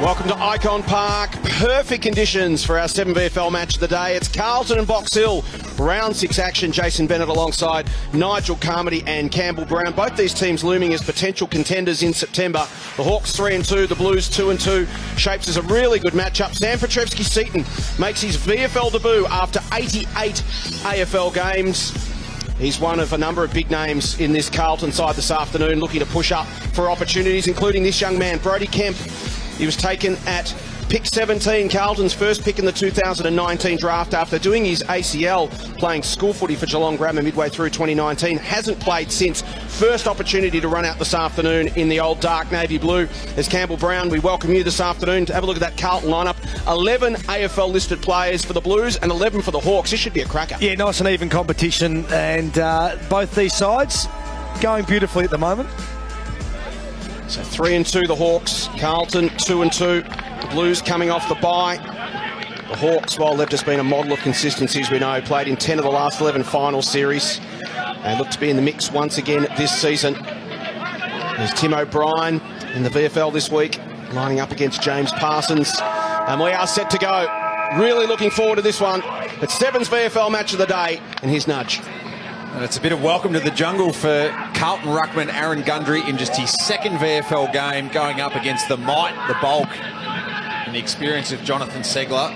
Welcome to Icon Park. Perfect conditions for our 7 VFL match of the day. It's Carlton and Box Hill. Round 6 action. Jason Bennett alongside Nigel Carmody and Campbell Brown. Both these teams looming as potential contenders in September. The Hawks 3-2, the Blues 2-2. Shapes as a really good matchup. Sam Petrevski-Seton makes his VFL debut after 88 AFL games. He's one of a number of big names in this Carlton side this afternoon, looking to push up for opportunities, including this young man, Brody Kemp. He was taken at pick 17, Carlton's first pick in the 2019 draft after doing his ACL, playing school footy for Geelong Grammar midway through 2019. Hasn't played since. First opportunity to run out this afternoon in the old dark navy blue. As Campbell Brown, we welcome you this afternoon to have a look at that Carlton lineup. 11 AFL listed players for the Blues and 11 for the Hawks. This should be a cracker. Yeah, nice and even competition, and both these sides going beautifully at the moment. So 3-2 the Hawks, Carlton 2-2. The Blues coming off the bye. The Hawks, while they've just been a model of consistency, as we know, played in 10 of the last 11 final series and look to be in the mix once again this season. There's Tim O'Brien in the VFL this week, lining up against James Parsons. And we are set to go. Really looking forward to this one. It's 7's VFL match of the day, and here's Nudge. And it's a bit of welcome to the jungle for Carlton ruckman Aaron Gundry in just his second VFL game, going up against the might, the bulk, and the experience of Jonathan Segler.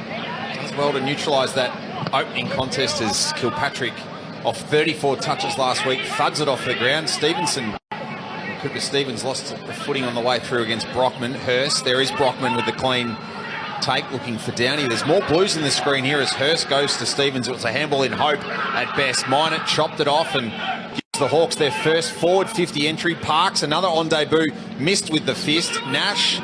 Does well to neutralise that opening contest as Kilpatrick, off 34 touches last week, thuds it off the ground. Cooper Stevens lost the footing on the way through against Brockman. Hurst, there is Brockman with the clean take, looking for Downey. There's more Blues in the screen here as Hurst goes to Stevens. It was a handball in hope at best. Minot chopped it off and gives the Hawks their first forward 50 entry. Parks, another on debut, missed with the fist. Nash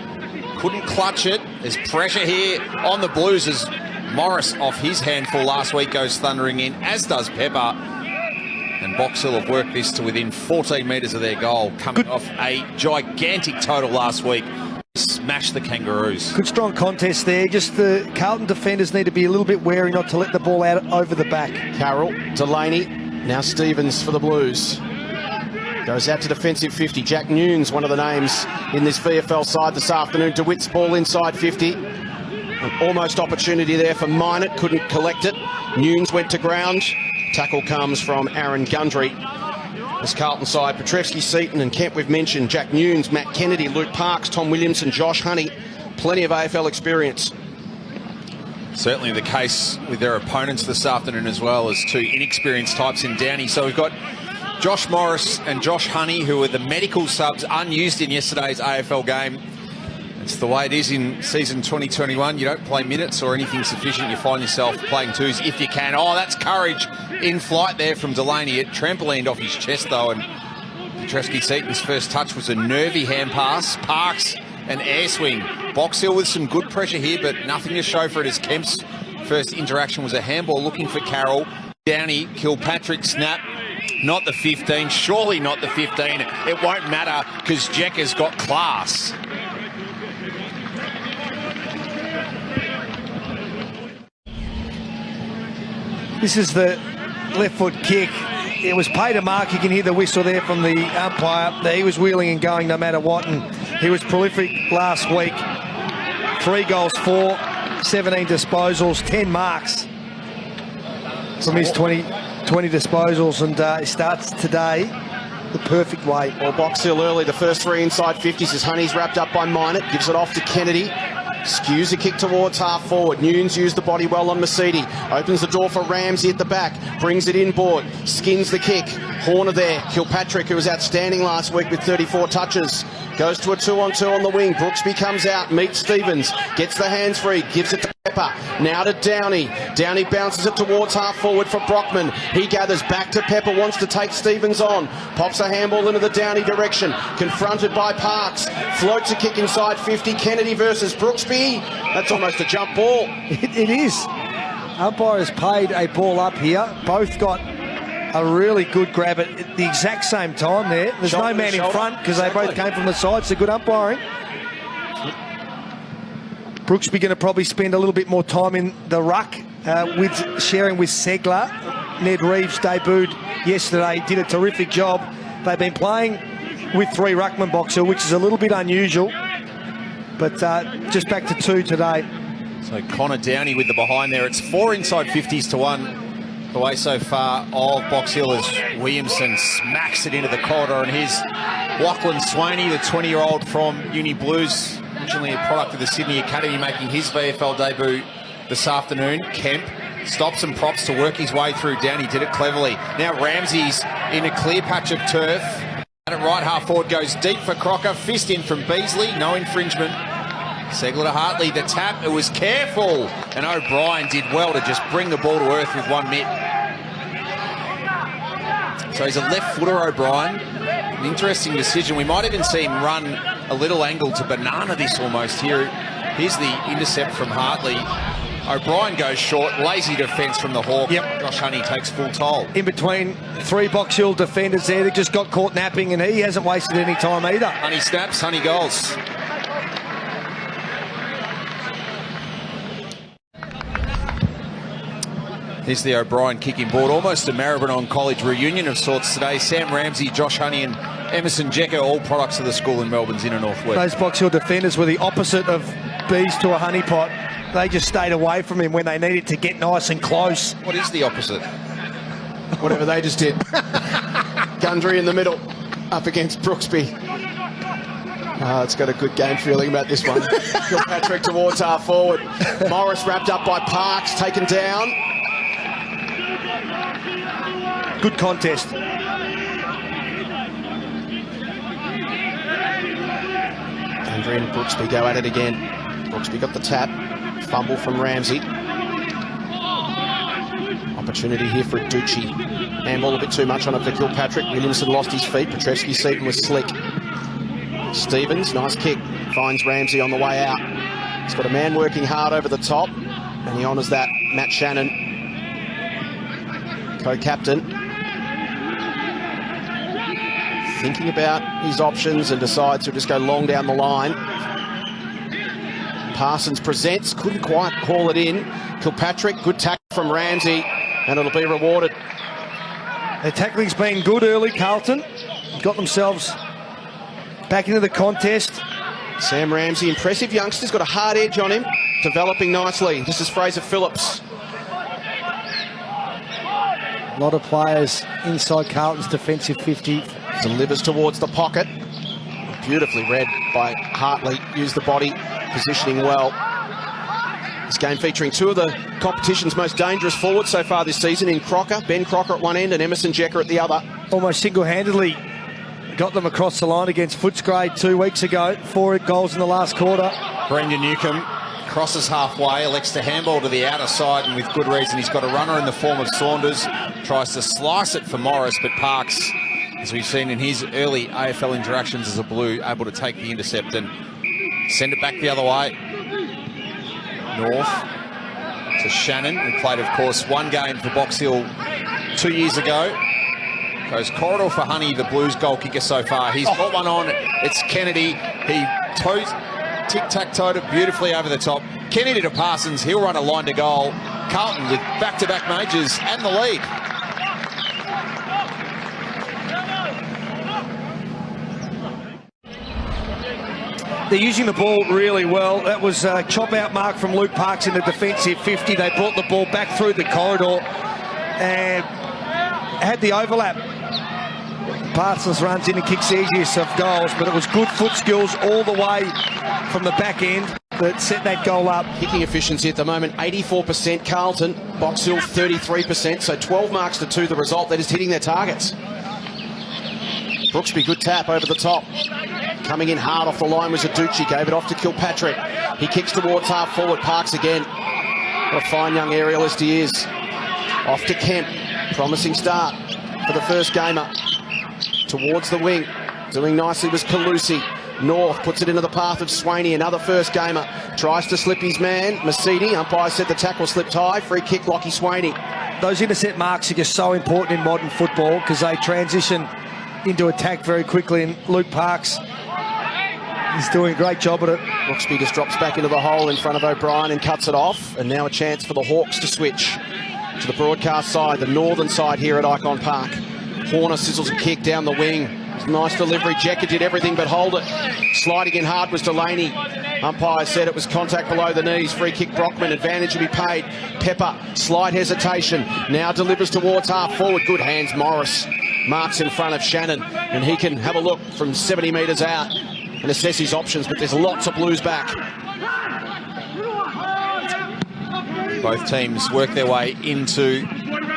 couldn't clutch it. There's pressure here on the Blues as Morris, off his handful last week, goes thundering in, as does Pepper. And Box Hill have worked this to within 14 metres of their goal, coming off a gigantic total last week. Smash the Kangaroos. Good strong contest there. Just the Carlton defenders need to be a little bit wary not to let the ball out over the back. Carroll, Delaney, now Stevens for the Blues. Goes out to defensive 50. Jack Nunes, one of the names in this VFL side this afternoon. DeWitt's ball inside 50. An almost opportunity there for Minot, couldn't collect it. Nunes went to ground. Tackle comes from Aaron Gundry. This Carlton side, Petrevski-Seton and Kemp we've mentioned, Jack Nunes, Matt Kennedy, Luke Parks, Tom Williamson, Josh Honey. Plenty of AFL experience. Certainly the case with their opponents this afternoon as well, as two inexperienced types in Downey. So we've got Josh Morris and Josh Honey, who were the medical subs unused in yesterday's AFL game. It's the way it is in season 2021. You don't play minutes or anything sufficient. You find yourself playing twos if you can. Oh, that's courage in flight there from Delaney. It trampolined off his chest, though, and Petrevski-Seton's first touch was a nervy hand pass. Parks, an air swing. Box Hill with some good pressure here, but nothing to show for it as Kemp's first interaction was a handball looking for Carroll. Downey, Kilpatrick snap. Not the 15, surely not the 15. It won't matter because Jack has got class. This is the left foot kick. It was paid a mark. You can hear the whistle there from the umpire. He was wheeling and going no matter what, and he was prolific last week. 3 goals, 17 disposals, 10 marks from his 20 disposals, and he starts today the perfect way. Well, Box Hill early, the first 3 inside 50s as Honey's wrapped up by Minot, gives it off to Kennedy. Skews a kick towards half forward. Nunes used the body well on Mercedes. Opens the door for Ramsey at the back. Brings it inboard. Skins the kick. Horner there. Kilpatrick, who was outstanding last week with 34 touches. Goes to a 2-on-2 on the wing. Brooksby comes out. Meets Stevens. Gets the hands free. Gives it to Pepper. Now to Downey. Downey bounces it towards half forward for Brockman. He gathers back to Pepper. Wants to take Stevens on. Pops a handball into the Downey direction. Confronted by Parks. Floats a kick inside 50. Kennedy versus Brooksby. That's almost a jump ball. It is. Umpire has paid a ball up here. Both got a really good grab at the exact same time there. There's no man in front because they both came from the side, so good umpiring. Brooksby going to probably spend a little bit more time in the ruck with sharing with Segler. Ned Reeves debuted yesterday, did a terrific job. They've been playing with 3 ruckman, Box Hill, which is a little bit unusual. But just back to 2 today. So Connor Downey with the behind there. It's 4 inside 50s to 1 the way so far of Box Hill as Williamson smacks it into the corridor. And here's Lachlan Swaney, the 20-year-old from Uni Blues, originally a product of the Sydney Academy, making his VFL debut this afternoon. Kemp stops and props to work his way through. Downey did it cleverly. Now Ramsey's in a clear patch of turf. And at right half forward goes deep for Crocker. Fist in from Beasley. No infringement. Segler to Hartley. The tap. It was careful. And O'Brien did well to just bring the ball to earth with 1 mitt. So he's a left footer, O'Brien. An interesting decision. We might even see him run a little angle to banana this almost here. Here's the intercept from Hartley. O'Brien goes short. Lazy defence from the Hawk. Yep. Josh Honey takes full toll. In between 3 Box Hill defenders there. They just got caught napping, and he hasn't wasted any time either. Honey snaps, Honey goals. Here's the O'Brien kicking board. Almost a Maribyrnong College reunion of sorts today. Sam Ramsey, Josh Honey and Emerson Jecker, all products of the school in Melbourne's inner northwest. Those Box Hill defenders were the opposite of bees to a honeypot. They just stayed away from him when they needed to get nice and close. What is the opposite? Whatever they just did. Gundry in the middle, up against Brooksby. It's got a good game feeling about this one. Kilpatrick towards half forward. Morris wrapped up by Parks, taken down. Good contest. Gundry and Brooksby go at it again. Brooksby got the tap. Fumble from Ramsey. Opportunity here for Ducci. Handball a bit too much on it for Kilpatrick. Williamson lost his feet. Petrevski-Seaton was slick. Stevens, nice kick. Finds Ramsey on the way out. He's got a man working hard over the top. And he honours that. Matt Shannon, co-captain, thinking about his options and decides to just go long down the line. Parsons presents, couldn't quite haul it in. Kilpatrick, good tackle from Ramsey, and it'll be rewarded. Their tackling's been good early, Carlton. Got themselves back into the contest. Sam Ramsey, impressive youngster's got a hard edge on him, developing nicely. This is Fraser Phillips. A lot of players inside Carlton's defensive 50. Delivers towards the pocket. Beautifully read by Hartley. Used the body, positioning well. This game featuring 2 of the competition's most dangerous forwards so far this season in Crocker. Ben Crocker at one end and Emerson Jecker at the other. Almost single-handedly got them across the line against Footscray 2 weeks ago. 4 goals in the last quarter. Brendan Newcombe crosses halfway, elects to handball to the outer side, and with good reason. He's got a runner in the form of Saunders. Tries to slice it for Morris, but Parks, as we've seen in his early AFL interactions as a Blue, able to take the intercept and send it back the other way. North to Shannon, who played, of course, 1 game for Box Hill 2 years ago. Goes corridor for Honey, the Blues goal kicker so far. He's got one on. It's Kennedy. He tic-tac-toed it beautifully over the top. Kennedy to Parsons. He'll run a line to goal. Carlton with back-to-back majors and the lead. They're using the ball really well. That was a chop-out mark from Luke Parks in the defensive 50. They brought the ball back through the corridor and had the overlap. Parsons runs in and kicks easiest of goals, but it was good foot skills all the way from the back end that set that goal up. Kicking efficiency at the moment, 84% Carlton. Box Hill, 33%, so 12 marks to 2 the result. They're just hitting their targets. Brooksby, good tap over the top. Coming in hard off the line was Aducci, gave it off to Kilpatrick. He kicks towards half forward, Parks again. What a fine young aerialist he is. Off to Kemp, promising start for the first gamer. Towards the wing, doing nicely was Calusi. North puts it into the path of Swaney, another first gamer. Tries to slip his man, Mercedes. Umpire said the tackle slipped high. Free kick, Lockie Swaney. Those intercept marks are just so important in modern football because they transition into attack very quickly, and Luke Parks, he's doing a great job at it. Brooksby just drops back into the hole in front of O'Brien and cuts it off. And now a chance for the Hawks to switch to the broadcast side, the northern side here at Icon Park. Horner sizzles a kick down the wing. Nice delivery. Jekka did everything but hold it. Sliding in hard was Delaney. Umpire said it was contact below the knees. Free kick Brockman. Advantage will be paid. Pepper. Slight hesitation. Now delivers towards half forward. Good hands. Morris marks in front of Shannon. And he can have a look from 70 metres out and assess his options. But there's lots of Blues back. Both teams work their way into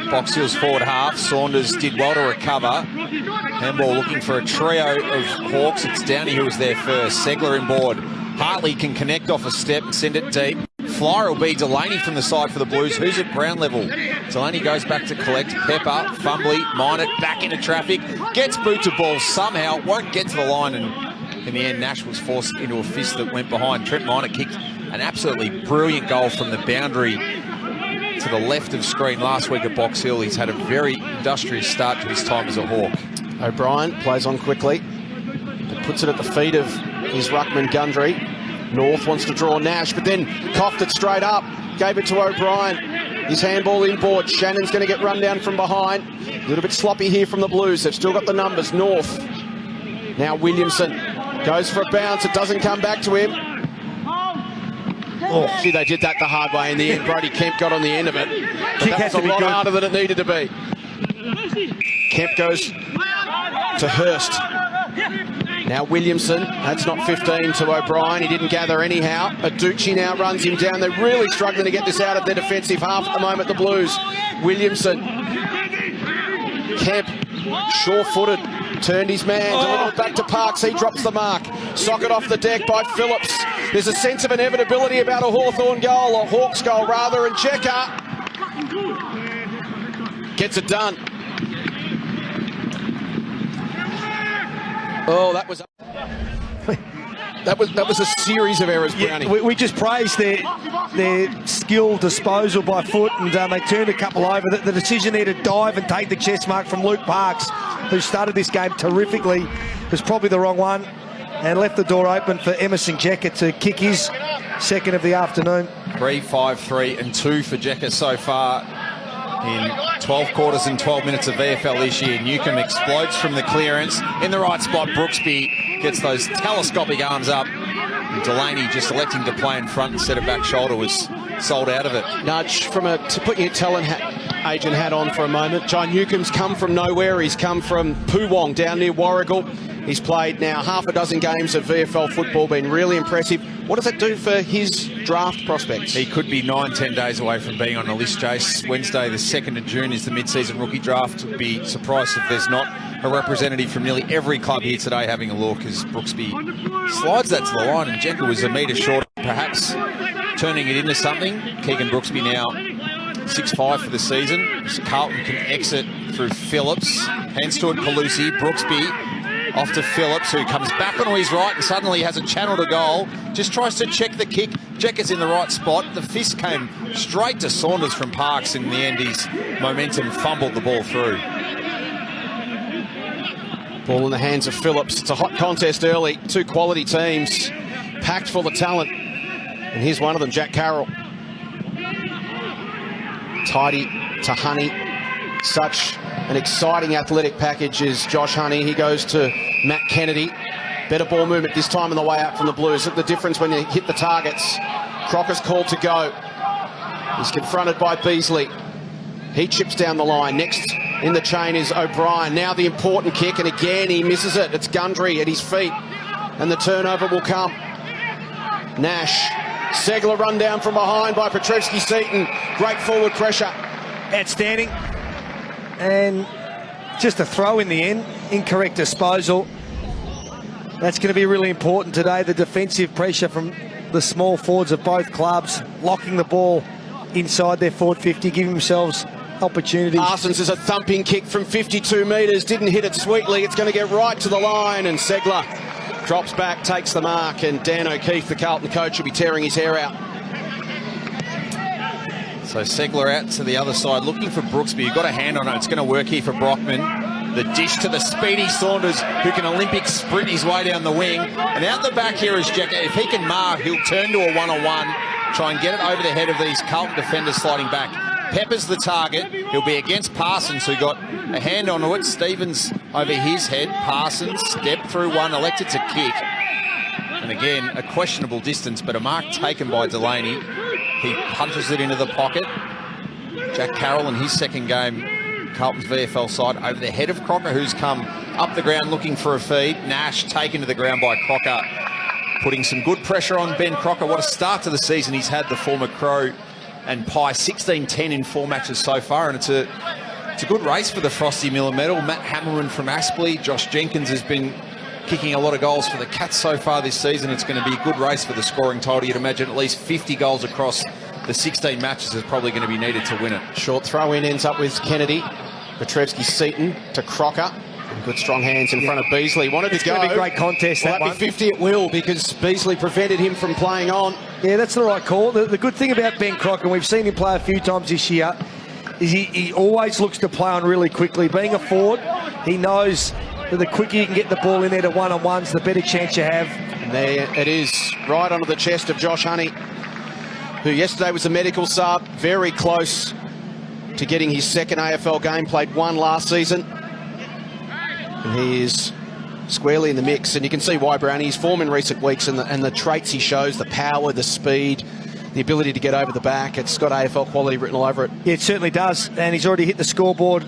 Box Hill's forward half. Saunders did well to recover. Handball looking for a trio of Hawks. It's Downey who was there first. Segler inboard. Hartley can connect off a step and send it deep. Flyer will be Delaney from the side for the Blues. Who's at ground level? Delaney goes back to collect. Pepper, Fumbly, Minot, back into traffic. Gets boot to ball somehow. Won't get to the line. And in the end, Nash was forced into a fist that went behind. Trent Minot kicked an absolutely brilliant goal from the boundary to the left of screen last week at Box Hill. He's had a very industrious start to his time as a Hawk. O'Brien plays on quickly. But puts it at the feet of his ruckman Gundry. North wants to draw Nash, but then coughed it straight up. Gave it to O'Brien. His handball inboard. Shannon's going to get run down from behind. A little bit sloppy here from the Blues. They've still got the numbers. North. Now Williamson goes for a bounce. It doesn't come back to him. Oh, gee, they did that the hard way in the end. Brody Kemp got on the end of it. But that was a lot harder than it needed to be. Kemp goes to Hurst. Now Williamson. That's not 15 to O'Brien. He didn't gather anyhow. Aducci now runs him down. They're really struggling to get this out of their defensive half at the moment, the Blues. Williamson. Kemp, sure-footed. Turned his man, delivered back to Parks. He drops the mark. Socket off the deck by Phillips. There's a sense of inevitability about a Hawthorn goal, or Hawks goal rather, and Jekka gets it done. Oh, that was a series of errors, Brownie. Yeah, we just praised their skill disposal by foot, and they turned a couple over. The decision there to dive and take the chest mark from Luke Parks, who started this game terrifically, was probably the wrong one, and left the door open for Emerson Jekka to kick his second of the afternoon. 3, 5, 3 and 2 for Jekka so far in 12 quarters and 12 minutes of VFL this year. Newcomb explodes from the clearance. In the right spot, Brooksby gets those telescopic arms up. And Delaney just electing to play in front instead of back shoulder was sold out of it. Nudge from to put your talent agent hat on for a moment. John Newcomb's come from nowhere. He's come from Poowong down near Warragul. He's played now half a dozen games of VFL football, been really impressive. What does that do for his draft prospects? He could be 9-10 days away from being on the list, Jace. Wednesday, the 2nd of June, is the mid-season rookie draft. Would be surprised if there's not a representative from nearly every club here today having a look, as Brooksby slides that to the line, and Jekka was a metre short, perhaps turning it into something. Keegan Brooksby now 6'5" for the season. So Carlton can exit through Phillips. Hands to it, Pelusi. Brooksby off to Phillips, who comes back onto his right and suddenly has a channel to goal. Just tries to check the kick. Jekka's in the right spot. The fist came straight to Saunders from Parks. In the end, his momentum fumbled the ball through. Ball in the hands of Phillips. It's a hot contest early. Two quality teams, packed full of talent. And here's one of them, Jack Carroll. Tidy to Honey. Such an exciting athletic package is Josh Honey. He goes to Matt Kennedy. Better ball movement this time on the way out from the Blues. Look at the difference when you hit the targets. Crocker's called to go. He's confronted by Beasley. He chips down the line. Next in the chain is O'Brien. Now the important kick, and again he misses it. It's Gundry at his feet, and the turnover will come. Nash. Segler run down from behind by Petrevski-Seton. Great forward pressure. Outstanding. And just a throw in the end. Incorrect disposal. That's going to be really important today. The defensive pressure from the small forwards of both clubs, locking the ball inside their forward 50, giving themselves opportunities. Parsons is a thumping kick from 52 metres. Didn't hit it sweetly. It's going to get right to the line, and Segler drops back, takes the mark, and Dan O'Keefe, the Carlton coach, will be tearing his hair out. So Segler out to the other side, looking for Brooksby. You've got a hand on it. It's going to work here for Brockman. The dish to the speedy Saunders, who can Olympic sprint his way down the wing. And out the back here is Jekka. If he can mark, he'll turn to a one-on-one, try and get it over the head of these Carlton defenders sliding back. peppers the target. He'll be against Parsons, who got a hand onto it. Stevens over his head. Parsons stepped through one, elected to kick. And again, a questionable distance, but a mark taken by Delaney. He punches it into the pocket. Jack Carroll in his second game, Carlton's VFL side, over the head of Crocker, who's come up the ground looking for a feed. Nash taken to the ground by Crocker, putting some good pressure on Ben Crocker. What a start to the season he's had, the former Crow and Pie. 16-10 in 4 matches so far, and it's a good race for the Frosty Miller medal. Matt Hammerman from Aspley. Josh Jenkins has been kicking a lot of goals for the Cats so far this season. It's going to be a good race for the scoring title. You'd imagine at least 50 goals across the 16 matches is probably going to be needed to win it. Short throw in ends up with Kennedy. Petrevski-Seton to Crocker. Good strong hands in front of Beasley. Wanted to go. It's going to be a great contest, that one. Be 50 it will, because Beasley prevented him from playing on. Yeah, that's the right call. The good thing about Ben Crocker, and we've seen him play a few times this year, is he always looks to play on really quickly. Being a forward, he knows that the quicker you can get the ball in there to one-on-ones, the better chance you have. And there it is, right onto the chest of Josh Honey, who yesterday was a medical sub, very close to getting his second AFL game, played one last season. And he is squarely in the mix, and you can see why, Brownie. His form in recent weeks and the traits he shows, the power, the speed, the ability to get over the back, it's got AFL quality written all over it. Yeah, it certainly does, and he's already hit the scoreboard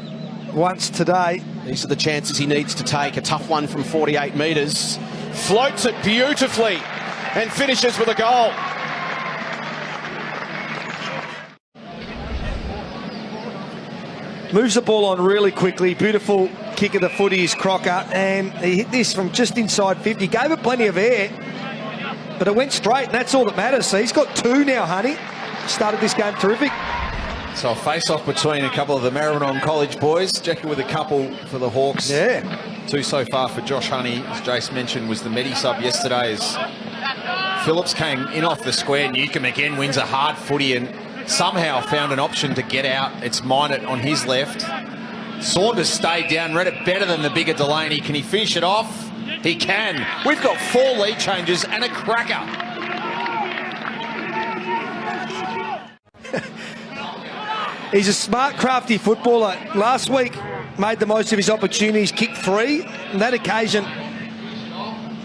once today. These are the chances he needs to take. A tough one from 48 metres. Floats it beautifully and finishes with a goal. Moves the ball on really quickly. Beautiful kick of the footy is Crocker, and he hit this from just inside 50. Gave it plenty of air, but it went straight, and that's all that matters. So he's got 2 now, Honey. Started this game terrific. So a face-off between a couple of the Maribyrnong College boys. Jackie with a couple for the Hawks. Yeah. 2 so far for Josh Honey. As Jace mentioned, was the Medi sub yesterday as Phillips came in off the square. Newcomb again wins a hard footy and somehow found an option to get out. It's Minot on his left. Saunders stayed down, read it better than the bigger Delaney. Can he finish it off? He can. We've got 4 lead changes and a cracker. He's a smart, crafty footballer. Last week, made the most of his opportunities, kicked 3. On that occasion,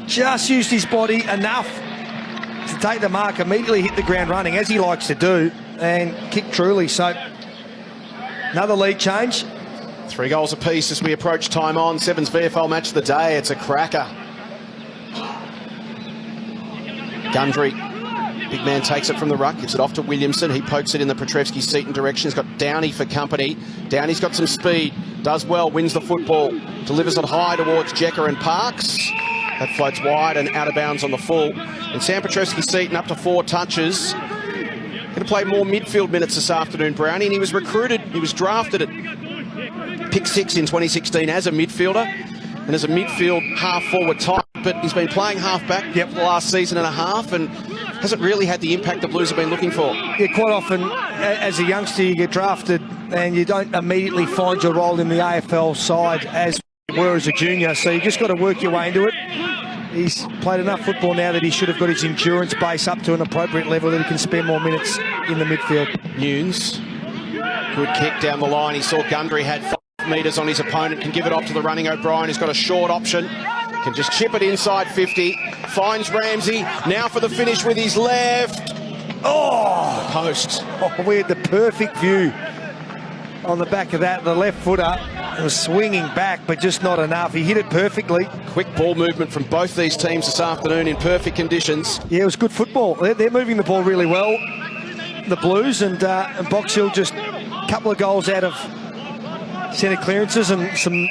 just used his body enough to take the mark, immediately hit the ground running, as he likes to do, and kicked truly. So, another lead change. 3 goals apiece as we approach time on. Sevens VFL match of the day. It's a cracker. Gundry, big man, takes it from the ruck, gives it off to Williamson. He pokes it in the Petrevski-Seton direction. He's got Downey for company. Downey's got some speed, does well, wins the football, delivers it high towards Jecker and Parks. That floats wide and out of bounds on the full. And Sam Petrevski-Seton up to 4 touches. Going to play more midfield minutes this afternoon, Brownie, and he was recruited, he was drafted at pick 6 in 2016 as a midfielder and as a midfield half-forward type, but he's been playing half-back for the last season and a half and hasn't really had the impact the Blues have been looking for. Yeah, quite often, as a youngster, you get drafted and you don't immediately find your role in the AFL side as you were as a junior, so you just got to work your way into it. He's played enough football now that he should have got his endurance base up to an appropriate level that he can spend more minutes in the midfield. Nunes, good kick down the line. He saw Gundry had 5 metres on his opponent, can give it off to the running O'Brien, who's got a short option, can just chip it inside 50, finds Ramsey, now for the finish with his left. Oh, the post. Oh, we had the perfect view on the back of that. The left footer was swinging back, but just not enough. He hit it perfectly. Quick ball movement from both these teams this afternoon in perfect conditions. Yeah, it was good football. They're moving the ball really well, the Blues, and Box Hill just a couple of goals out of centre clearances and some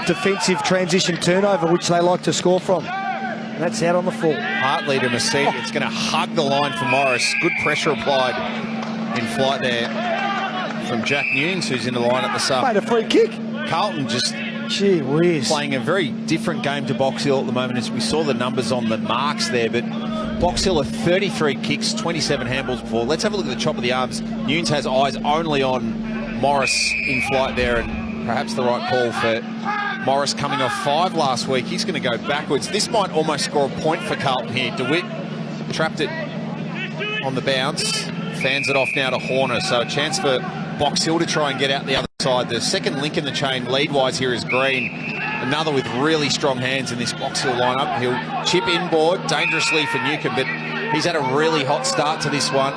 defensive transition turnover, which they like to score from. And that's out on the full. Hartley to Mercedes. It's going to hug the line for Morris. Good pressure applied in flight there from Jack Nunes, who's in the line at the sub. Made a free kick. Carlton just gee whiz, playing a very different game to Box Hill at the moment, as we saw the numbers on the marks there. But Box Hill are 33 kicks, 27 handballs before. Let's have a look at the chop of the arms. Nunes has eyes only on Morris in flight there, and perhaps the right call for Morris coming off 5 last week. He's going to go backwards. This might almost score a point for Carlton here. DeWitt trapped it on the bounce, fans it off now to Horner. So a chance for Box Hill to try and get out the other side. The second link in the chain lead-wise here is Green. Another with really strong hands in this Box Hill lineup. He'll chip inboard dangerously for Newcomb, but he's had a really hot start to this one.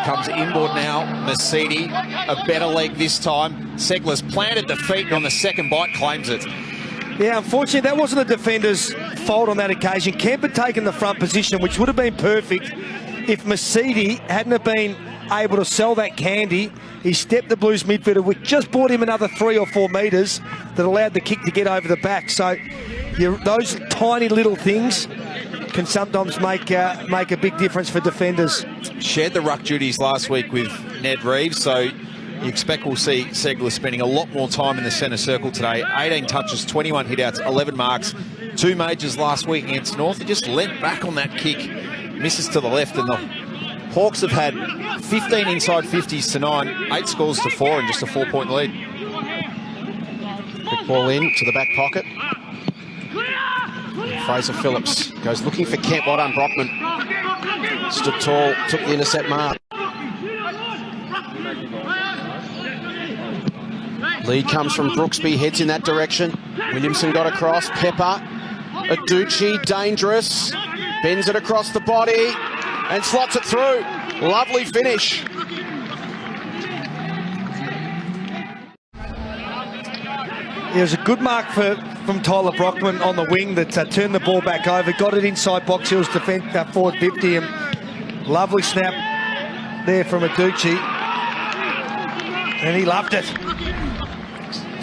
Comes inboard now. Mercedes, a better leg this time. Segler's planted the feet and on the second bite claims it. Yeah, unfortunately, that wasn't a defender's fault on that occasion. Kemp had taken the front position, which would have been perfect if Mercedes hadn't have been able to sell that candy. He stepped the Blues midfielder, which just brought him another 3 or 4 metres that allowed the kick to get over the back. So those tiny little things can sometimes make a big difference for defenders. Shared the ruck duties last week with Ned Reeves, so you expect we'll see Segler spending a lot more time in the centre circle today. 18 touches, 21 hitouts, 11 marks, 2 majors last week against North. He just leant back on that kick, misses to the left, and the Hawks have had 15 inside 50s to 9, 8 scores to 4, and just a 4-point lead. Quick ball in to the back pocket. Fraser Phillips goes looking for Kemp. Well done, Brockman. Stood tall, took the intercept mark. Lead comes from Brooksby, heads in that direction. Williamson got across. Pepper. Aducci, dangerous. Bends it across the body and slots it through. Lovely finish. It was a good mark from Tyler Brockman on the wing that turned the ball back over, got it inside Box Hill's defence, forward 50, and lovely snap there from Aducci, and he loved it.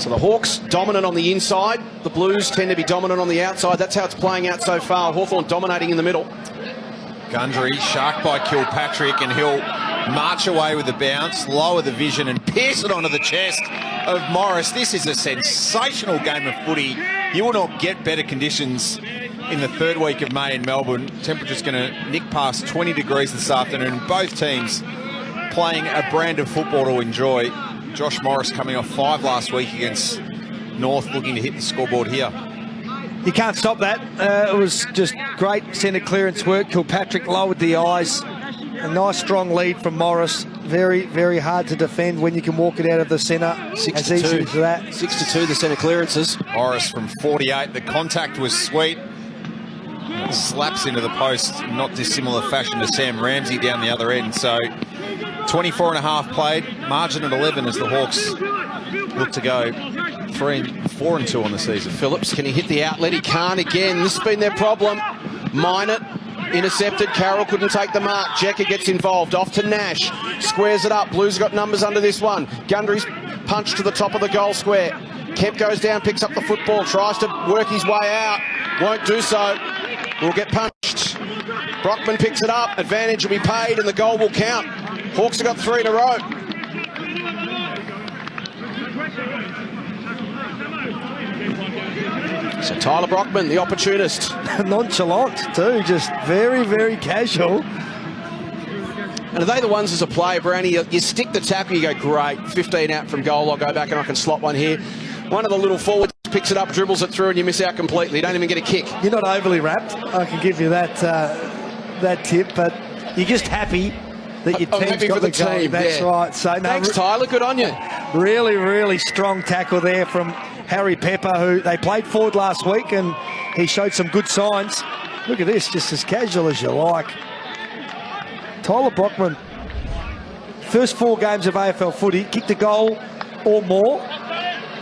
So the Hawks dominant on the inside. The Blues tend to be dominant on the outside. That's how it's playing out so far. Hawthorn dominating in the middle. Gundry, sharked by Kilpatrick, and he'll march away with the bounce, lower the vision, and pierce it onto the chest of Morris. This is a sensational game of footy. You will not get better conditions in the third week of May in Melbourne. Temperature's going to nick past 20 degrees this afternoon. Both teams playing a brand of football to enjoy. Josh Morris coming off 5 last week against North, looking to hit the scoreboard here. You can't stop that. It was just great centre clearance work. Kilpatrick lowered the eyes. A nice strong lead from Morris. Very, very hard to defend when you can walk it out of the centre. 6-2. 6-2 the centre clearances. Morris from 48. The contact was sweet. It slaps into the post, not dissimilar fashion to Sam Ramsey down the other end. So 24 and a half played. Margin at 11 as the Hawks look to go 4-2 on the season. Phillips, can he hit the outlet? He can't again. This has been their problem. Minot intercepted. Carroll couldn't take the mark. Jecker gets involved. Off to Nash. Squares it up. Blues got numbers under this one. Gundry's punched to the top of the goal square. Kemp goes down, picks up the football, tries to work his way out. Won't do so. Will get punched. Brockman picks it up. Advantage will be paid and the goal will count. Hawks have got 3 in a row. So Tyler Brockman, the opportunist. Nonchalant too, just very, very casual. And are they the ones as a player, Brownie, you stick the tackle, you go, great, 15 out from goal, I'll go back and I can slot one here. One of the little forwards picks it up, dribbles it through, and you miss out completely. You don't even get a kick. You're not overly wrapped, I can give you that that tip, but you're just happy that your team's got the team. That's right. So, no, thanks, Tyler, good on you. Really, really strong tackle there from Harry Pepper, who they played forward last week, and he showed some good signs. Look at this, just as casual as you like. Tyler Brockman, first 4 games of AFL footy, kicked a goal or more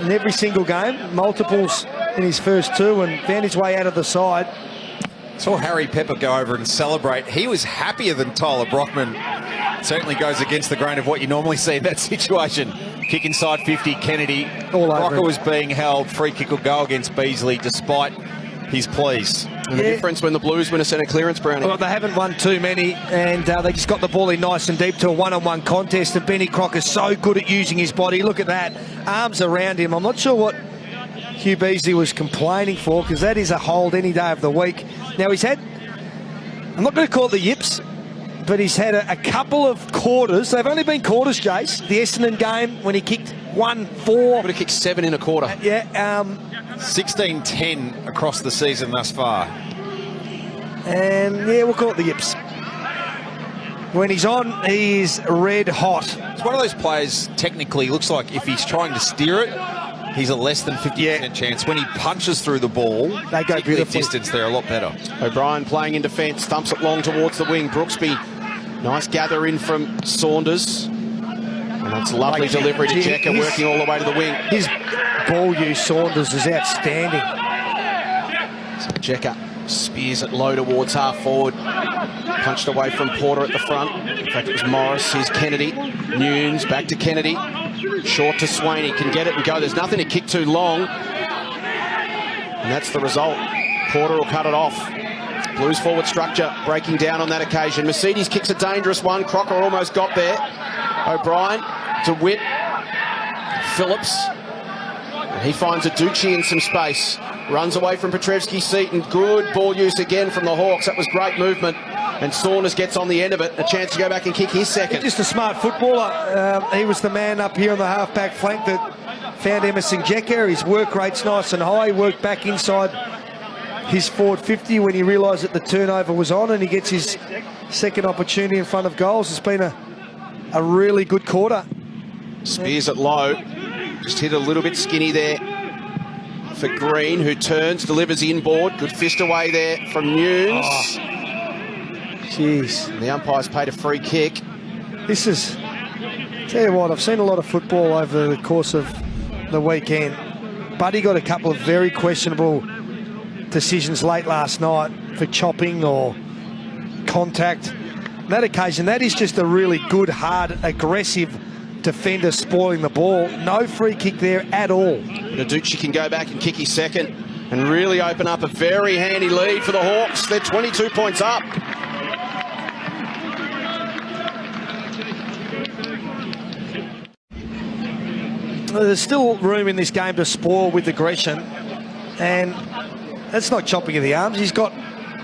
in every single game, multiples in his first 2, and found his way out of the side. Saw Harry Pepper go over and celebrate. He was happier than Tyler Brockman. Certainly goes against the grain of what you normally see in that situation. Kick inside 50, Kennedy. Brocker was being held. Free kick will go against Beasley despite his pleas. And the difference when the Blues win a centre clearance, Brownie. Well, they haven't won too many, and they just got the ball in nice and deep to a one-on-one contest, and Benny Crocker's so good at using his body. Look at that. Arms around him. I'm not sure what Hugh Beasley was complaining for, because that is a hold any day of the week. Now, he's had, I'm not going to call it the yips, but he's had a couple of quarters. They've only been quarters, Jace. The Essendon game, when he kicked 1-4. Would have kicked 7 in a quarter. 16-10 across the season thus far. And, yeah, we'll call it the yips. When he's on, he is red hot. It's one of those players, technically, looks like if he's trying to steer it, he's a less than 50% chance. When he punches through the ball, they go beautifully. Distance, they're a lot better. O'Brien playing in defence, thumps it long towards the wing. Brooksby, nice gather in from Saunders. And that's a lovely delivery to Jekka, working all the way to the wing. His ball use, Saunders, is outstanding. So Jekka spears it low towards half forward. Punched away from Porter at the front. In fact, it was Morris. Here's Kennedy. Nunes back to Kennedy. Short to Swaney. Can get it and go. There's nothing to kick too long. And that's the result. Porter will cut it off. Blues forward structure breaking down on that occasion. Mercedes kicks a dangerous one. Crocker almost got there. O'Brien to Witt. Phillips. And he finds Aducci in some space. Runs away from Petrevski-Seaton. Good ball use again from the Hawks. That was great movement. And Saunders gets on the end of it. A chance to go back and kick his second. Just a smart footballer. He was the man up here on the half-back flank that found Emerson Jekka. His work rate's nice and high. He worked back inside his forward 50 when he realised that the turnover was on, and he gets his second opportunity in front of goals. It's been a really good quarter. Spears it low. Just hit a little bit skinny there for Green, who turns, delivers inboard. Good fist away there from Nunes. Jeez. And the umpire's paid a free kick. This is, tell you what, I've seen a lot of football over the course of the weekend. Buddy got a couple of very questionable decisions late last night for chopping or contact. On that occasion, that is just a really good, hard, aggressive defender spoiling the ball. No free kick there at all. Aducci can go back and kick his second and really open up a very handy lead for the Hawks. They're 22 points up. There's still room in this game to spoil with aggression, and that's not chopping of the arms. He's got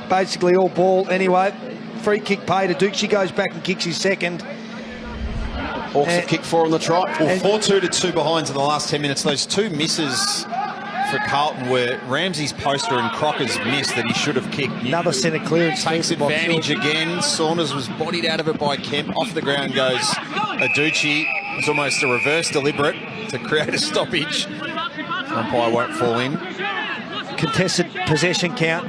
basically all ball anyway. Free kick paid. Aducci goes back and kicks his second. Hawks have kicked 4 on the trot. Well, 4-2 to 2 behinds in the last 10 minutes. Those two misses for Carlton were Ramsey's poster and Crocker's miss that he should have kicked. Another centre clearance. Takes advantage again. Saunders was bodied out of it by Kemp. Off the ground goes Aducci. It's almost a reverse deliberate to create a stoppage. Umpire won't fall in. Contested possession count.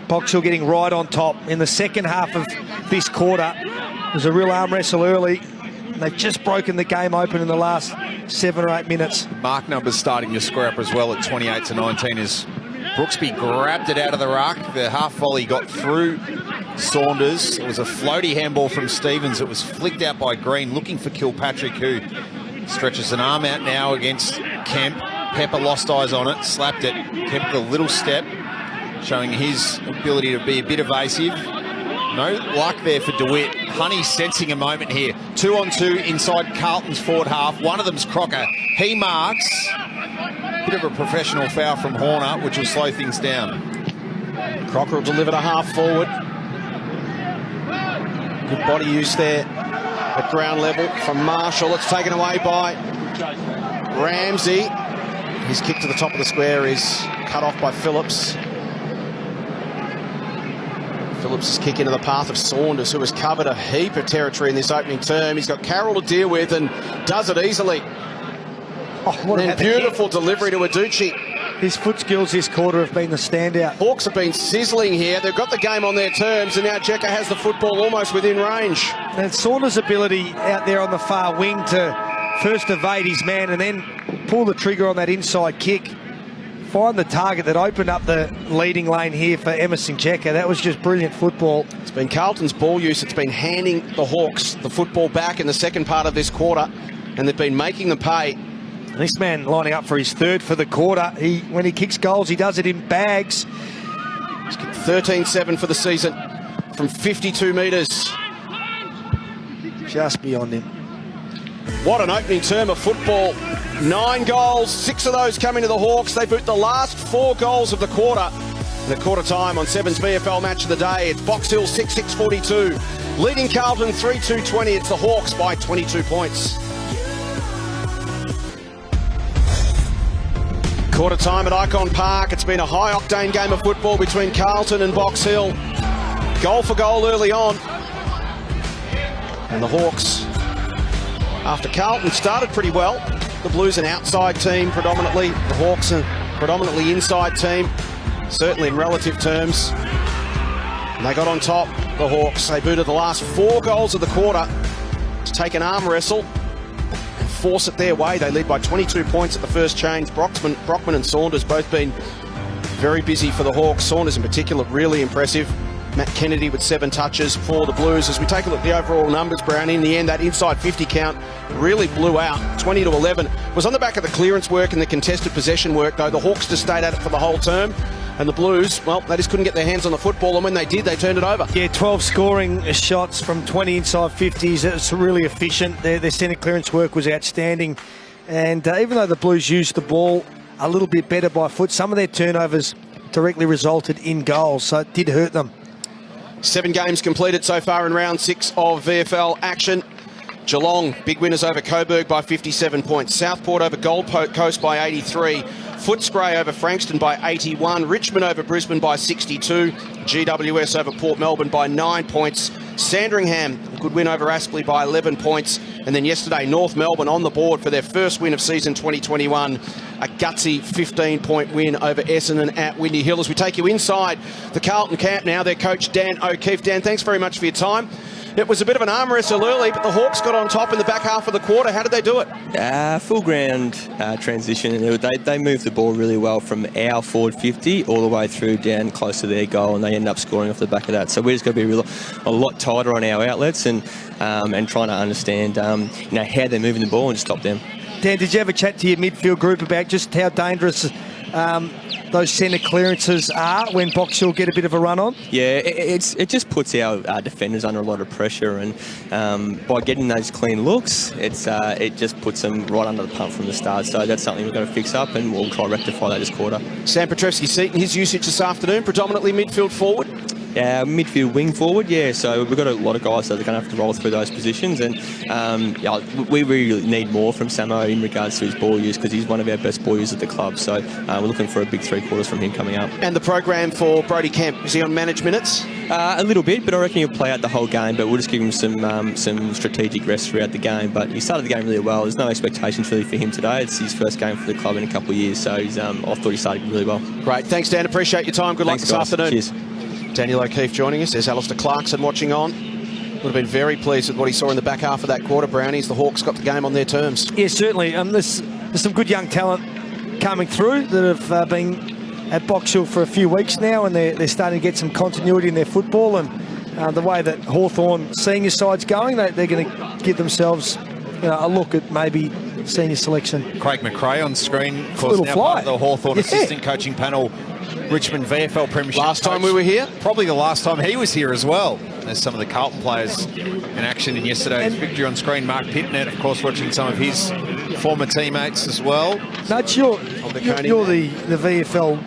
Boxhill getting right on top. In the second half of this quarter, it was a real arm wrestle early. They've just broken the game open in the last 7 or 8 minutes. Mark numbers starting to square up as well at 28 to 19 as Brooksby grabbed it out of the ruck. The half volley got through Saunders. It was a floaty handball from Stevens. It was flicked out by Green, looking for Kilpatrick, who stretches an arm out now against Kemp. Pepper lost eyes on it, slapped it. Kemp a little step, showing his ability to be a bit evasive. No luck there for DeWitt. Honey sensing a moment here. 2-on-2 inside Carlton's forward half. One of them's Crocker. He marks. Bit of a professional foul from Horner, which will slow things down. Crocker will deliver to half forward. Good body use there at ground level from Marshall. It's taken away by Ramsey. His kick to the top of the square is cut off by Phillips. Phillips' kick into the path of Saunders, who has covered a heap of territory in this opening term. He's got Carroll to deal with and does it easily. Then beautiful delivery to Aducci. His foot skills this quarter have been the standout. Hawks have been sizzling here. They've got the game on their terms, and now Jekka has the football almost within range. And Saunders' ability out there on the far wing to first evade his man and then pull the trigger on that inside kick. Find the target that opened up the leading lane here for Emerson Jekka. That was just brilliant football. It's been Carlton's ball use. It's been handing the Hawks the football back in the second part of this quarter, and they've been making them pay. And this man lining up for his third for the quarter. When he kicks goals, he does it in bags. He's kicked 13-7 for the season from 52 metres. Just beyond him. What an opening term of football. 9 goals, 6 of those coming to the Hawks. They boot the last 4 goals of the quarter. And at quarter time on 7's VFL match of the day, it's Box Hill 6-6-42. Leading Carlton 3-2-20. It's the Hawks by 22 points. Quarter time at Icon Park. It's been a high-octane game of football between Carlton and Box Hill. Goal for goal early on. And the Hawks, after Carlton started pretty well, the Blues an outside team predominantly, the Hawks a predominantly inside team, certainly in relative terms. And they got on top, the Hawks. They booted the last 4 goals of the quarter to take an arm wrestle and force it their way. They lead by 22 points at the first change. Brockman and Saunders both been very busy for the Hawks. Saunders in particular, really impressive. Matt Kennedy with 7 touches for the Blues. As we take a look at the overall numbers, Brown, in the end, that inside 50 count really blew out. 20-11 was on the back of the clearance work and the contested possession work, though. The Hawks just stayed at it for the whole term. And the Blues, well, they just couldn't get their hands on the football, and when they did, they turned it over. Yeah, 12 scoring shots from 20 inside 50s. It's really efficient. Their centre clearance work was outstanding. And even though the Blues used the ball a little bit better by foot, some of their turnovers directly resulted in goals, so it did hurt them. 7 games completed so far in round 6 of VFL action. Geelong, big winners over Coburg by 57 points. Southport over Gold Coast by 83. Footscray over Frankston by 81. Richmond over Brisbane by 62. GWS over Port Melbourne by 9 points. Sandringham, a good win over Aspley by 11 points. And then yesterday, North Melbourne on the board for their first win of season 2021. A gutsy 15-point win over Essendon at Windy Hill. As we take you inside the Carlton camp now, their coach Dan O'Keefe. Dan, thanks very much for your time. It was a bit of an arm wrestle early, but the Hawks got on top in the back half of the quarter. How did they do it? Full ground transition. They moved the ball really well from our forward 50 all the way through down close to their goal, and they end up scoring off the back of that. So we're just going to be a lot tighter on our outlets and trying to understand how they're moving the ball and just stop them. Dan, did you have a chat to your midfield group about just how dangerous those centre clearances are when Box Hill get a bit of a run on? Yeah, it just puts our defenders under a lot of pressure, and by getting those clean looks, it just puts them right under the pump from the start. So that's something we're going to fix up, and we'll try to rectify that this quarter. Sam Petrevski-Seton, his usage this afternoon, predominantly midfield forward? Midfield wing forward, yeah. So we've got a lot of guys that are going to have to roll through those positions, and we really need more from Samo in regards to his ball use, because he's one of our best ball users at the club. So we're looking for a big 3 quarters from him coming up. And the program for Brodie Kemp, is he on managed minutes? A little bit, but I reckon he'll play out the whole game. But we'll just give him some strategic rest throughout the game. But he started the game really well. There's no expectations really for him today. It's his first game for the club in a couple of years, so I thought he started really well. Great, thanks Dan. Appreciate your time. Good luck this afternoon. Cheers. Daniel O'Keefe joining us. There's Alistair Clarkson watching on. Would have been very pleased with what he saw in the back half of that quarter, Brownies. The Hawks got the game on their terms. Yeah, certainly. There's some good young talent coming through that have been at Box Hill for a few weeks now, and they're starting to get some continuity in their football. And the way that Hawthorn senior side's going, they're going to give themselves a look at maybe senior selection. Craig McRae on screen, of course, now part of the Hawthorn assistant coaching panel. Richmond VFL Premiership last time we were here? Probably the last time he was here as well. There's some of the Carlton players in action in yesterday's victory on screen. Mark Pitnet, of course, watching some of his former teammates as well. No, you're the VFL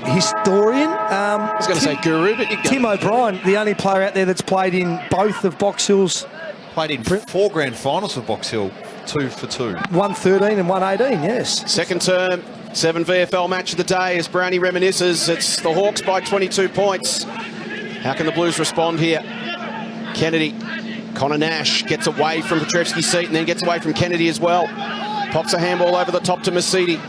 historian. I was going to say guru, but Tim O'Brien, the only player out there that's played in both of Box Hill's. Played in 4 grand finals for Box Hill, 2 for 2. 113 and 118, yes. Second term, 7 VFL match of the day as Brownie reminisces. It's the Hawks by 22 points. How can the Blues respond here? Kennedy, Connor Nash gets away from Petrevski-Seton and then gets away from Kennedy as well. Pops a handball over the top to Mercedes.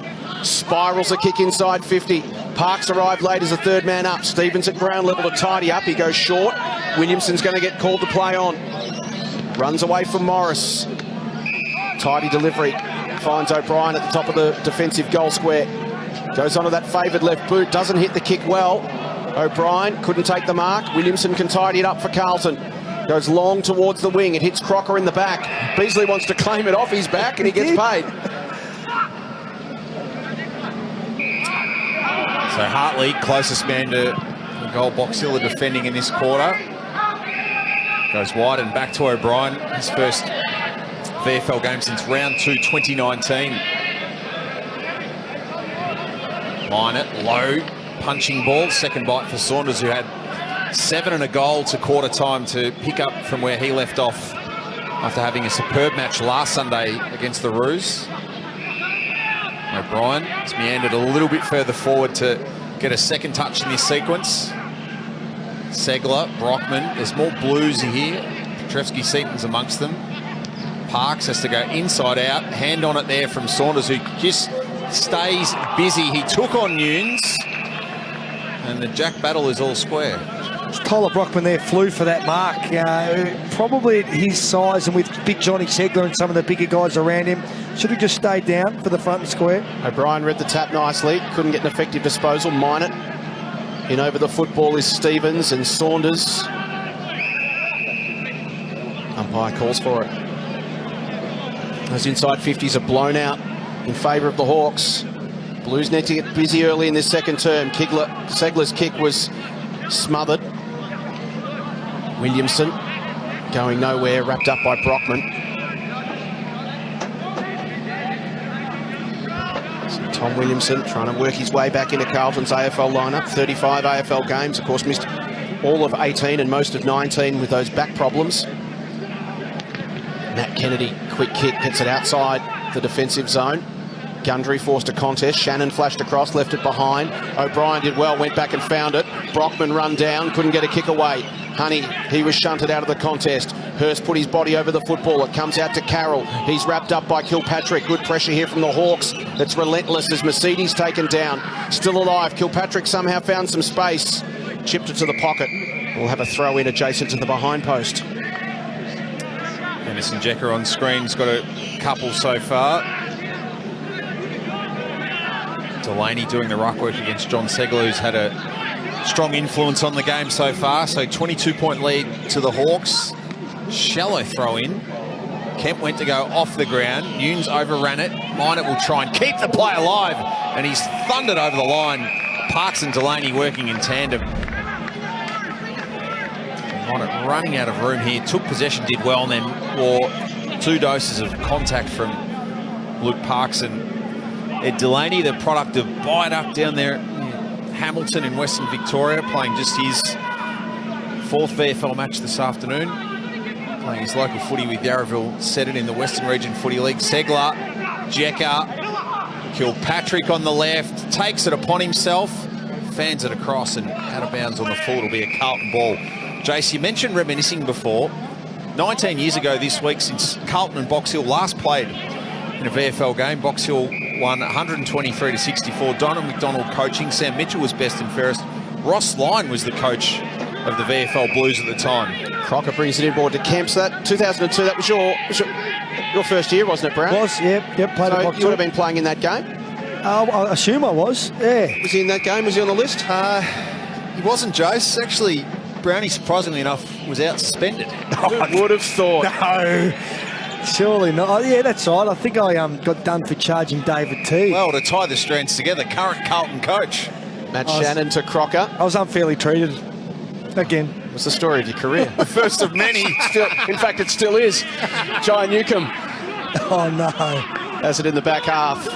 Spirals a kick inside 50. Parks arrived late as a third man up. Stevens at ground level to tidy up. He goes short. Williamson's going to get called to play on. Runs away from Morris. Tidy delivery. Finds O'Brien at the top of the defensive goal square. Goes onto that favoured left boot. Doesn't hit the kick well. O'Brien couldn't take the mark. Williamson can tidy it up for Carlton. Goes long towards the wing. It hits Crocker in the back. Beasley wants to claim it off his back and he gets paid. So Hartley, closest man to the goal. Box Hill defending in this quarter. Goes wide and back to O'Brien. His first VFL game since round 2, 2019. Line it, low, punching ball. Second bite for Saunders, who had 7 and a goal to quarter time to pick up from where he left off after having a superb match last Sunday against the Roos. O'Brien has meandered a little bit further forward to get a second touch in this sequence. Segler, Brockman, there's more Blues here. Petrevski-Seaton's amongst them. Parks has to go inside out. Hand on it there from Saunders, who just stays busy. He took on Nunes. And the Jack battle is all square. Tyler Brockman there flew for that mark. Probably at his size and with big Johnny Segler and some of the bigger guys around him, should have just stayed down for the front and square. O'Brien read the tap nicely. Couldn't get an effective disposal. Mine it. In over the football is Stevens and Saunders. Umpire calls for it. Those inside 50s are blown out in favour of the Hawks. Blues need to get busy early in this second term. Segler's kick was smothered. Williamson going nowhere, wrapped up by Brockman. So Tom Williamson trying to work his way back into Carlton's AFL lineup. 35 AFL games, of course, missed all of 18 and most of 19 with those back problems. Matt Kennedy, quick kick, gets it outside the defensive zone. Gundry forced a contest. Shannon flashed across, left it behind. O'Brien did well, went back and found it. Brockman run down, couldn't get a kick away. Honey, he was shunted out of the contest. Hurst put his body over the football. It comes out to Carroll. He's wrapped up by Kilpatrick. Good pressure here from the Hawks. It's relentless as Mercedes taken down. Still alive. Kilpatrick somehow found some space. Chipped it to the pocket. We'll have a throw in adjacent to the behind post. Anderson Jecker on screen's got a couple so far. Delaney doing the ruck work against John Segler, who's had a strong influence on the game so far. So 22-point lead to the Hawks. Shallow throw in. Kemp went to go off the ground. Nunes overran it. Minot will try and keep the play alive. And he's thundered over the line. Parks and Delaney working in tandem. Minot running out of room here. Took possession, did well, and then wore 2 doses of contact from Luke Parks and Ed Delaney, the product of Viaduct down there in Hamilton in Western Victoria, playing just his 4th VFL match this afternoon. Playing his local footy with Yarraville Seddon in the Western Region Footy League. Segler, Jecker, Kilpatrick on the left, takes it upon himself, fans it across and out of bounds on the full. It'll be a Carlton ball. Jace, you mentioned reminiscing before. 19 years ago this week, since Carlton and Box Hill last played in a VFL game, Box Hill won 123-64. Donald McDonald coaching. Sam Mitchell was best and fairest. Ross Lyon was the coach of the VFL Blues at the time. Crocker brings it inboard to Kemps. That 2002, that was your first year, wasn't it, Brown? Was, yep. Played so you would have been playing in that game? I assume I was, yeah. Was he in that game? Was he on the list? He wasn't, Jace. Actually, Brownie, surprisingly enough, was out suspended. Who would have thought? No. Surely not. Oh, yeah, that's right. I think I got done for charging David T. Well, to tie the strands together, current Carlton coach. Matt Shannon to Crocker. I was unfairly treated. Again. What's the story of your career? The first of many. In fact, it still is. Jai Newcomb. Oh, no. Has it in the back half.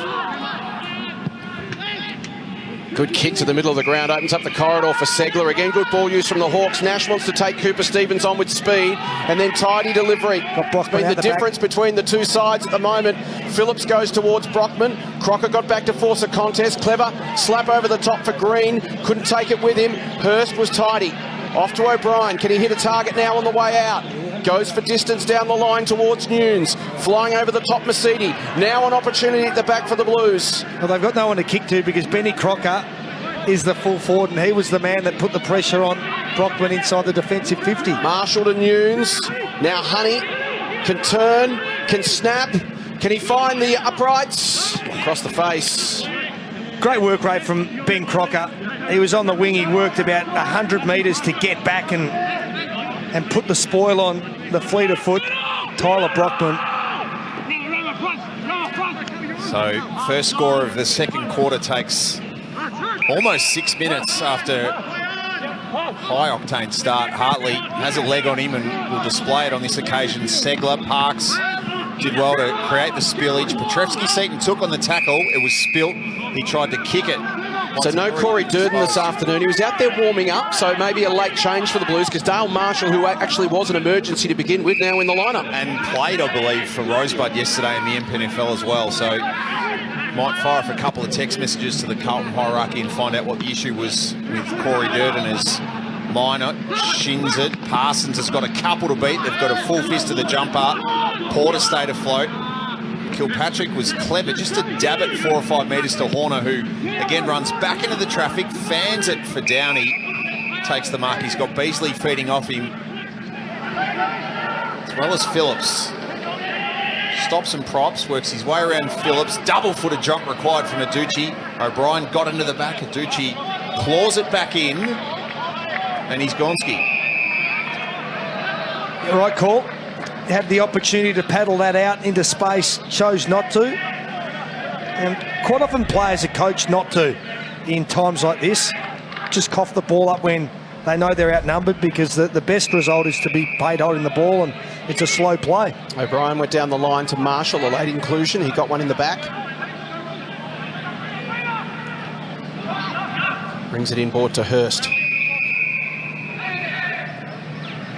Good kick to the middle of the ground, opens up the corridor for Segler. Again, good ball use from the Hawks. Nash wants to take Cooper Stevens on with speed, and then tidy delivery. The difference between the two sides at the moment. Phillips goes towards Brockman. Crocker got back to force a contest. Clever slap over the top for Green. Couldn't take it with him. Hurst was tidy. Off to O'Brien. Can he hit a target now on the way out? Goes for distance down the line towards Nunes. Flying over the top, Mercedes. Now an opportunity at the back for the Blues. Well, they've got no one to kick to because Benny Crocker is the full forward, and he was the man that put the pressure on Brockman inside the defensive 50. Marshall to Nunes. Now Honey can turn, can snap. Can he find the uprights? Across the face. Great work rate from Ben Crocker. He was on the wing. He worked about 100 metres to get back and put the spoil on the fleet of foot, Tyler Brockman. So first score of the second quarter takes almost 6 minutes after high-octane start. Hartley has a leg on him and will display it on this occasion. Segler, Parks did well to create the spillage. Petrevski-Seaton took on the tackle. It was spilt. He tried to kick it. So no Corey Durden this afternoon. He was out there warming up, so maybe a late change for the Blues because Dale Marshall, who actually was an emergency to begin with, now in the lineup. And played, I believe, for Rosebud yesterday in the MPNFL as well. So might fire off a couple of text messages to the Carlton hierarchy and find out what the issue was with Corey Durden as Minor shins it. Parsons has got a couple to beat. They've got a full fist to the jumper. Porter stayed afloat. Kilpatrick was clever just to dab it 4 or 5 metres to Horner, who again runs back into the traffic, fans it for Downey, takes the mark. He's got Beasley feeding off him, as well as Phillips. Stops and props, works his way around Phillips. Double-footed jump required from Aducci. O'Brien got into the back. Aducci claws it back in, and he's Gonski. Right call. Had the opportunity to paddle that out into space, chose not to. And quite often players are coached not to in times like this. Just cough the ball up when they know they're outnumbered, because the best result is to be paid holding the ball, and it's a slow play. O'Brien went down the line to Marshall, a late inclusion. He got one in the back. Brings it inboard to Hurst.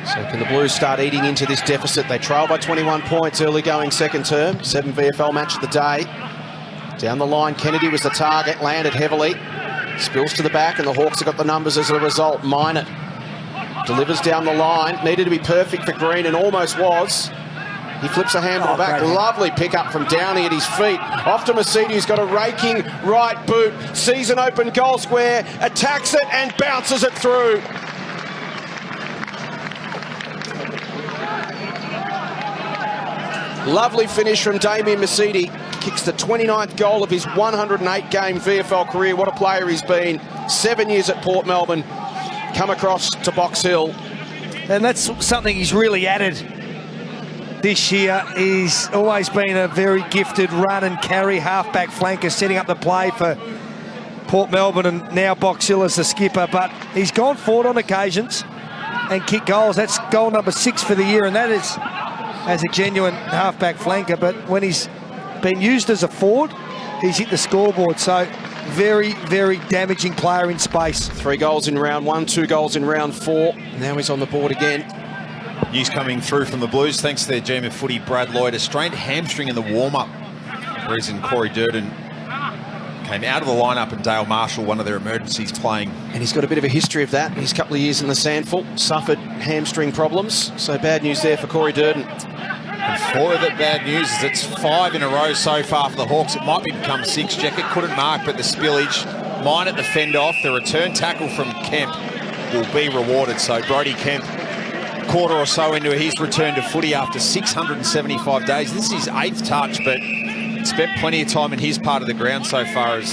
So can the Blues start eating into this deficit? They trail by 21 points early going second term. 7 VFL match of the day. Down the line, Kennedy was the target, landed heavily. Spills to the back, and the Hawks have got the numbers as a result. Minor delivers down the line. Needed to be perfect for Green, and almost was. He flips a handle back. Lovely pick up from Downey at his feet. Off to Mercedes, who's got a raking right boot. Sees an open goal square, attacks it and bounces it through. Lovely finish from Damien Mercedes. Kicks the 29th goal of his 108-game VFL career. What a player he's been. 7 years at Port Melbourne. Come across to Box Hill. And that's something he's really added this year. He's always been a very gifted run and carry halfback flanker, setting up the play for Port Melbourne, and now Box Hill as the skipper. But he's gone forward on occasions and kicked goals. That's goal number 6 for the year, and that is as a genuine halfback flanker. But when he's been used as a forward, he's hit the scoreboard. So very, very damaging player in space. 3 goals in round 1, 2 goals in round 4. Now he's on the board again. News coming through from the Blues, thanks to their GM of footy, Brad Lloyd. A strained hamstring in the warm-up. Reason Corey Durden came out of the lineup, and Dale Marshall, one of their emergencies, playing. And he's got a bit of a history of that. His couple of years in the Sandful, suffered hamstring problems. So bad news there for Corey Durden. And for the bad news is it's 5 in a row so far for the Hawks. It might become 6. Jacket couldn't mark, but the spillage, mine at the fend off. The return tackle from Kemp will be rewarded. So Brody Kemp, quarter or so into his return to footy after 675 days. This is his 8th touch, but spent plenty of time in his part of the ground so far, as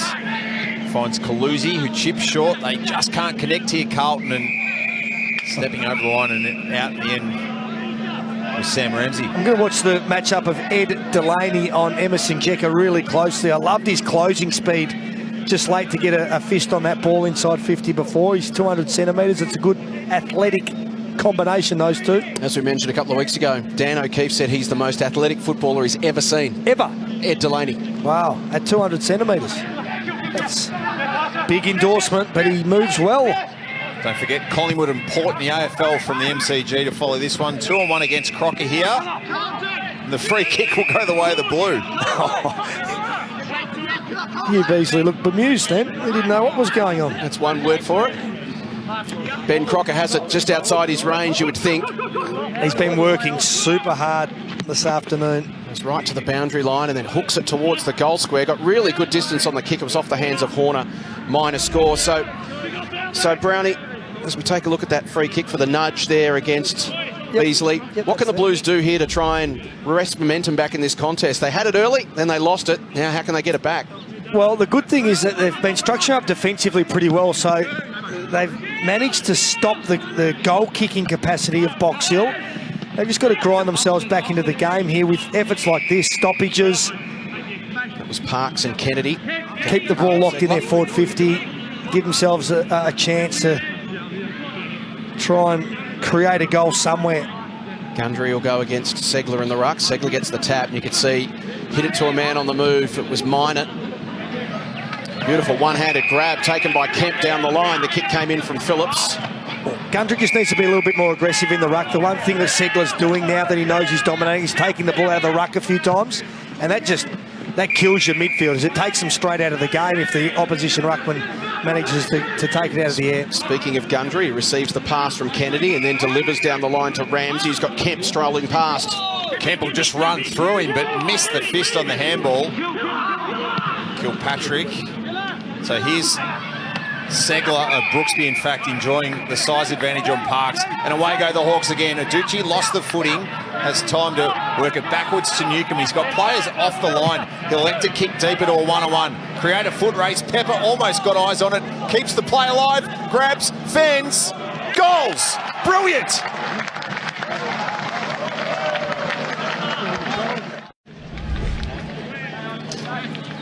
finds Calusi, who chips short. They just can't connect here, Carlton, and stepping over the line and out in the end with Sam Ramsey. I'm going to watch the matchup of Ed Delaney on Emerson Jekka really closely. I loved his closing speed. Just late to get a fist on that ball inside 50 before. He's 200 centimetres. It's a good athletic combination, those two. As we mentioned a couple of weeks ago, Dan O'Keefe said he's the most athletic footballer he's ever seen. Ever? Ed Delaney. Wow, at 200 centimetres. That's big endorsement, but he moves well. Don't forget Collingwood and Port in the AFL from the MCG to follow this one. 2-on-1 against Crocker here. And the free kick will go the way of the Blue. You Beasley looked bemused then. He didn't know what was going on. That's one word for it. Ben Crocker has it just outside his range, you would think. He's been working super hard this afternoon. Goes right to the boundary line and then hooks it towards the goal square. Got really good distance on the kick. It was off the hands of Horner. Minor score. So Brownie, as we take a look at that free kick for the nudge there against Beasley, what can the Blues do here to try and wrest momentum back in this contest? They had it early, then they lost it. Now how can they get it back? Well, the good thing is that they've been structured up defensively pretty well, so they've managed to stop the goal-kicking capacity of Box Hill. They've just got to grind themselves back into the game here with efforts like this, stoppages. That was Parks and Kennedy. Keep the ball locked in their forward 50, give themselves a chance to try and create a goal somewhere. Gundry will go against Segler in the ruck. Segler gets the tap, and you can see hit it to a man on the move. It was Minor. Beautiful one-handed grab taken by Kemp down the line. The kick came in from Phillips. Gundry just needs to be a little bit more aggressive in the ruck. The one thing that Segler's doing now that he knows he's dominating is taking the ball out of the ruck a few times, and that just that kills your midfielders. It takes them straight out of the game if the opposition ruckman manages to take it out of the air. Speaking of Gundry, he receives the pass from Kennedy and then delivers down the line to Ramsey, who's got Kemp strolling past. Kemp will just run through him, but missed the fist on the handball. Kilpatrick. So here's Segler of Brooksby, in fact, enjoying the size advantage on Parks. And away go the Hawks again. Aducci lost the footing, has time to work it backwards to Newcomb. He's got players off the line. He'll elect to kick deep at all one-on-one. Create a foot race. Pepper almost got eyes on it. Keeps the play alive. Grabs, fends, goals. Brilliant.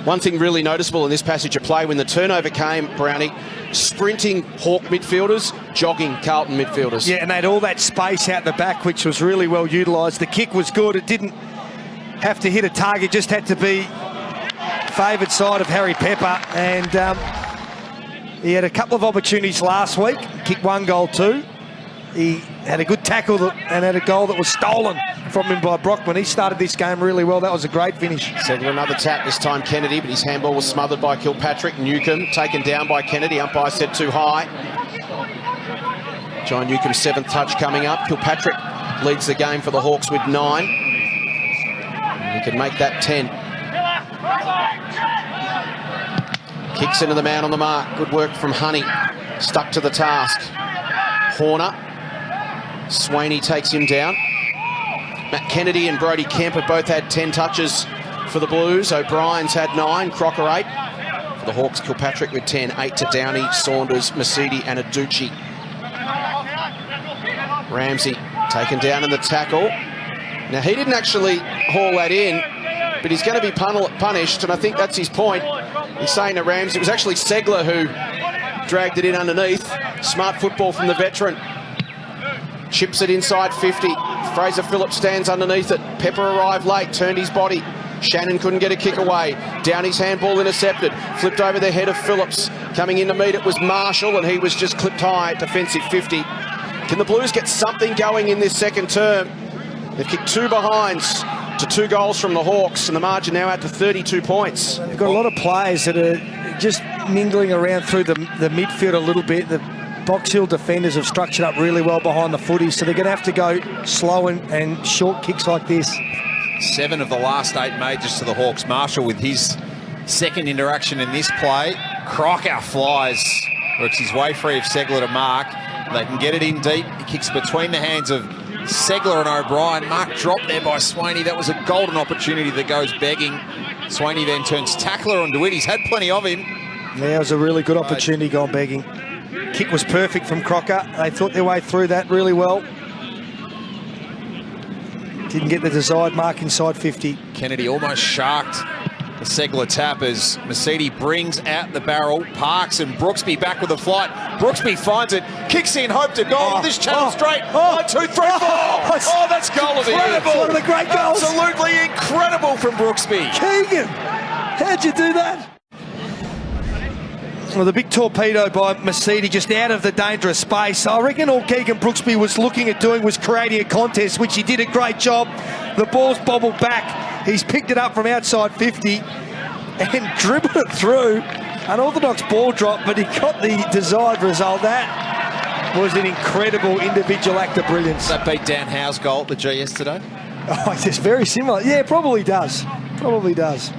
One thing really noticeable in this passage of play, when the turnover came, Brownie, sprinting Hawk midfielders, jogging Carlton midfielders. Yeah, and they had all that space out the back, which was really well utilised. The kick was good. It didn't have to hit a target, just had to be favoured side of Harry Pepper. And he had a couple of opportunities last week, kicked one goal too. He had a good tackle and had a goal that was stolen from him by Brockman. He started this game really well. That was a great finish. Segler another tap, this time Kennedy, but his handball was smothered by Kilpatrick. Newcomb taken down by Kennedy. Umpire said too high. John Newcomb's 7th touch coming up. Kilpatrick leads the game for the Hawks with 9. He can make that 10. Kicks into the man on the mark. Good work from Honey. Stuck to the task. Horner. Swaney takes him down. Matt Kennedy and Brody Kemp have both had 10 touches for the Blues. O'Brien's had 9, Crocker 8. For the Hawks, Kilpatrick with 10, 8 to Downey, Saunders, Mercedes and Aducci. Ramsey taken down in the tackle. Now, he didn't actually haul that in, but he's going to be punished, and I think that's his point. He's saying to Ramsey, it was actually Segler who dragged it in underneath. Smart football from the veteran. Chips it inside 50. Fraser Phillips stands underneath it. Pepper arrived late, turned his body. Shannon couldn't get a kick away. Downey's handball intercepted. Flipped over the head of Phillips. Coming in to meet it was Marshall, and he was just clipped high at defensive 50. Can the Blues get something going in this second term? They've kicked 2 behinds to 2 goals from the Hawks, and the margin now out to 32 points. They've got a lot of players that are just mingling around through the midfield a little bit. The Box Hill defenders have structured up really well behind the footy, so they're going to have to go slow and short kicks like this. 7 of the last 8 majors to the Hawks. Marshall with his second interaction in this play. Crocker flies, works his way free of Segler to Mark. They can get it in deep. He kicks between the hands of Segler and O'Brien. Mark dropped there by Swaney. That was a golden opportunity that goes begging. Swaney then turns tackler on DeWitt. He's had plenty of him. Yeah, it was a really good opportunity gone begging. Kick was perfect from Crocker. They thought their way through that really well. Didn't get the desired mark inside 50. Kennedy almost sharked the Segler tap as Mercedes brings out the barrel. Parks and Brooksby back with the flight. Brooksby finds it, kicks in, hope to goal. This channel straight. 1, 2, 3, 4. Oh, that's goal of the year. It's one of the great goals. Absolutely incredible from Brooksby. Keegan, how'd you do that? Well, the big torpedo by Mercedes just out of the dangerous space. I reckon all Keegan Brooksby was looking at doing was creating a contest, which he did a great job. The ball's bobbled back. He's picked it up from outside 50 and dribbled it through. An orthodox ball drop, but he got the desired result. That was an incredible individual act of brilliance. Does that beat Dan Howe's goal at the G yesterday? Oh, it's very similar. Yeah, probably does. Probably does.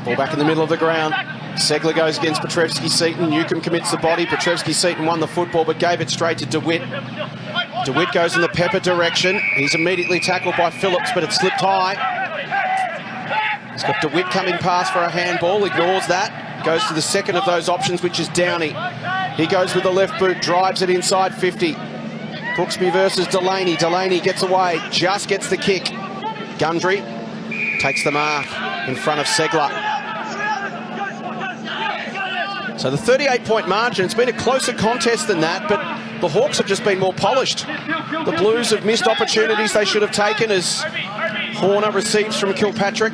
Ball back in the middle of the ground. Segler goes against Petrevsky-Seton. Newcomb commits the body. Petrevsky-Seton won the football but gave it straight to DeWitt. DeWitt goes in the Pepper direction. He's immediately tackled by Phillips, but it slipped high. He's got DeWitt coming past for a handball. Ignores that. Goes to the second of those options, which is Downey. He goes with the left boot, drives it inside 50. Brooksby versus Delaney. Delaney gets away, just gets the kick. Gundry takes the mark in front of Segler. So the 38-point margin, it's been a closer contest than that, but the Hawks have just been more polished. The Blues have missed opportunities they should have taken as Horner receives from Kilpatrick.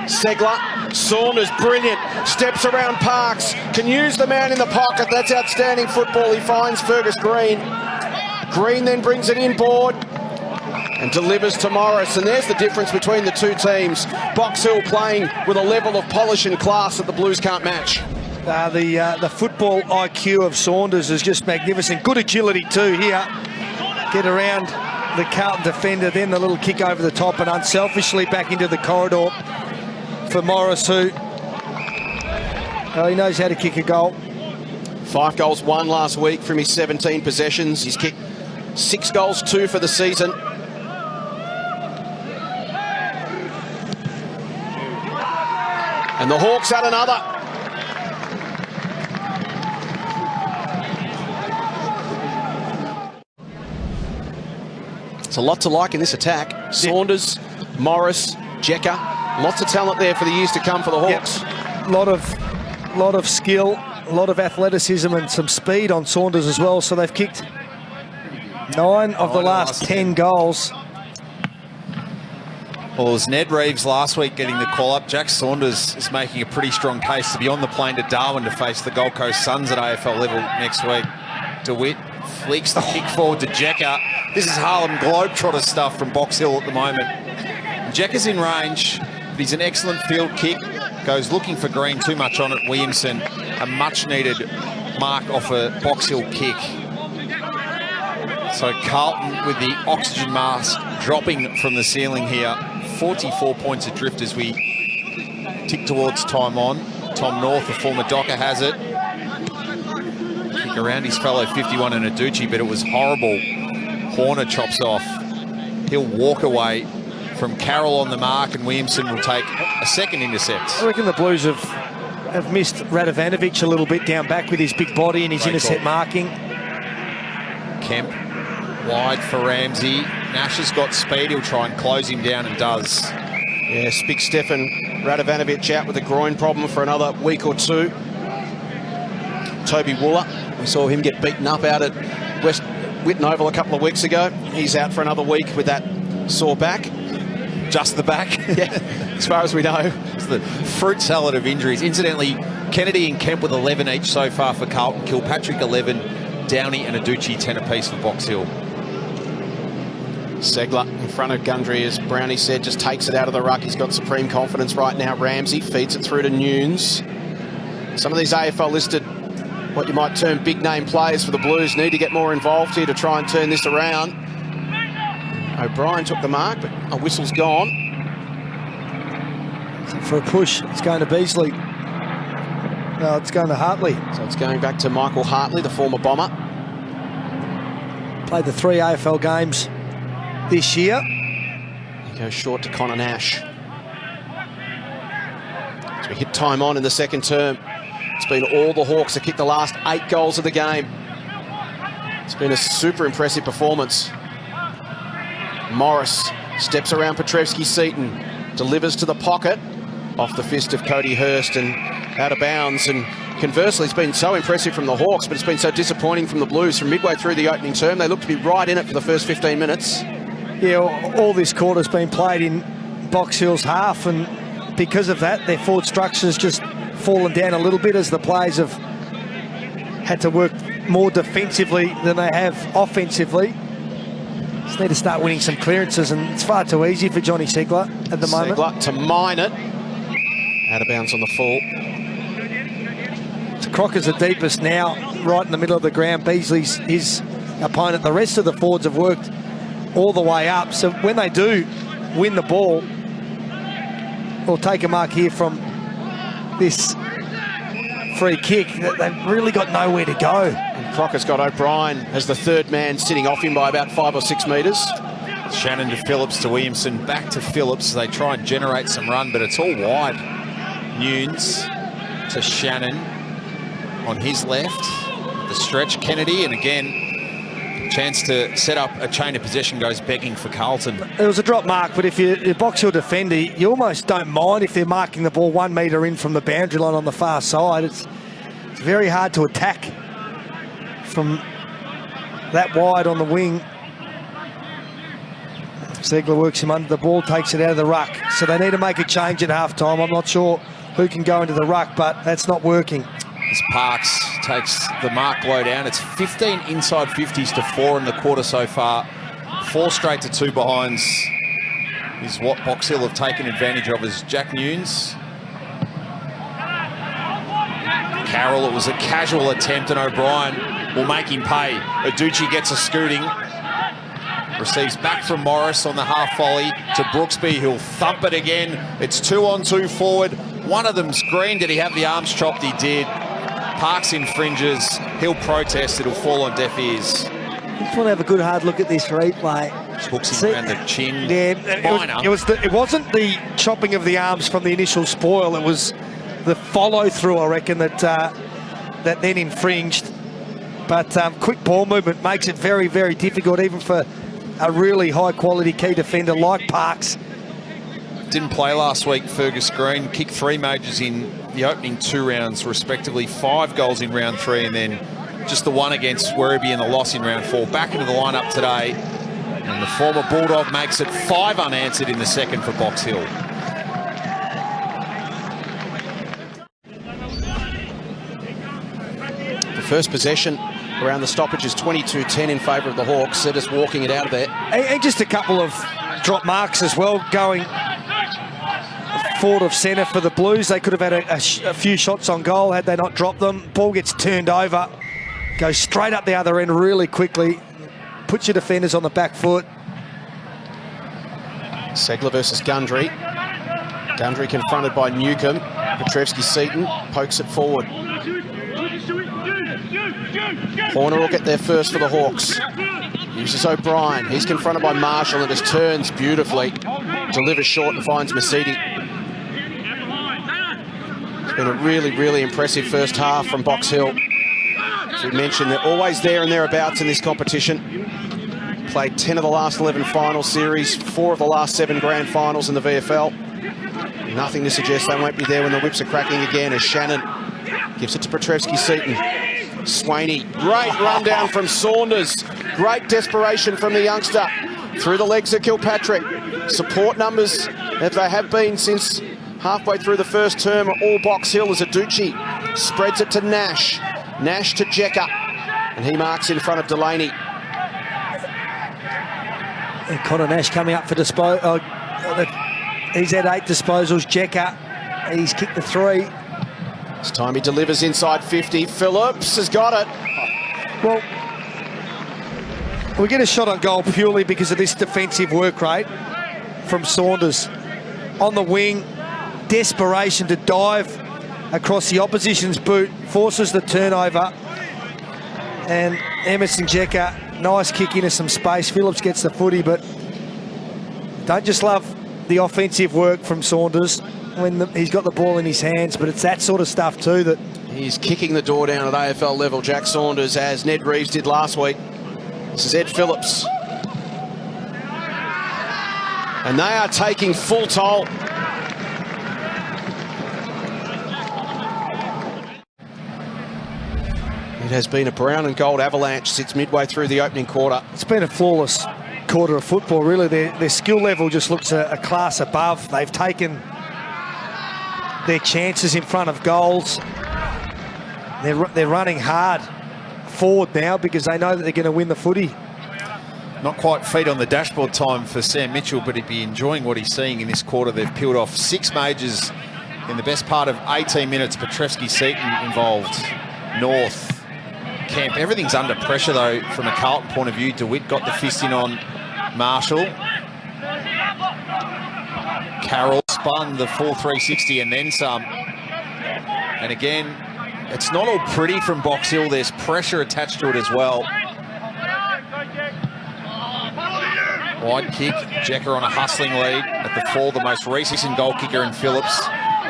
Segler, Saunders, brilliant, steps around Parks, can use the man in the pocket. That's outstanding football. He finds Fergus Green. Green then brings it inboard. and delivers to Morris. And there's the difference between the two teams. Box Hill playing with a level of polish and class that the Blues can't match. The football IQ of Saunders is just magnificent. Good agility too here. Get around the Carlton defender, then the little kick over the top and unselfishly back into the corridor for Morris, who he knows how to kick a goal. 5 goals, 1 last week from his 17 possessions. He's kicked 6 goals, 2 for the season. And the Hawks had another. It's a lot to like in this attack. Saunders, Morris, Jekka. Lots of talent there for the years to come for the Hawks. Yep. Lot of skill, a lot of athleticism and some speed on Saunders as well. So they've kicked 9 of the last 10 goals. Well, it was Ned Reeves last week getting the call-up. Jack Saunders is making a pretty strong case to be on the plane to Darwin to face the Gold Coast Suns at AFL level next week. DeWitt flicks the kick forward to Jekka. This is Harlem Globetrotter stuff from Box Hill at the moment. Jekka's in range, but he's an excellent field kick. Goes looking for green, too much on it. Williamson, a much-needed mark off a Box Hill kick. So Carlton with the oxygen mask dropping from the ceiling here. 44 points adrift as we tick towards time on. Tom North, the former Docker, has it. Kick around his fellow 51 and Aducci, but it was horrible. Horner chops off. He'll walk away from Carroll on the mark, and Williamson will take a second intercept. I reckon the Blues have missed Radovanovic a little bit down back with his big body and his intercept marking. Kemp wide for Ramsey. Nash has got speed. He'll try and close him down and does. Yes, Big Stefan Radovanovic out with a groin problem for another week or 2. Toby Wooler, we saw him get beaten up out at West Whitten Oval a couple of weeks ago. He's out for another week with that sore back. Just the back? Yeah, as far as we know. It's the fruit salad of injuries. Incidentally, Kennedy and Kemp with 11 each so far for Carlton. Kilpatrick 11, Downey and Aducci 10 apiece for Box Hill. Segler in front of Gundry, as Brownie said, just takes it out of the ruck. He's got supreme confidence right now. Ramsey feeds it through to Nunes. Some of these AFL listed, what you might term big name players for the Blues, need to get more involved here to try and turn this around. O'Brien took the mark, but a whistle's gone. For a push, it's going to Beasley. No, it's going to Hartley. So it's going back to Michael Hartley, the former Bomber. Played the 3 AFL games this year. He goes short to Connor Nash. So we hit time on in the second term. It's been all the Hawks that kicked the last 8 goals of the game. It's been a super impressive performance. Morris steps around Petrevski-Seaton, delivers to the pocket, off the fist of Cody Hurst and out of bounds. And conversely, it's been so impressive from the Hawks, but it's been so disappointing from the Blues. From midway through the opening term, they look to be right in it for the first 15 minutes. Yeah, all this quarter's been played in Box Hill's half, and because of that, their forward structure's just fallen down a little bit as the players have had to work more defensively than they have offensively. Just need to start winning some clearances, and it's far too easy for Johnny Segler at the moment. Segler to mine it. Out of bounds on the fall. So Crocker's the deepest now, right in the middle of the ground. Beasley's his opponent. The rest of the forwards have worked all the way up. So when they do win the ball, or take a mark here from this free kick, they've really got nowhere to go. And Crocker's got O'Brien as the third man, sitting off him by about 5 or 6 metres. Shannon to Phillips to Williamson, back to Phillips. They try and generate some run, but it's all wide. Nunes to Shannon on his left. The stretch, Kennedy, and again, chance to set up a chain of possession goes begging for Carlton. It was a drop mark, but if you're a Box Hill defender, you almost don't mind if they're marking the ball 1 metre in from the boundary line on the far side. It's very hard to attack from that wide on the wing. Segler works him under the ball, takes it out of the ruck. So they need to make a change at half-time. I'm not sure who can go into the ruck, but that's not working. As Parks takes the mark blow down, it's 15 inside 50s to 4 in the quarter so far 4 straight to 2 behinds is what Box Hill have taken advantage of as Jack Nunes. Carroll, it was a casual attempt, and O'Brien will make him pay. Aducci gets a scooting. Receives back from Morris on the half volley to Brooksby, who'll thump it again. It's 2-on-2 forward. One of them's green. Did he have the arms chopped? He did. Parks infringes. He'll protest. It'll fall on deaf ears. I just want to have a good hard look at this replay. Just hooks him around the chin. Yeah, it wasn't the chopping of the arms from the initial spoil. It was the follow-through, I reckon, that then infringed. But quick ball movement makes it very, very difficult, even for a really high-quality key defender like Parks. Didn't play last week, Fergus Green. Kicked 3 majors in the opening 2 rounds, respectively. 5 goals in round 3, and then just the one against Werribee in the loss in round 4. Back into the lineup today. And the former Bulldog makes it 5 unanswered in the second for Box Hill. The first possession around the stoppage is 22-10 in favour of the Hawks. They're just walking it out of there. And just a couple of drop marks as well, going forward of centre for the Blues. They could have had a few shots on goal had they not dropped them. Ball gets turned over, goes straight up the other end really quickly, puts your defenders on the back foot. Segler versus Gundry. Gundry confronted by Newcomb. Petrevski-Seaton pokes it forward. Horner will get there first for the Hawks. Uses O'Brien. He's confronted by Marshall and just turns beautifully. Delivers short and finds Masidi. It's been a really, really impressive first half from Box Hill. As we mentioned, they're always there and thereabouts in this competition. Played 10 of the last 11 final series, 4 of the last 7 grand finals in the VFL. Nothing to suggest they won't be there when the whips are cracking again, as Shannon gives it to Petrevski-Seaton. Swaney, great rundown from Saunders. Great desperation from the youngster. Through the legs of Kilpatrick. Support numbers, as they have been since halfway through the first term, are all Box Hill as Aducci spreads it to Nash. Nash to Jecker. And he marks in front of Delaney. And Connor Nash coming up for disposal. He's had 8 disposals. Jecker, he's kicked the 3. This time he delivers inside 50. Phillips has got it. Well, we get a shot on goal purely because of this defensive work rate from Saunders. On the wing, desperation to dive across the opposition's boot, forces the turnover. And Emerson Jecker, nice kick into some space. Phillips gets the footy, but don't just love the offensive work from Saunders when he's got the ball in his hands, but it's that sort of stuff too that... He's kicking the door down at AFL level, Jack Saunders, as Ned Reeves did last week. This is Ed Phillips. And they are taking full toll. It has been a brown and gold avalanche since midway through the opening quarter. It's been a flawless quarter of football, really. Their skill level just looks a class above. They've taken their chances in front of goals. They're running hard forward now because they know that they're going to win the footy. Not quite feet on the dashboard time for Sam Mitchell, but he'd be enjoying what he's seeing in this quarter. They've peeled off 6 majors in the best part of 18 minutes. Petrevski-Seaton involved. North, Kemp. Everything's under pressure, though, from a Carlton point of view. DeWitt got the fist in on Marshall. Carroll spun the full 360 and then some. And again, it's not all pretty from Box Hill. There's pressure attached to it as well. Wide kick. Jecker on a hustling lead at the fall. The most recent goal kicker in Phillips.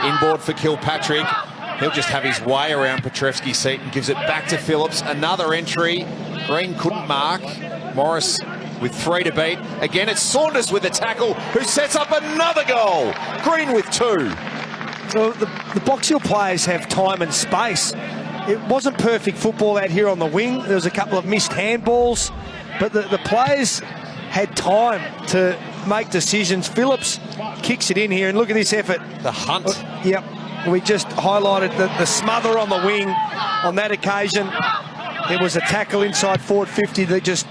Inboard for Kilpatrick. He'll just have his way around Petrevski-Seaton. Gives it back to Phillips. Another entry. Green couldn't mark. Morris with 3 to beat. Again, it's Saunders with a tackle, who sets up another goal. Green with 2. So the Box Hill players have time and space. It wasn't perfect football out here on the wing. There was a couple of missed handballs, but the players had time to make decisions. Phillips kicks it in here, and look at this effort. The hunt. Yep. We just highlighted the smother on the wing on that occasion. It was a tackle inside forward 50 that just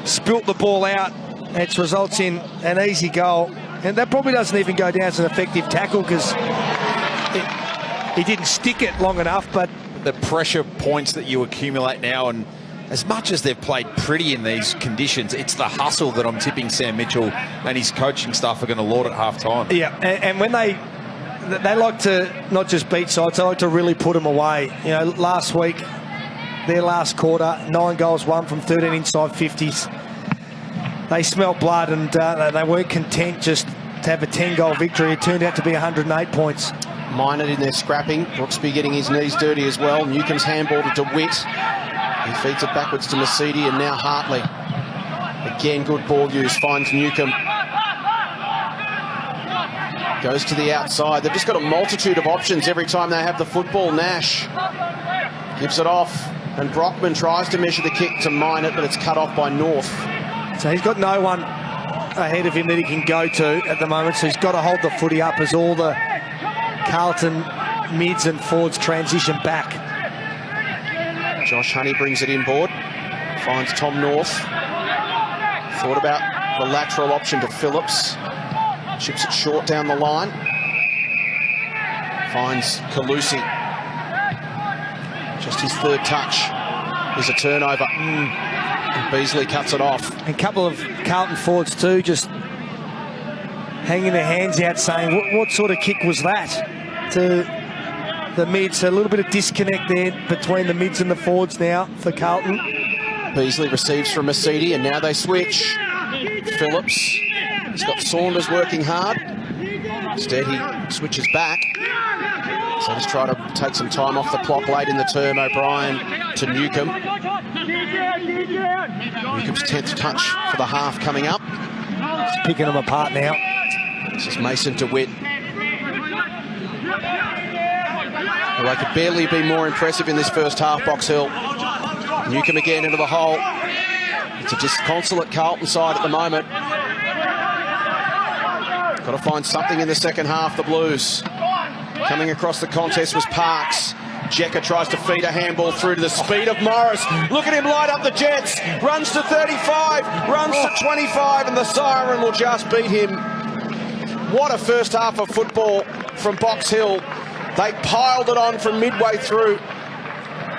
spilt the ball out It results in an easy goal. And that probably doesn't even go down as an effective tackle because he didn't stick it long enough. But the pressure points that you accumulate now, and as much as they've played pretty in these conditions, it's the hustle that I'm tipping Sam Mitchell and his coaching staff are going to laud at half-time. Yeah, and when they like to not just beat sides, they like to really put them away. You know, last week, their last quarter, 9 goals won from 13 inside 50s. They smelt blood, and they weren't content just to have a 10-goal victory. It turned out to be 108 points. Minor in their scrapping. Brooksby getting his knees dirty as well. Newcomb's handball to DeWitt. He feeds it backwards to Mercedes, and now Hartley. Again, good ball use. Finds Newcomb. Goes to the outside. They've just got a multitude of options every time they have the football. Nash gives it off, and Brockman tries to measure the kick to mine it, but it's cut off by North. So he's got no one ahead of him that he can go to at the moment, so he's got to hold the footy up as all the Carlton mids and forwards transition back. Josh Honey brings it inboard, finds Tom North. Thought about the lateral option to Phillips. Chips it short down the line. Finds Calusi. Just his third touch is a turnover. And Beasley cuts it off. And a couple of Carlton forwards too, just hanging their hands out saying, what sort of kick was that? To the mids, so a little bit of disconnect there between the mids and the forwards now for Carlton. Beasley receives from Mercedes, and now they switch. Phillips, he's got Saunders working hard. Instead he switches back. So just try to take some time off the clock late in the term. O'Brien to Newcomb. Newcomb's 10th touch for the half coming up. He's picking them apart now. This is Mason DeWitt. Well, they could barely be more impressive in this first half, Box Hill. Newcomb again into the hole. It's a disconsolate Carlton side at the moment. Got to find something in the second half, the Blues. Coming across the contest was Parks. Jekka tries to feed a handball through to the speed of Morris. Look at him light up the Jets. Runs to 35, runs to 25, and the siren will just beat him. What a first half of football from Box Hill. They piled it on from midway through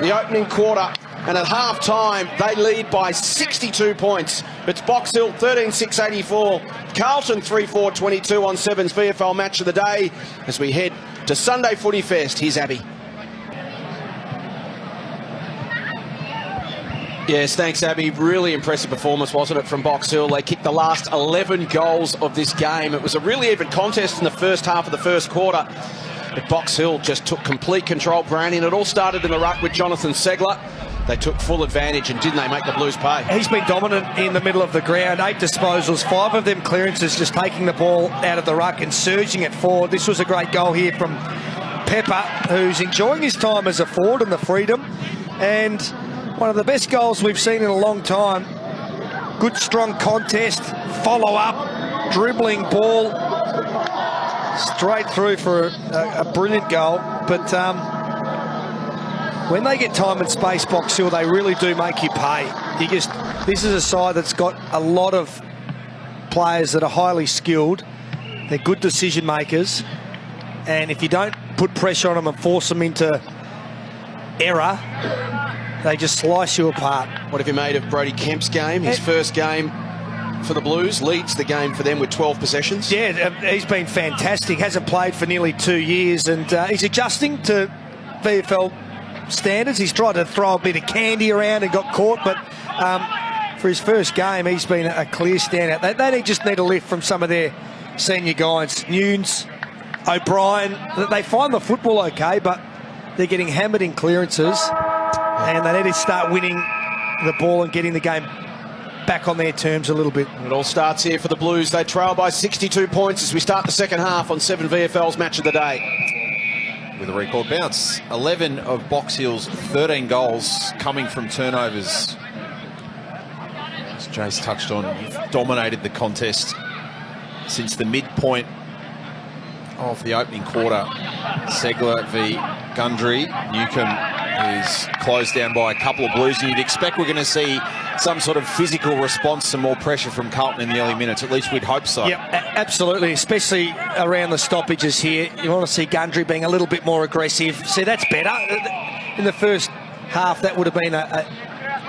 the opening quarter, and at half-time, they lead by 62 points. It's Box Hill 13-6-84, Carlton 3-4-22 on 7's VFL Match of the Day as we head to Sunday Footy Fest. Here's Abby. Yes, thanks, Abby. Really impressive performance, wasn't it, from Box Hill? They kicked the last 11 goals of this game. It was a really even contest in the first half of the first quarter. But Box Hill just took complete control, Brownie, and it all started in the ruck with Jonathan Segler. They took full advantage, and didn't they make the Blues pay? He's been dominant in the middle of the ground. 8 disposals, 5 of them clearances, just taking the ball out of the ruck and surging it forward. This was a great goal here from Pepper, who's enjoying his time as a forward and the freedom. And one of the best goals we've seen in a long time. Good, strong contest, follow-up, dribbling ball, straight through for a brilliant goal. But when they get time and space, Box Hill, they really do make you pay. This is a side that's got a lot of players that are highly skilled. They're good decision makers. And if you don't put pressure on them and force them into error, they just slice you apart. What have you made of Brody Kemp's game? His first game for the Blues, leads the game for them with 12 possessions. Yeah, he's been fantastic. Hasn't played for nearly 2 years, and he's adjusting to VFL standards. He's tried to throw a bit of candy around and got caught, but for his first game, he's been a clear standout. They just need a lift from some of their senior guys. Nunes, O'Brien, they find the football okay, but they're getting hammered in clearances, and they need to start winning the ball and getting the game back on their terms a little bit. It all starts here for the Blues. They trail by 62 points as we start the second half on 7 VFL's Match of the Day. With a record bounce, 11 of Box Hill's 13 goals coming from turnovers. As Jace touched on, you've dominated the contest since the midpoint of the opening quarter. Segler v Gundry. Newcomb is closed down by a couple of Blues, and you'd expect we're going to see some sort of physical response, some more pressure from Carlton in the early minutes. At least we'd hope so. Yep, absolutely, especially around the stoppages here. You want to see Gundry being a little bit more aggressive. See, that's better. In the first half, that would have been an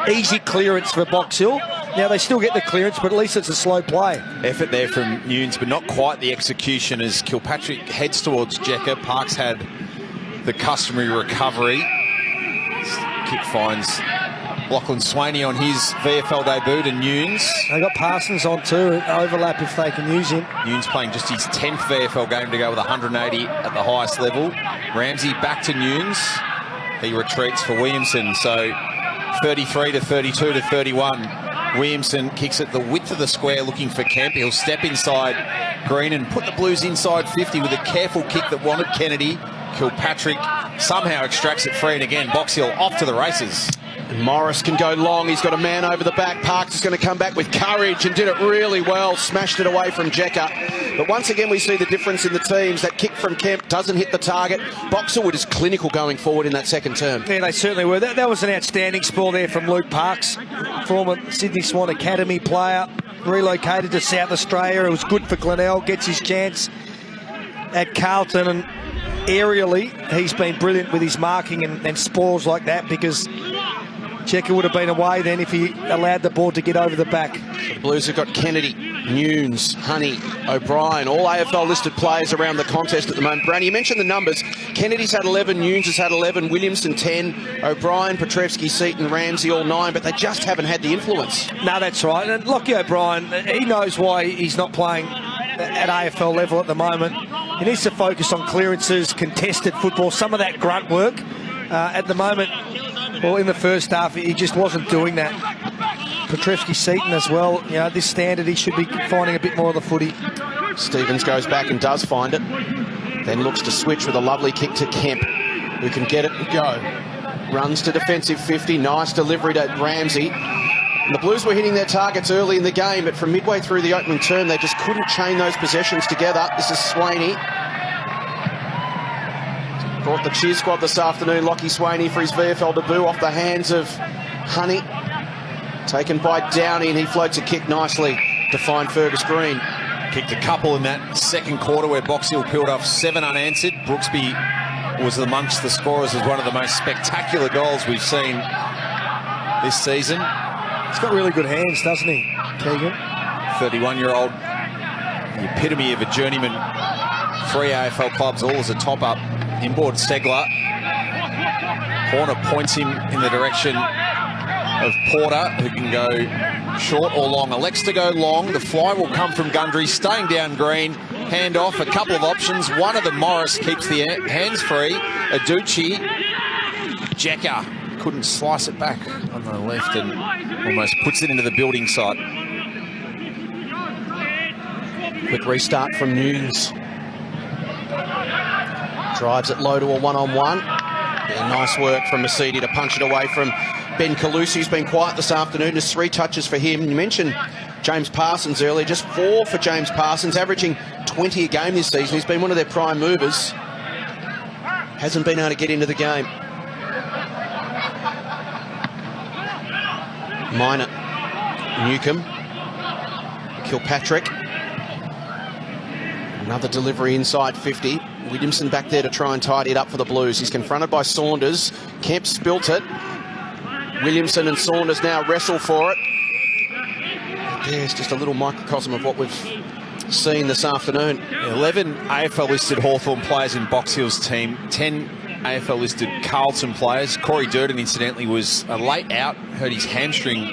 easy clearance for Box Hill. Now they still get the clearance, but at least it's a slow play. Effort there from Nunes, but not quite the execution as Kilpatrick heads towards Jekka. Parks had the customary recovery. Kick finds Lachlan Swaney on his VFL debut to Nunes. They got Parsons on too, overlap if they can use him. Nunes playing just his 10th VFL game to go with 180 at the highest level. Ramsey back to Nunes. He retreats for Williamson, so 33 to 32 to 31. Williamson kicks it the width of the square looking for Kemp. He'll step inside Green and put the Blues inside 50 with a careful kick that wanted Kennedy. Kilpatrick somehow extracts it free, and again, Box Hill off to the races. Morris can go long. He's got a man over the back. Parks is going to come back with courage and did it really well. Smashed it away from Jekka. But once again, we see the difference in the teams. That kick from Kemp doesn't hit the target. Boxer were just clinical going forward in that second term. Yeah, they certainly were. That was an outstanding spoil there from Luke Parks, former Sydney Swan Academy player, relocated to South Australia. It was good for Glenelg, gets his chance at Carlton, and aerially, he's been brilliant with his marking and spoils like that, because Jekka would have been away then if he allowed the ball to get over the back. The Blues have got Kennedy, Nunes, Honey, O'Brien, all AFL listed players around the contest at the moment. Brownie, you mentioned the numbers. Kennedy's had 11, Nunes has had 11, Williamson 10, O'Brien, Petrevski, Seaton, Ramsey all 9, but they just haven't had the influence. No, that's right. And Lockie O'Brien, he knows why he's not playing at AFL level at the moment. He needs to focus on clearances, contested football, some of that grunt work. At the moment, well, in the first half, he just wasn't doing that. Petrevski, Seaton as well. You know, this standard, he should be finding a bit more of the footy. Stevens goes back and does find it. Then looks to switch with a lovely kick to Kemp, who can get it and go. Runs to defensive 50. Nice delivery to Ramsey. And the Blues were hitting their targets early in the game, but from midway through the opening term, they just couldn't chain those possessions together. This is Swaney. Brought the cheer squad this afternoon, Lockie Swaney, for his VFL debut off the hands of Honey. Taken by Downey, and he floats a kick nicely to find Fergus Green. Kicked a couple in that second quarter where Box Hill peeled off 7 unanswered. Brooksby was amongst the scorers as one of the most spectacular goals we've seen this season. He's got really good hands, doesn't he, Keegan? 31-year-old, the epitome of a journeyman. 3 AFL clubs, all as a top-up. Inboard Segler. Horner points him in the direction of Porter, who can go short or long. Elects to go long. The fly will come from Gundry, staying down Green. Hand off, a couple of options. One of them, Morris, keeps the hands free. Aducci. Jekka couldn't slice it back on the left and almost puts it into the building site. Quick restart from Nunes. Drives it low to a one-on-one. Yeah, nice work from Mercedes to punch it away from Ben Calusi, who's been quiet this afternoon. Just 3 touches for him. You mentioned James Parsons earlier. Just 4 for James Parsons, averaging 20 a game this season. He's been one of their prime movers. Hasn't been able to get into the game. Minor, Newcomb, Kilpatrick. Another delivery inside 50. Williamson back there to try and tidy it up for the Blues. He's confronted by Saunders. Kemp spilt it. Williamson and Saunders now wrestle for it. There's just a little microcosm of what we've seen this afternoon. 11 AFL-listed Hawthorn players in Box Hill's team. 10 AFL-listed Carlton players. Corey Durden, incidentally, was a late out. Hurt his hamstring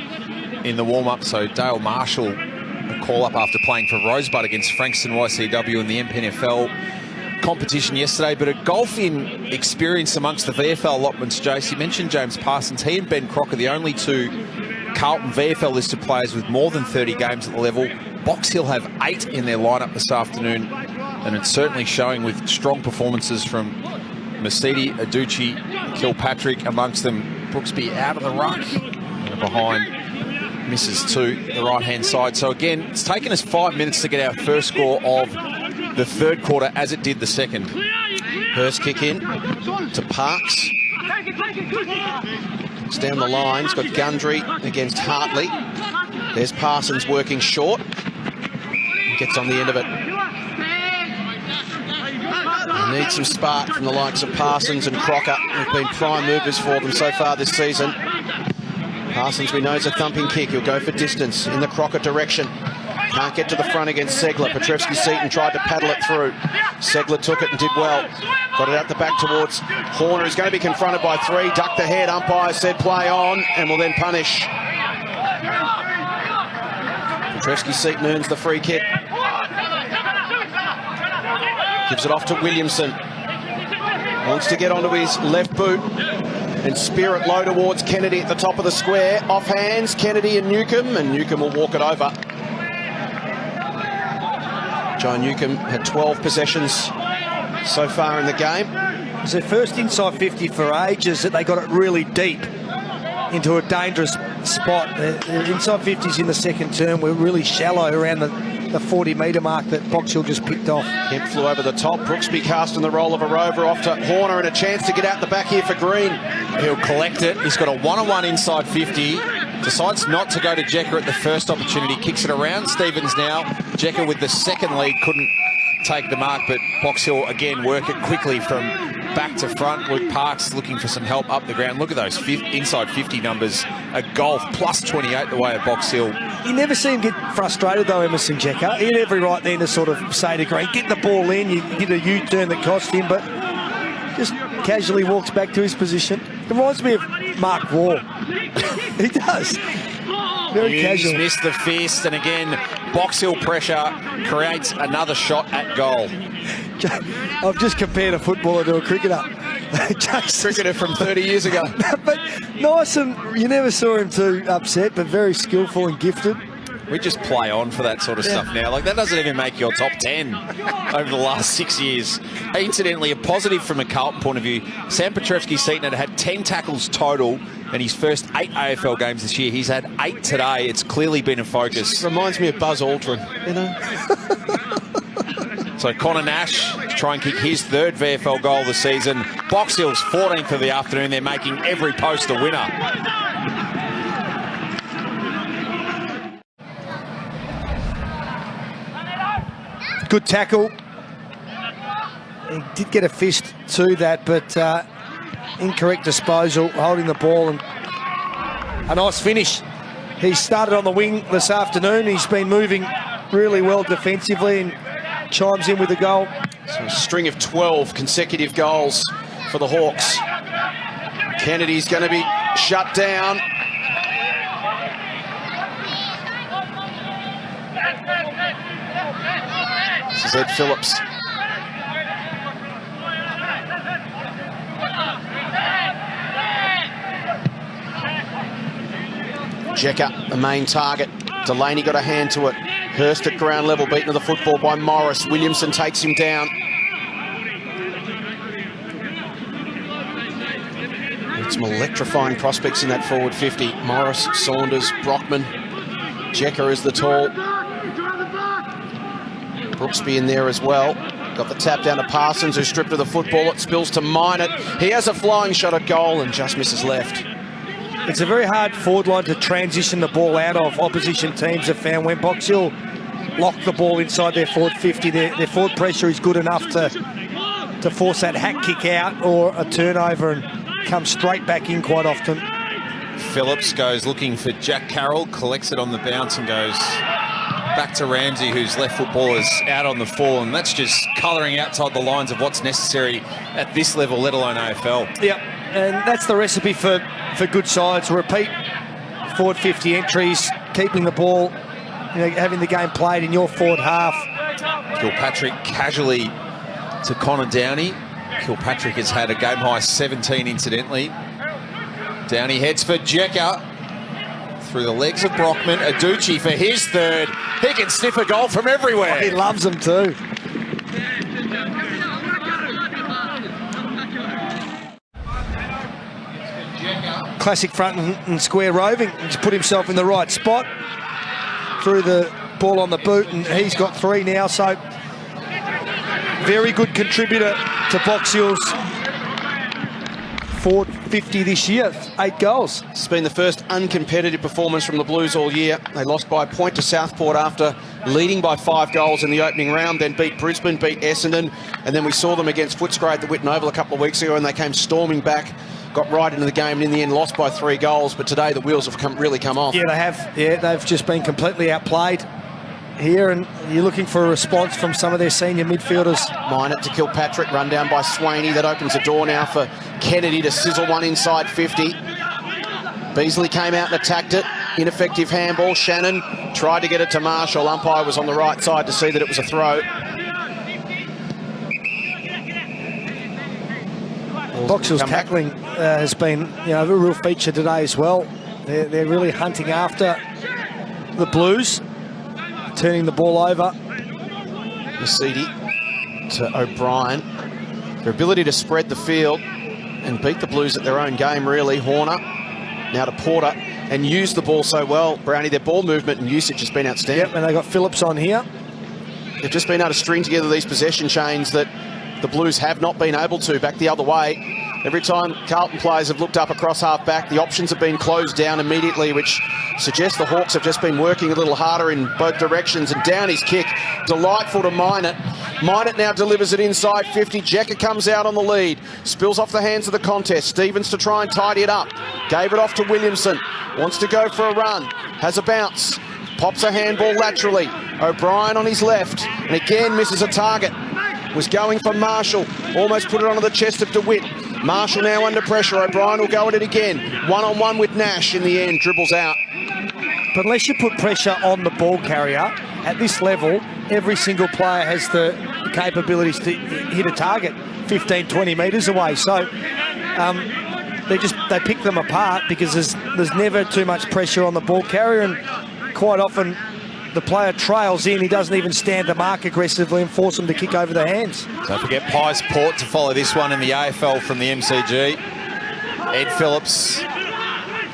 in the warm-up, so Dale Marshall, a call-up after playing for Rosebud against Frankston YCW in the MPNFL competition yesterday. But a golfing experience amongst the VFL allotments, Jace. You mentioned James Parsons. He and Ben Crocker, the only 2 Carlton VFL listed players with more than 30 games at the level. Box Hill have 8 in their lineup this afternoon, and it's certainly showing with strong performances from Mercedes, Aducci, Kilpatrick, amongst them Brooksby out of the ruck and behind misses to the right-hand side. So again, it's taken us 5 minutes to get our first score of the third quarter, as it did the second. Hurst kick in to Parks. It's down the line. He's got Gundry against Hartley. There's Parsons working short. Gets on the end of it. They need some spark from the likes of Parsons and Crocker, who've been prime movers for them so far this season. Parsons, we know, is a thumping kick. He'll go for distance in the Crocker direction. Can't get to the front against Segler. Petrevski-Seton tried to paddle it through. Segler took it and did well. Got it out the back towards Horner. He's going to be confronted by 3. Ducked the head. Umpire said play on and will then punish. Petrevski-Seton earns the free kick. Gives it off to Williamson. Wants to get onto his left boot and spear it low towards Kennedy at the top of the square. Off hands, Kennedy and Newcomb will walk it over. Joe Newcomb had 12 possessions so far in the game. It was their first inside 50 for ages that they got it really deep into a dangerous spot. The inside 50s in the second term were really shallow around the 40-metre mark that Box Hill just picked off. Kemp flew over the top. Brooksby casting the role of a rover off to Horner, and a chance to get out the back here for Green. He'll collect it. He's got a 1-on-1 inside 50. Decides not to go to Jecker at the first opportunity. Kicks it around Stevens now. Jecker with the second lead couldn't take the mark, but Box Hill again work it quickly from back to front. Luke Parks looking for some help up the ground. Look at those inside 50 numbers. A golf plus 28 the way of Box Hill. You never see him get frustrated though, Emerson Jecker. He had every right then to sort of say to Green, get the ball in. You did a U-turn that cost him, but just casually walks back to his position. It reminds me of Mark Waugh. He does. Very casual. Missed the fist, and again, Box Hill pressure creates another shot at goal. I've just compared a footballer to a cricketer. Cricketer from 30 years ago. But nice, and you never saw him too upset, but very skillful and gifted. We just play on for that sort of stuff now. Like, that doesn't even make your top 10 over the last 6 years. Incidentally, a positive from a Carlton point of view, Sam Petrevski-Seton had 10 tackles total in his first 8 AFL games this year. He's had 8 today. It's clearly been a focus. Reminds me of Buzz Aldrin, you know. So Connor Nash to try and kick his 3rd VFL goal of the season. Box Hill's 14th of the afternoon. They're making every post a winner. Good tackle. He did get a fist to that, but incorrect disposal, holding the ball, and a nice finish. He started on the wing this afternoon. He's been moving really well defensively and chimes in with the goal. So a string of 12 consecutive goals for the Hawks. Kennedy's going to be shut down. This is Ed Phillips. Jecker, the main target. Delaney got a hand to it. Hurst at ground level, beaten to the football by Morris. Williamson takes him down. Some electrifying prospects in that forward 50. Morris, Saunders, Brockman. Jecker is the tall. Brooksby in there as well. Got the tap down to Parsons, who stripped of the football. It spills to Minot. He has a flying shot at goal and just misses left. It's a very hard forward line to transition the ball out of. Opposition teams have found when Box Hill lock the ball inside their forward 50, their forward pressure is good enough to force that hack kick out or a turnover and come straight back in quite often. Phillips goes looking for Jack Carroll, collects it on the bounce and goes back to Ramsey, whose left football is out on the full, and that's just colouring outside the lines of what's necessary at this level, let alone AFL. Yep, and that's the recipe for good sides. Repeat forward 50 entries, keeping the ball, you know, having the game played in your forward half. Kilpatrick casually to Connor Downey. Kilpatrick has had a game high 17 incidentally. Downey heads for Jecker. Through the legs of Brockman. Aducci for his 3rd. He can sniff a goal from everywhere. Oh, he loves them too. Classic front and square roving. He's put himself in the right spot. Threw the ball on the boot, and he's got 3 now. So very good contributor to Box Hill's forward 50 this year, 8 goals. It's been the first uncompetitive performance from the Blues all year. They lost by a point to Southport after leading by 5 goals in the opening round, then beat Brisbane, beat Essendon, and then we saw them against Footscray at the Whitten Oval a couple of weeks ago, and they came storming back, got right into the game, and in the end lost by 3 goals. But today the wheels have really come off. Yeah, they have. Yeah, they've just been completely outplayed here, and you're looking for a response from some of their senior midfielders. Minot to Kilpatrick, run down by Swaney. That opens the door now for Kennedy to sizzle one inside 50. Beasley came out and attacked it. Ineffective handball. Shannon tried to get it to Marshall. Umpire was on the right side to see that it was a throw. Box Hill's tackling has been, a real feature today as well. They're really hunting after the Blues, turning the ball over. Nasidi to O'Brien. Their ability to spread the field and beat the Blues at their own game, really. Horner now to Porter, and use the ball so well. Brownie, their ball movement and usage has been outstanding. Yep, and they got Phillips on here. They've just been able to string together these possession chains that the Blues have not been able to, back the other way. Every time Carlton players have looked up across half-back, the options have been closed down immediately, which suggests the Hawks have just been working a little harder in both directions. And down his kick, delightful to Minot. Minot now delivers it inside 50. Jekka comes out on the lead, spills off the hands of the contest. Stevens to try and tidy it up. Gave it off to Williamson. Wants to go for a run. Has a bounce. Pops a handball laterally. O'Brien on his left, and again misses a target. Was going for Marshall. Almost put it onto the chest of DeWitt. Marshall now under pressure. O'Brien will go at it again. One-on-one with Nash in the end. Dribbles out. But unless you put pressure on the ball carrier, at this level, every single player has the capabilities to hit a target 15, 20 metres away. So they pick them apart because there's never too much pressure on the ball carrier, and quite often the player trails in, he doesn't even stand the mark aggressively and force them to kick over their hands. Don't forget Pies Port to follow this one in the AFL from the MCG. Ed Phillips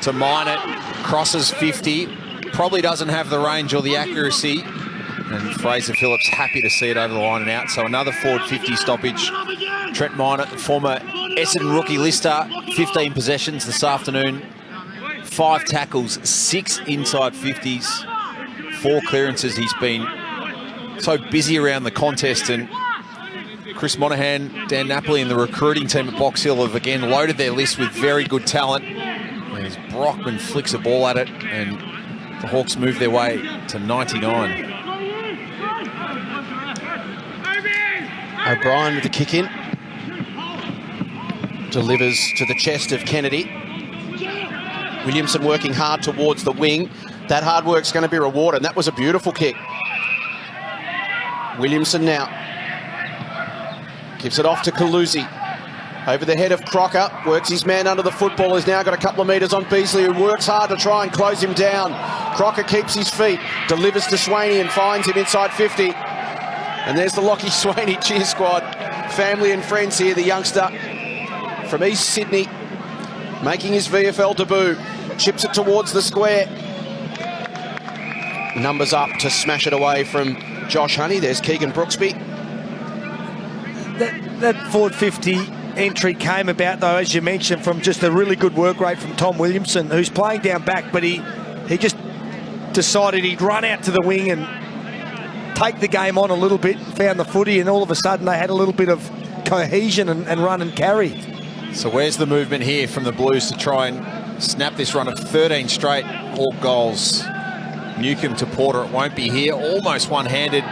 to Minot, crosses 50, probably doesn't have the range or the accuracy, and Fraser Phillips happy to see it over the line and out. So another forward 50 stoppage. Trent Minot, the former Essendon rookie lister, 15 possessions this afternoon, 5 tackles, 6 inside 50s. 4 clearances. He's been so busy around the contest, and Chris Monaghan, Dan Napoli and the recruiting team at Box Hill have again loaded their list with very good talent. And as Brockman flicks a ball at it, and the Hawks move their way to 99. O'Brien with the kick in. Delivers to the chest of Kennedy. Williamson working hard towards the wing. That hard work's going to be rewarded, and that was a beautiful kick. Williamson now gives it off to Kalusi. Over the head of Crocker, works his man under the football. He's now got a couple of metres on Beasley, who works hard to try and close him down. Crocker keeps his feet, delivers to Swaney and finds him inside 50. And there's the Lockie Swaney cheer squad. Family and friends here, the youngster from East Sydney, making his VFL debut. Chips it towards the square. Numbers up to smash it away from Josh Honey. There's Keegan Brooksby. That forward 50 entry came about, though, as you mentioned, from just a really good work rate from Tom Williamson, who's playing down back, but he just decided he'd run out to the wing and take the game on a little bit, found the footy, and all of a sudden they had a little bit of cohesion and run and carry. So where's the movement here from the Blues to try and snap this run of 13 straight Hawk goals? Newcomb to Porter, it won't be here. Almost one-handed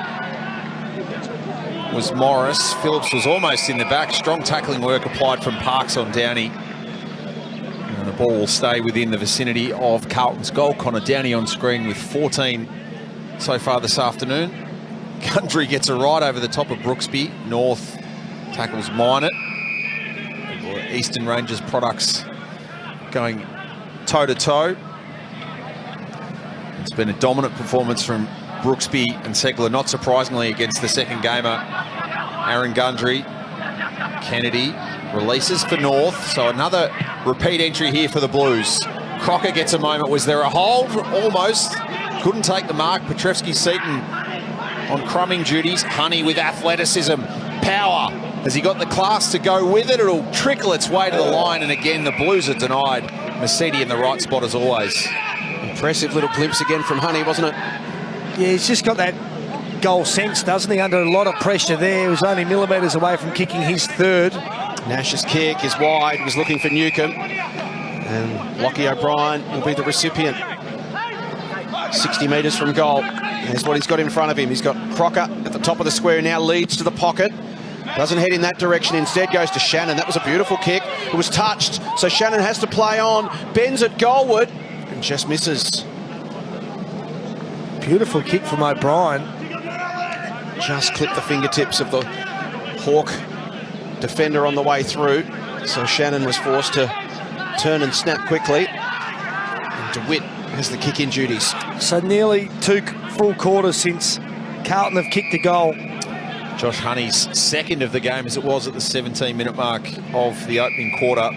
was Morris. Phillips was almost in the back. Strong tackling work applied from Parks on Downey. And the ball will stay within the vicinity of Carlton's goal. Connor Downey on screen with 14 so far this afternoon. Gundry gets a ride over the top of Brooksby. North tackles Minot. Eastern Rangers products going toe-to-toe. It's been a dominant performance from Brooksby and Segler, not surprisingly, against the second gamer, Aaron Gundry. Kennedy releases for North, so another repeat entry here for the Blues. Crocker gets a moment. Was there a hold? Almost. Couldn't take the mark. Petrevsky-Seaton on crumbing duties. Honey with athleticism, power, Has he got the class to go with it? It'll trickle its way to the line, and again, the Blues are denied. Mercedes in the right spot as always. Impressive little glimpse again from Honey, wasn't it? Yeah, he's just got that goal sense, doesn't he? Under a lot of pressure there. He was only millimetres away from kicking his third. Nash's kick is wide, was looking for Newcomb. And Lockie O'Brien will be the recipient. 60 metres from goal. Here's what he's got in front of him. He's got Crocker at the top of the square, now leads to the pocket. Doesn't head in that direction, instead goes to Shannon. That was a beautiful kick. It was touched, so Shannon has to play on. Bends it goalward and just misses. Beautiful kick from O'Brien. Just clipped the fingertips of the Hawk defender on the way through. So Shannon was forced to turn and snap quickly. And DeWitt has the kick-in duties. So nearly 2 full quarters since Carlton have kicked a goal. Josh Honey's second of the game, as it was at the 17-minute mark of the opening quarter.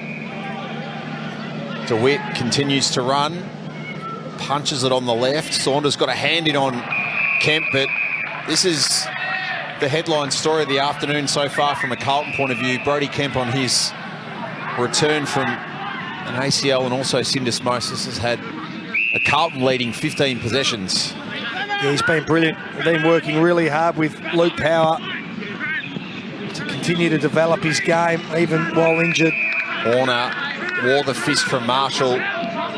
DeWitt continues to run, punches it on the left. Saunders got a hand in on Kemp, but this is the headline story of the afternoon so far from a Carlton point of view. Brodie Kemp on his return from an ACL and also syndesmosis has had a Carlton leading 15 possessions. Yeah, he's been brilliant. Been working really hard with Luke Power to continue to develop his game, even while injured. Warner wore the fist from Marshall.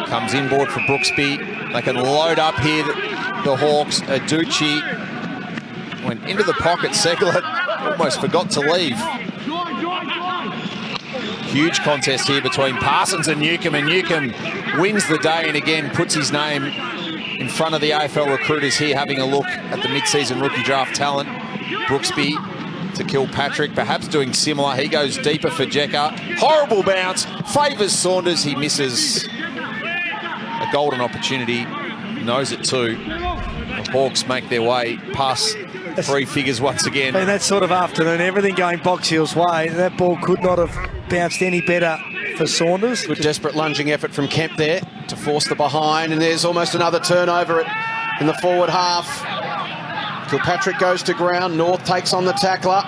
Comes inboard for Brooksby. They can load up here, the Hawks. Aducci went into the pocket. Segler almost forgot to leave. Huge contest here between Parsons and Newcomb wins the day and again puts his name in front of the AFL recruiters here, having a look at the mid-season rookie draft talent. Brooksby to Kilpatrick, perhaps doing similar. He goes deeper for Jecker. Horrible bounce, favours Saunders. He misses a golden opportunity, knows it too. The Hawks make their way past 3 figures once again. And that sort of afternoon, everything going Box Hill's way. That ball could not have bounced any better for Saunders. Good desperate lunging effort from Kemp there to force the behind, and there's almost another turnover in the forward half. Kilpatrick goes to ground. North takes on the tackler,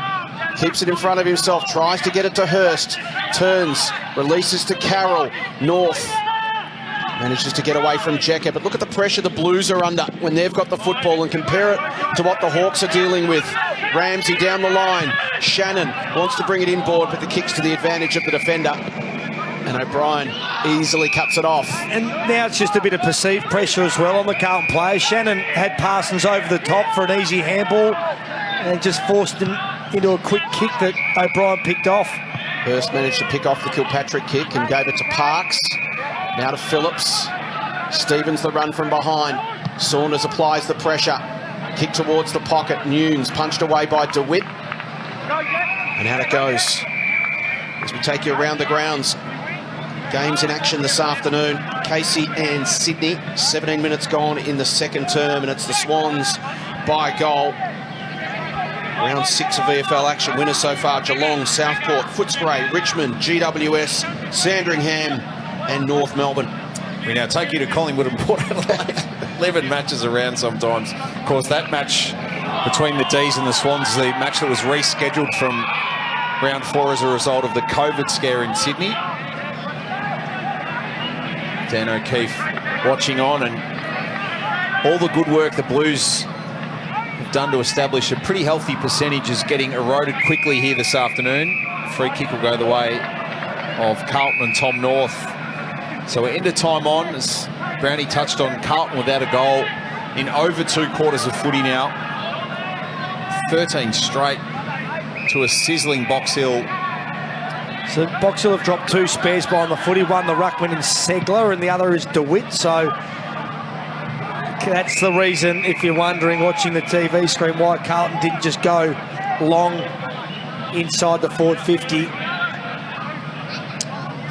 keeps it in front of himself, tries to get it to Hurst, turns, releases to Carroll. North manages to get away from Jecker, but look at the pressure the Blues are under when they've got the football, and compare it to what the Hawks are dealing with. Ramsey down the line. Shannon wants to bring it inboard, but the kick's to the advantage of the defender. And O'Brien easily cuts it off. And now it's just a bit of perceived pressure as well on the Carlton players. Shannon had Parsons over the top for an easy handball and just forced him into a quick kick that O'Brien picked off. Hurst managed to pick off the Kilpatrick kick and gave it to Parks. Now to Phillips. Stevens the run from behind. Saunders applies the pressure. Kick towards the pocket. Nunes punched away by DeWitt. And out it goes. As we take you around the grounds. Games in action this afternoon. Casey and Sydney. 17 minutes gone in the second term, and it's the Swans by goal. Round 6 of VFL action. Winners so far: Geelong, Southport, Footscray, Richmond, GWS, Sandringham and North Melbourne. We now take you to Collingwood and Port Adelaide. 11 matches around sometimes. Of course, that match between the D's and the Swans is the match that was rescheduled from round 4 as a result of the COVID scare in Sydney. Dan O'Keefe watching on, and all the good work the Blues have done to establish a pretty healthy percentage is getting eroded quickly here this afternoon. Free kick will go the way of Carlton and Tom North. So we're into time on, as Brownie touched on. Carlton without a goal in over 2 quarters of footy now. 13 straight to a sizzling Box Hill. So Box Hill have dropped 2 spares behind the footy. One, the ruckman in Segler, and the other is DeWitt. So that's the reason, if you're wondering, watching the TV screen, why Carlton didn't just go long inside the forward 50.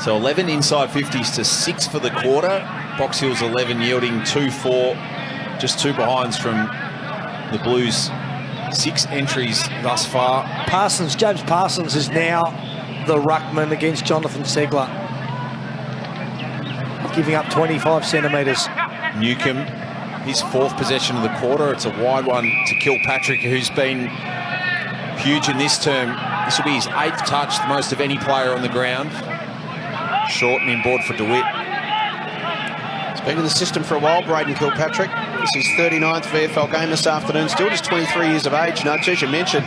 So 11 inside 50s to 6 for the quarter. Box Hill's 11 yielding 2-4. Just 2 behinds from the Blues. 6 entries thus far. James Parsons is now the ruckman against Jonathan Segler, giving up 25 centimetres. Newcomb, his 4th possession of the quarter. It's a wide one to Kilpatrick, who's been huge in this term This will be his 8th touch, the most of any player on the ground. Shorten inboard for DeWitt. He's been in the system for a while, Braden Kilpatrick. This is his 39th VFL game this afternoon. Still just 23 years of age. Nudge, as you mentioned,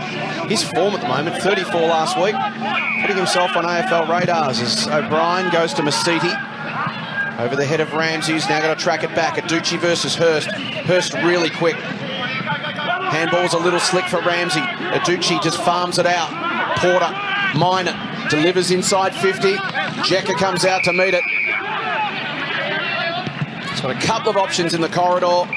his form at the moment, 34 last week. Putting himself on AFL radars as O'Brien goes to Masiti. Over the head of Ramsey, who's now got to track it back. Aducci versus Hurst. Hurst really quick. Handball's a little slick for Ramsey. Aducci just farms it out. Porter, Minor, delivers inside 50. Jekka comes out to meet it. He's got a couple of options in the corridor,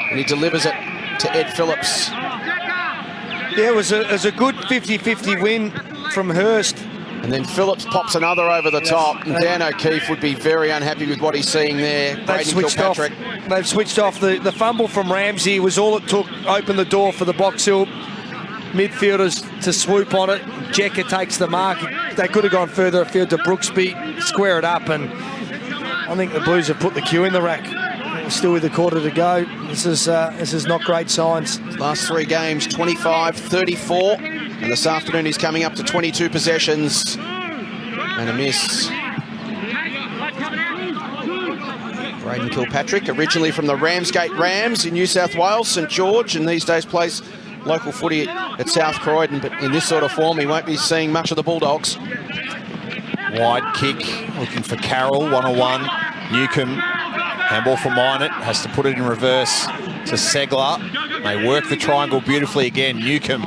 and he delivers it to Ed Phillips. Yeah, it was a good 50-50 win from Hurst. And then Phillips pops another over the top. And Dan O'Keefe would be very unhappy with what he's seeing there. They've switched off the fumble from Ramsey. Was all it took. Opened the door for the Box Hill midfielders to swoop on it. Jekka takes the mark. They could have gone further afield to Brooksby, square it up, and I think the Blues have put the cue in the rack. Still with a quarter to go. This is not great signs. Last 3 games, 25, 34. And this afternoon he's coming up to 22 possessions. And a miss. Braden Kilpatrick, originally from the Ramsgate Rams in New South Wales, St George, and these days plays local footy at South Croydon. But in this sort of form, he won't be seeing much of the Bulldogs. Wide kick, looking for Carroll, 1-on-1. Newcomb, handball for Minot, has to put it in reverse to Segler. They work the triangle beautifully again. Newcomb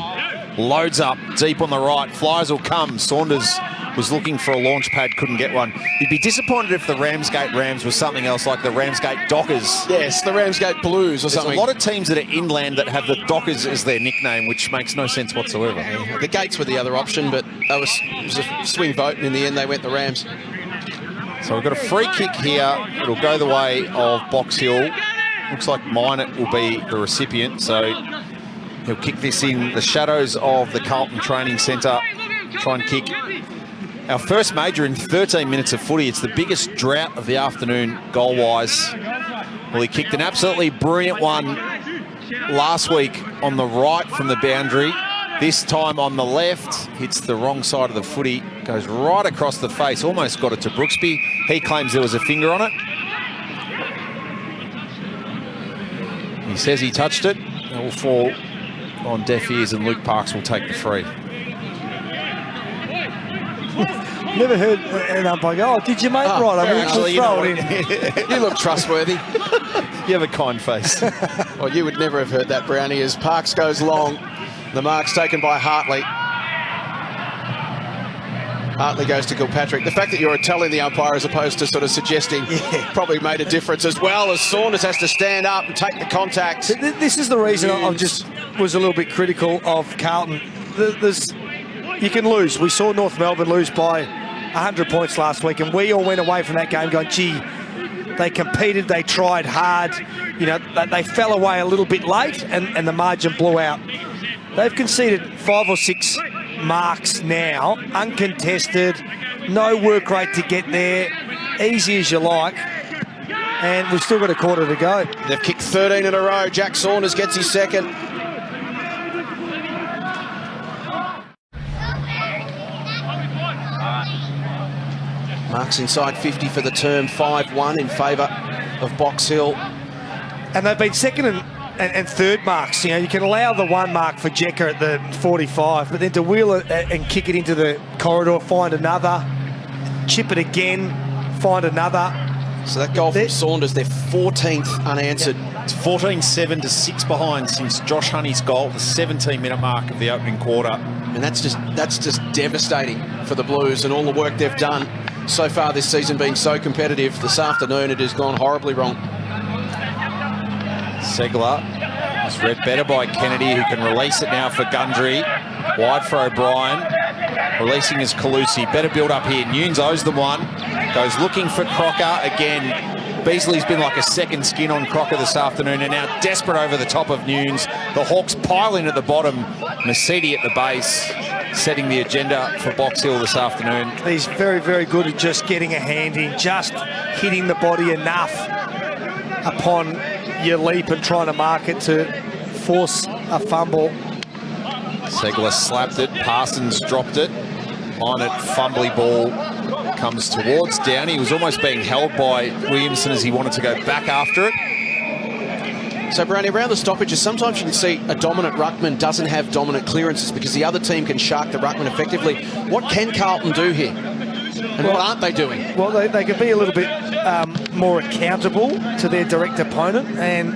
loads up deep on the right. Flyers will come. Saunders was looking for a launch pad, couldn't get one. You'd be disappointed if the Ramsgate Rams was something else like the Ramsgate Dockers. Yes, the Ramsgate Blues or something. There's a lot of teams that are inland that have the Dockers as their nickname, which makes no sense whatsoever. Yeah, the Gates were the other option, but it was a swing vote, and in the end they went the Rams. So we've got a free kick here. It'll go the way of Box Hill. Looks like Minot will be the recipient, so he'll kick this in the shadows of the Carlton Training Centre. Try and kick our first major in 13 minutes of footy. It's the biggest drought of the afternoon goal-wise. Well, he kicked an absolutely brilliant one last week on the right from the boundary. This time on the left, hits the wrong side of the footy, goes right across the face, almost got it to Brooksby. He claims there was a finger on it. He says he touched it. It will fall on deaf ears, and Luke Parks will take the free. Never heard an umpire go, "Oh, did you, mate?" Right, I mean, actually, throw it in. You look trustworthy. You have a kind face. Well, you would never have heard that, Brownie, as Parks goes long. The mark's taken by Hartley. Hartley goes to Kilpatrick. The fact that you're telling the umpire as opposed to sort of suggesting probably made a difference, as well as Saunders has to stand up and take the contact. This is the reason I just was a little bit critical of Carlton. You can lose. We saw North Melbourne lose by 100 points last week, and we all went away from that game going, gee, they competed, they tried hard. You know, they fell away a little bit late, and the margin blew out. They've conceded 5 or 6 marks now, uncontested, no work rate to get there, easy as you like, and we've still got a quarter to go. They've kicked 13 in a row. Jack Saunders gets his second. Marks inside 50 for the term, 5-1 in favour of Box Hill. And they've been second and third marks. You know, you can allow the 1 mark for Jekka at the 45, but then to wheel it and kick it into the corridor, find another, chip it again, find another. So that goal from Saunders, their 14th unanswered. Yeah. It's 14-7 to 6 behind since Josh Honey's goal, the 17-minute mark of the opening quarter. And that's just devastating for the Blues and all the work they've done so far this season, being so competitive. This afternoon it has gone horribly wrong. Segler is read better by Kennedy, who can release it now for Gundry. Wide for O'Brien. Releasing is Calusi. Better build up here. Nunes owes them one. Goes looking for Crocker again. Beasley's been like a second skin on Crocker this afternoon, and now desperate over the top of Nunes. The Hawks pile in at the bottom. Mercedes at the base, setting the agenda for Box Hill this afternoon. He's very, very good at just getting a hand in, just hitting the body enough upon your leap and trying to mark it to force a fumble. Segler slapped it. Parsons dropped it. On it, fumbly ball comes towards Downey. He was almost being held by Williamson as he wanted to go back after it. So, Brownie, around the stoppages, sometimes you can see a dominant ruckman doesn't have dominant clearances because the other team can shark the ruckman effectively. What can Carlton do here? And what aren't they doing? Well, they can be a little bit more accountable to their direct opponent. And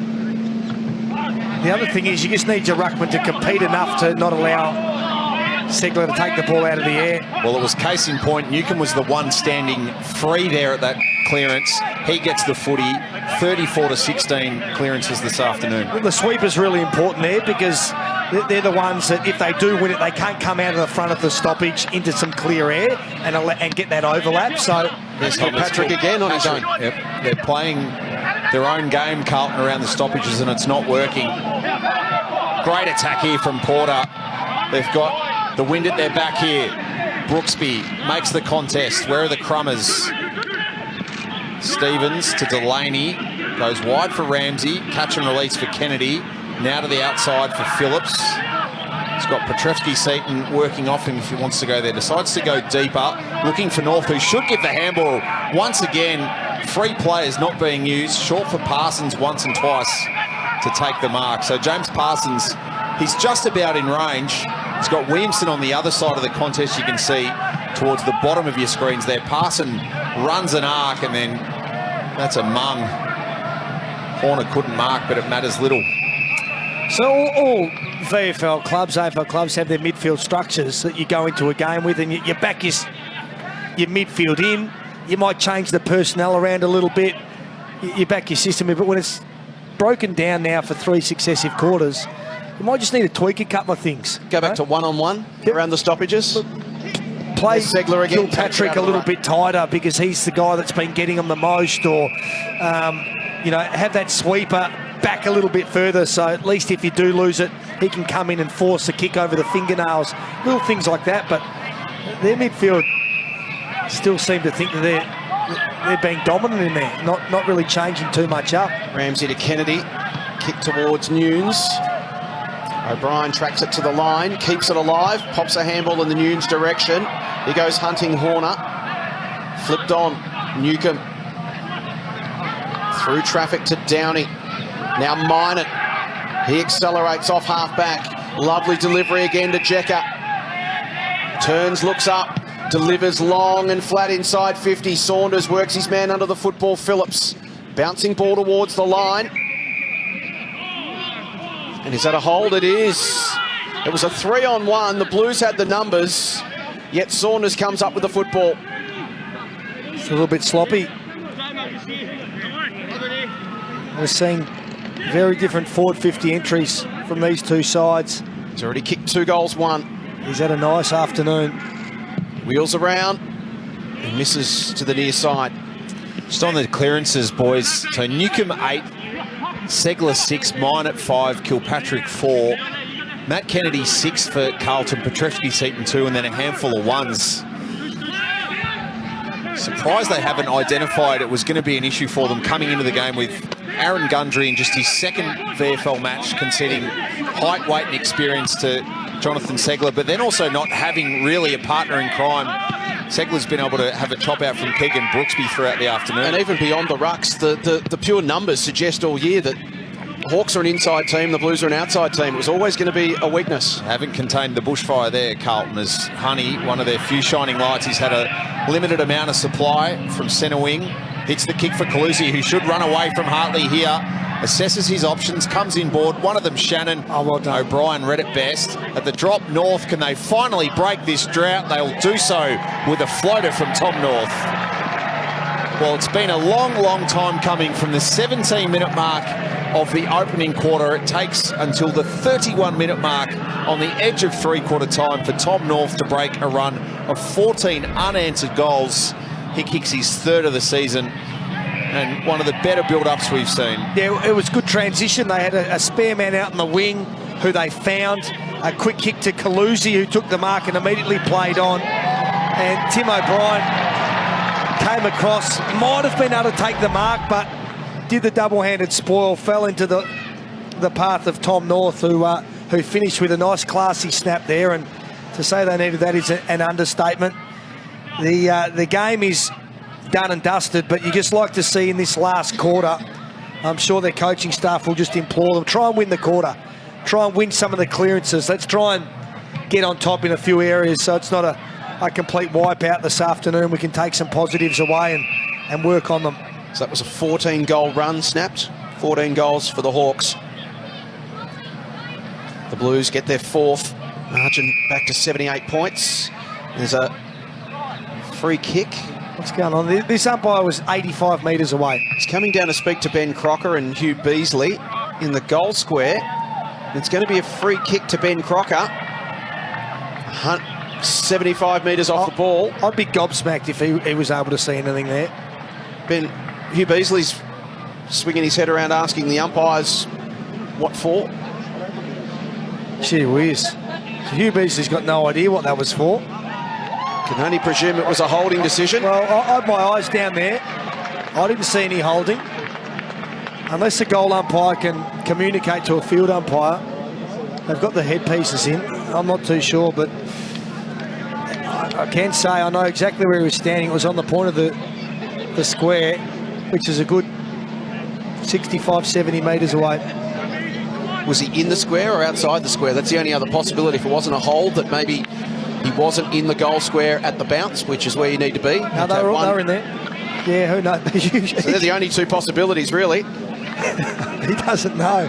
the other thing is you just need your ruckman to compete enough to not allow Segler to take the ball out of the air. Well, it was case in point. Newcombe was the one standing free there at that clearance. He gets the footy. 34-16 clearances this afternoon. Well, the sweep is really important there because they're the ones that if they do win it, they can't come out of the front of the stoppage into some clear air and get that overlap. So there's Patrick again on his own. Yep. They're playing their own game, Carlton, around the stoppages, and it's not working. Great attack here from Porter. They've got the wind at their back here. Brooksby makes the contest. Where are the Crummers? Stevens to Delaney. Goes wide for Ramsey. Catch and release for Kennedy. Now to the outside for Phillips. He's got Petrevski-Seton working off him if he wants to go there. Decides to go deeper. Looking for North, who should give the handball. Once again, free players not being used. Short for Parsons once and twice to take the mark. So James Parsons, he's just about in range. He's got Williamson on the other side of the contest, you can see towards the bottom of your screens there. Parson runs an arc and then that's a mung. Horner couldn't mark, but it matters little. So all VFL clubs, AFL clubs have their midfield structures that you go into a game with, and you back your midfield in. You might change the personnel around a little bit. You back your system in, but when it's broken down now for 3 successive quarters, you might just need to tweak a couple of things. Go back to one-on-one around the stoppages. Play Segler again, Patrick a little bit tighter because he's the guy that's been getting them the most, or have that sweeper back a little bit further, so at least if you do lose it, he can come in and force a kick over the fingernails, little things like that. But their midfield still seem to think that they're being dominant in there, not really changing too much up. Ramsey to Kennedy, kick towards Nunes. O'Brien tracks it to the line, keeps it alive, pops a handball in the Nunes direction. He goes hunting Horner. Flipped on, Newcombe. Through traffic to Downey. Now Minot. He accelerates off half-back. Lovely delivery again to Jecker. Turns, looks up, delivers long and flat inside 50. Saunders works his man under the football. Phillips. Bouncing ball towards the line. And is that a hold? It is. It was a 3-on-1. The Blues had the numbers, yet Saunders comes up with the football. It's a little bit sloppy. We're seeing very different forward 50 entries from these two sides. He's already kicked 2 goals, 1. He's had a nice afternoon. Wheels around and misses to the near side. Just on the clearances, boys. So Newcombe 8. Segler 6, Minot 5, Kilpatrick 4, Matt Kennedy 6 for Carlton, Petrevski-Seton 2, and then a handful of ones. Surprised they haven't identified it was going to be an issue for them coming into the game with Aaron Gundry in just his second VFL match, conceding height, weight and experience to Jonathan Segler, but then also not having really a partner in crime. Segler's been able to have a chop out from Keegan Brooksby throughout the afternoon. And even beyond the rucks, the pure numbers suggest all year that Hawks are an inside team, the Blues are an outside team. It was always going to be a weakness. Haven't contained the bushfire there, Carlton, as Honey, one of their few shining lights. He's had a limited amount of supply from centre wing. Hits the kick for Calusi, who should run away from Hartley here. Assesses his options, comes in board. One of them, Shannon. Oh, well done. O'Brien read it best. At the drop, North, can they finally break this drought? They'll do so with a floater from Tom North. Well, it's been a long, long time coming from the 17-minute mark of the opening quarter. It takes until the 31-minute mark on the edge of three-quarter time for Tom North to break a run of 14 unanswered goals. He kicks his 3rd of the season, and one of the better build-ups we've seen. Yeah, it was good transition. They had a spare man out in the wing who they found. A quick kick to Calusi, who took the mark and immediately played on. And Tim O'Brien came across, might have been able to take the mark, but did the double-handed spoil, fell into the path of Tom North, who who finished with a nice classy snap there, and to say they needed that is an understatement. The game is done and dusted, but you just like to see in this last quarter, I'm sure their coaching staff will just implore them, try and win the quarter. Try and win some of the clearances. Let's try and get on top in a few areas so it's not a complete wipeout this afternoon. We can take some positives away and work on them. So that was a 14-goal run snapped. 14 goals for the Hawks. The Blues get their fourth. Margin back to 78 points. There's a free kick. What's going on? This umpire was 85 metres away. He's coming down to speak to Ben Crocker and Hugh Beasley in the goal square. It's going to be a free kick to Ben Crocker. 75 metres off the ball. I'd be gobsmacked if he was able to see anything there. Hugh Beasley's swinging his head around asking the umpires what for. Gee whiz. Hugh Beasley's got no idea what that was for. Can only presume it was a holding decision. Well, I had my eyes down there. I didn't see any holding. Unless the goal umpire can communicate to a field umpire, they've got the headpieces in. I'm not too sure, but I can say I know exactly where he was standing. It was on the point of the square, which is a good 65, 70 metres away. Was he in the square or outside the square? That's the only other possibility. If it wasn't a hold, that maybe he wasn't in the goal square at the bounce, which is where you need to be. No, they were in there. Yeah, who knows? So they're the only two possibilities, really. He doesn't know.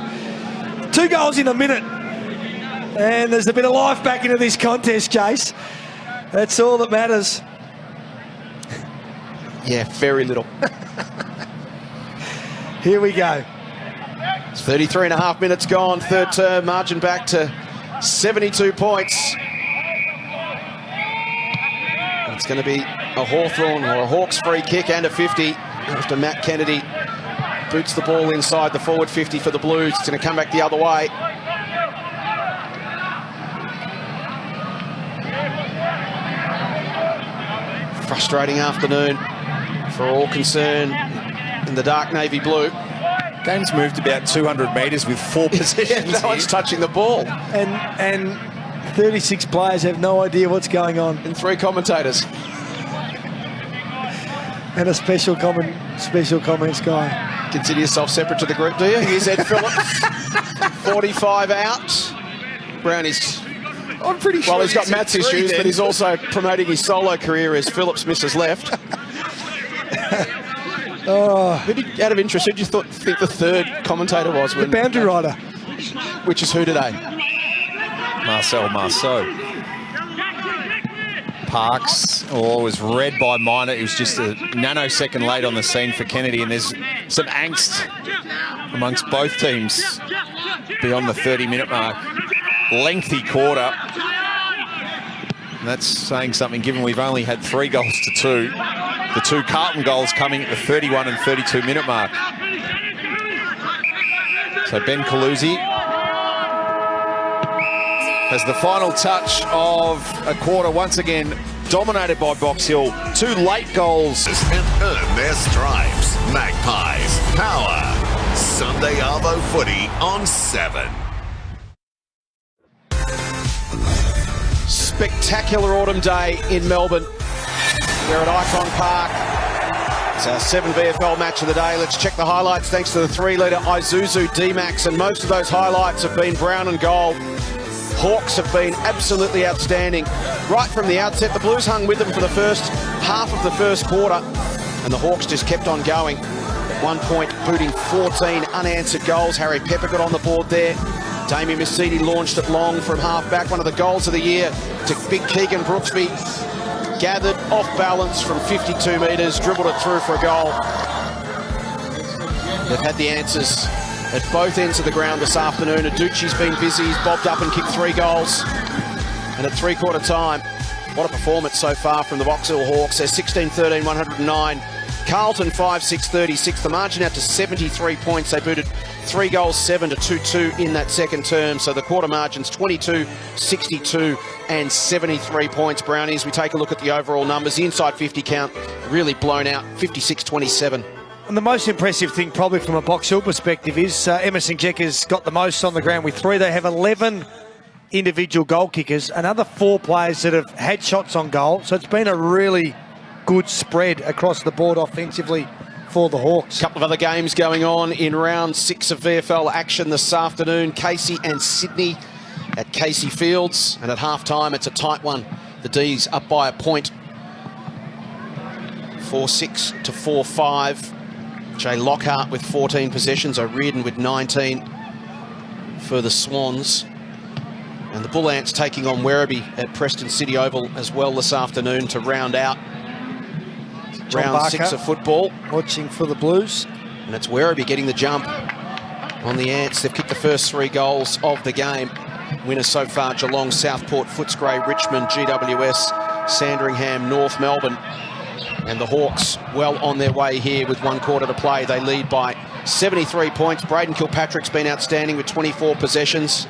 2 goals in a minute. And there's a bit of life back into this contest, Jace. That's all that matters. Yeah, very little. Here we go. It's 33.5 minutes gone. Third term, margin back to 72 points. It's going to be a Hawthorn or a Hawks free kick and a 50 after Matt Kennedy boots the ball inside the forward 50 for the Blues. It's going to come back the other way. Frustrating afternoon for all concerned in the dark navy blue. Game's moved about 200 metres with 4 positions. No one's touching the ball. And 36 players have no idea what's going on. And 3 commentators. And a special comments guy. Consider yourself separate to the group, do you? Here's Ed Phillips. 45 out. Brownie's... I'm pretty sure. Well, he's got Matt's issues, but he's also promoting his solo career as Phillips misses left. Out of interest, who do you think the third commentator was? The boundary rider. Which is who today? Marcel Marceau. Parks was read by Minor. It was just a nanosecond late on the scene for Kennedy, and there's some angst amongst both teams beyond the 30-minute mark. Lengthy quarter. And that's saying something, given we've only had 3 goals to 2. The 2 Carlton goals coming at the 31 and 32-minute mark. So Ben Calusi has the final touch of a quarter, once again dominated by Box Hill. 2 late goals. And earn their stripes. Magpies. Power. Sunday Arvo footy on 7. Spectacular autumn day in Melbourne. We're at Icon Park. It's our 7 VFL match of the day. Let's check the highlights thanks to the 3-litre Isuzu D-Max, and most of those highlights have been brown and gold. Hawks have been absolutely outstanding. Right from the outset, the Blues hung with them for the first half of the first quarter, and the Hawks just kept on going. At one point, booting 14 unanswered goals. Harry Pepper got on the board there. Damien Mercedes launched it long from half-back. One of the goals of the year to big Keegan Brooksby. Gathered off balance from 52 metres, dribbled it through for a goal. They've had the answers at both ends of the ground this afternoon. Aducci's been busy. He's bobbed up and kicked 3 goals. And at 3-quarter time, what a performance so far from the Box Hill Hawks. They're 16-13, 109. Carlton 5-6-36. The margin out to 73 points. They booted 3 goals, 7 to 2-2 in that second term. So the quarter margin's 22, 62 and 73 points. Brownies, we take a look at the overall numbers. The inside 50 count really blown out, 56-27. And the most impressive thing probably from a Box Hill perspective is Emerson Jecker's got the most on the ground with 3. They have 11 individual goal kickers, another 4 players that have had shots on goal. So it's been a really good spread across the board offensively for the Hawks. A couple of other games going on in round 6 of VFL action this afternoon. Casey and Sydney at Casey Fields, and at half-time it's a tight one. The D's up by a point, 4-6 to 4-5. Jay Lockhart with 14 possessions, O'Riordan with 19 for the Swans. And the Bull Ants taking on Werribee at Preston City Oval as well this afternoon to round out round 6 of football. Watching for the Blues. And it's Werribee getting the jump on the Ants. They've kicked the first 3 goals of the game. Winners so far: Geelong, Southport, Footscray, Richmond, GWS, Sandringham, North Melbourne. And the Hawks well on their way here with 1 quarter to play. They lead by 73 points. Braden Kilpatrick's been outstanding with 24 possessions.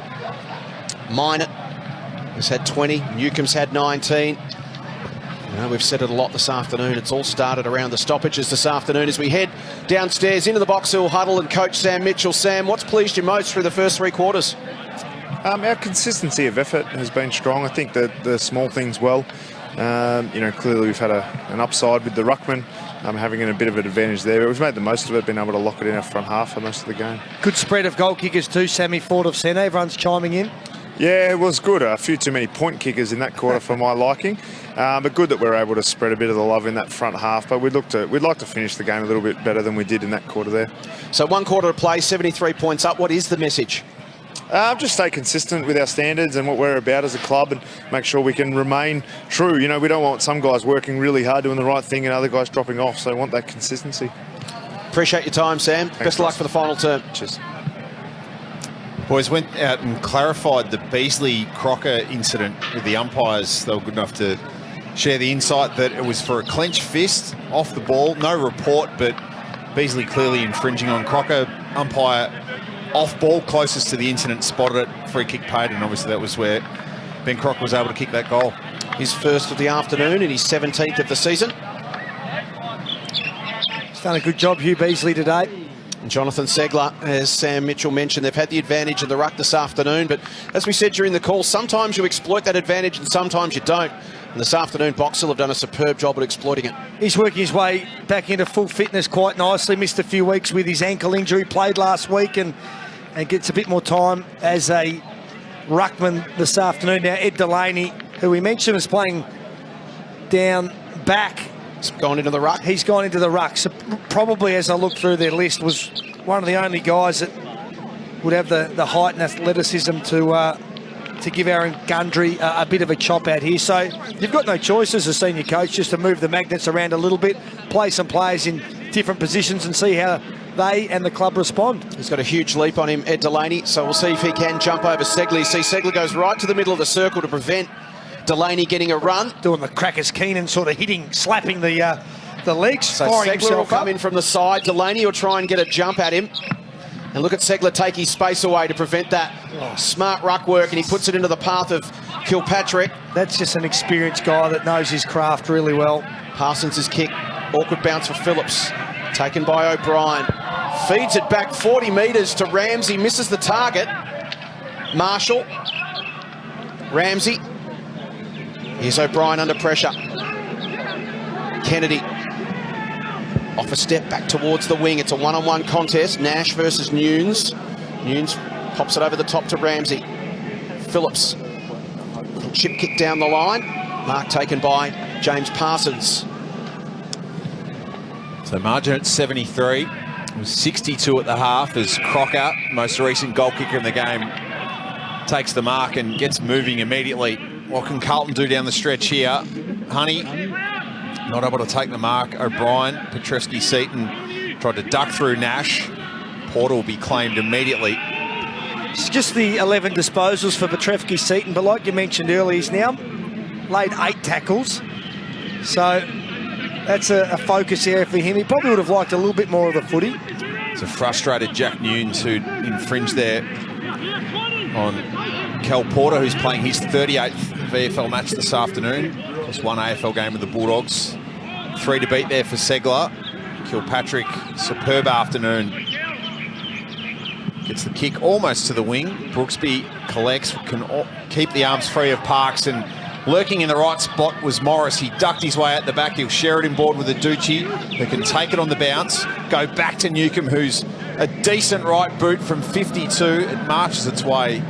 Minot has had 20. Newcomb's had 19. We've said it a lot this afternoon. It's all started around the stoppages this afternoon as we head downstairs into the Box Hill huddle and Coach Sam Mitchell. Sam, what's pleased you most through the first 3 quarters? Our consistency of effort has been strong. I think that the small things well. Clearly we've had an upside with the ruckman, having a bit of an advantage there. But we've made the most of it, been able to lock it in our front half for most of the game. Good spread of goal kickers too. Sammy Ford of centre. Everyone's chiming in. Yeah, it was good. A few too many point kickers in that quarter for my liking. But good that we're able to spread a bit of the love in that front half. But we'd like to finish the game a little bit better than we did in that quarter there. So 1 quarter to play, 73 points up. What is the message? Just stay consistent with our standards and what we're about as a club, and make sure we can remain true. We don't want some guys working really hard doing the right thing and other guys dropping off, so we want that consistency. Appreciate your time, Sam. Thanks, Best of luck for the final term. Cheers. Boys went out and clarified the Beasley-Crocker incident with the umpires. They were good enough to share the insight that it was for a clenched fist off the ball. No report, but Beasley clearly infringing on Crocker. Umpire off ball closest to the incident spotted it, free kick paid, and obviously that was where Ben Crocker was able to kick that goal. His first of the afternoon and his 17th of the season. He's done a good job, Hugh Beasley, today. And Jonathan Segler, as Sam Mitchell mentioned, they've had the advantage of the ruck this afternoon, but as we said during the call, sometimes you exploit that advantage and sometimes you don't. And this afternoon, Box Hill have done a superb job at exploiting it. He's working his way back into full fitness quite nicely. Missed a few weeks with his ankle injury, played last week and gets a bit more time as a ruckman this afternoon. Now, Ed Delaney, who we mentioned is playing down back. He's gone into the ruck. He's gone into the ruck. So probably, as I look through their list, was one of the only guys that would have the height and athleticism to give Aaron Gundry a bit of a chop out here. So you've got no choice as a senior coach just to move the magnets around a little bit, play some players in different positions and see how they and the club respond. He's got a huge leap on him, Ed Delaney, so we'll see if he can jump over Segler. See, Segler goes right to the middle of the circle to prevent Delaney getting a run. Doing the Crackers Keenan, sort of slapping the legs. So Segler will come in from the side. Delaney will try and get a jump at him. And look at Segler take his space away to prevent that. Smart ruck work, and he puts it into the path of Kilpatrick. That's just an experienced guy that knows his craft really well. Parsons' kick. Awkward bounce for Phillips. Taken by O'Brien. Feeds it back 40 metres to Ramsey. Misses the target. Marshall. Ramsey. Here's O'Brien under pressure. Kennedy. Off a step back towards the wing. It's a one-on-one contest. Nash versus Nunes. Nunes pops it over the top to Ramsey. Phillips. Chip kick down the line. Mark taken by James Parsons. So margin at 73. It was 62 at the half as Crocker, most recent goal kicker in the game, takes the mark and gets moving immediately. What can Carlton do down the stretch here? Honey not able to take the mark. O'Brien, Petrevski-Seaton tried to duck through Nash. Porter will be claimed immediately. It's just the 11 disposals for Petrevski-Seaton, but like you mentioned earlier, he's now laid 8 tackles. So that's a focus area for him. He probably would have liked a little bit more of the footy. It's a frustrated Jack Nunes who infringed there on Cal Porter, who's playing his 38th VFL match this afternoon. Just one AFL game with the Bulldogs. 3 to beat there for Segler. Kilpatrick, superb afternoon. Gets the kick almost to the wing. Brooksby collects, can keep the arms free of Parks, and lurking in the right spot was Morris. He ducked his way out the back. He'll share it in board with Aducci, who can take it on the bounce, go back to Newcomb, who's a decent right boot from 52. It marches its way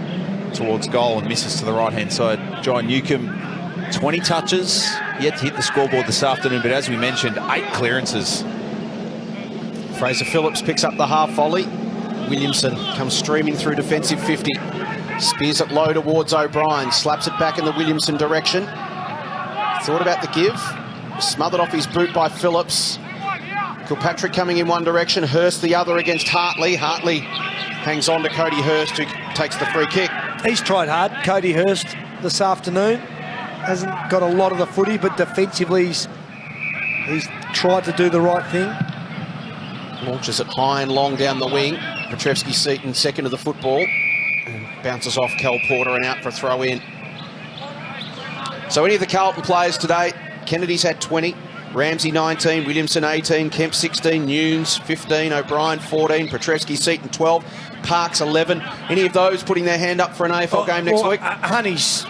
towards goal and misses to the right-hand side. John Newcomb, 20 touches, yet to hit the scoreboard this afternoon, but as we mentioned, 8 clearances. Fraser Phillips picks up the half volley. Williamson comes streaming through defensive 50. Spears it low towards O'Brien. Slaps it back in the Williamson direction. Thought about the give. Smothered off his boot by Phillips. Kilpatrick coming in one direction. Hurst the other against Hartley. Hartley hangs on to Cody Hurst, who takes the free kick. He's tried hard, Cody Hurst, this afternoon. Hasn't got a lot of the footy, but defensively he's tried to do the right thing. Launches it high and long down the wing. Petrevski-Seaton second to the football. And bounces off Cal Porter and out for a throw in. So any of the Carlton players today, Kennedy's had 20, Ramsey 19, Williamson 18, Kemp 16, Nunes 15, O'Brien 14, Petrevski-Seaton 12, Parks 11. Any of those putting their hand up for an AFL game next week? Honey's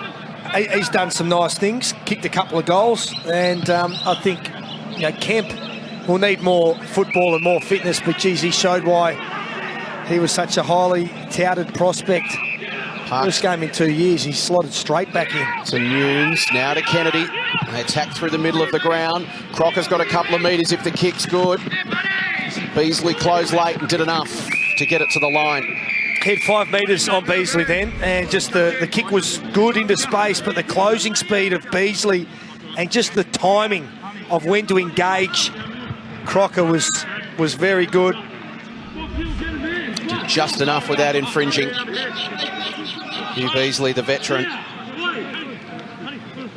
he's done some nice things, kicked a couple of goals, and I think Kemp will need more football and more fitness, but geez, he showed why he was such a highly touted prospect. First game in 2 years, he's slotted straight back in. To Nunes, now to Kennedy. They attack through the middle of the ground. Crocker's got a couple of metres if the kick's good. Beasley closed late and did enough to get it to the line. Hit 5 metres on Beasley then, and just the kick was good into space, but the closing speed of Beasley and just the timing of when to engage Crocker was very good. Did just enough without infringing. Hugh Beasley, the veteran,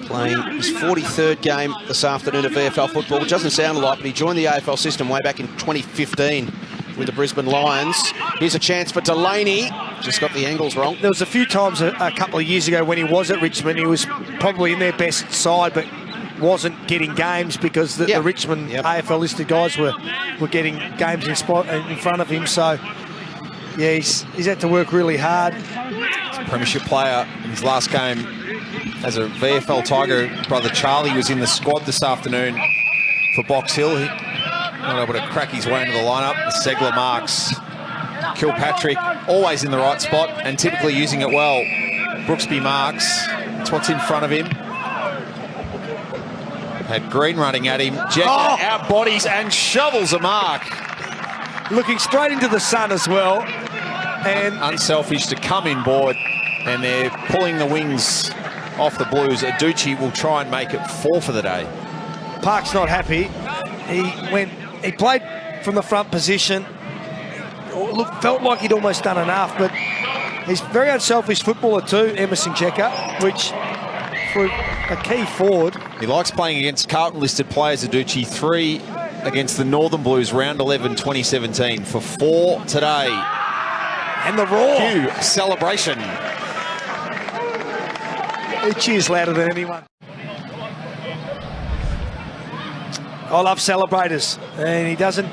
playing his 43rd game this afternoon of VFL football, which doesn't sound a lot, but he joined the AFL system way back in 2015 with the Brisbane Lions. Here's a chance for Delaney. Just got the angles wrong. There was a few times a couple of years ago when he was at Richmond, he was probably in their best side, but wasn't getting games because the Richmond AFL listed guys were getting games in front of him. So yeah, he's had to work really hard. Premiership player in his last game as a VFL Tiger. Brother Charlie was in the squad this afternoon for Box Hill. He not able to crack his way into the lineup. The Segler marks. Kilpatrick always in the right spot and typically using it well. Brooksby marks. That's what's in front of him. Had Green running at him. Jett out bodies and shovels a mark. Looking straight into the sun as well. And unselfish to come in board, and they're pulling the wings off the Blues. Aducci will try and make it 4 for the day. Park's not happy. He played from the front position. Felt like he'd almost done enough, but he's a very unselfish footballer too, Emerson Checker, which for a key forward. He likes playing against Carlton listed players, Aducci. 3 against the Northern Blues, round 11 2017, for 4 today. And the roar. Cue celebration. He cheers louder than anyone. I love celebrators, and he doesn't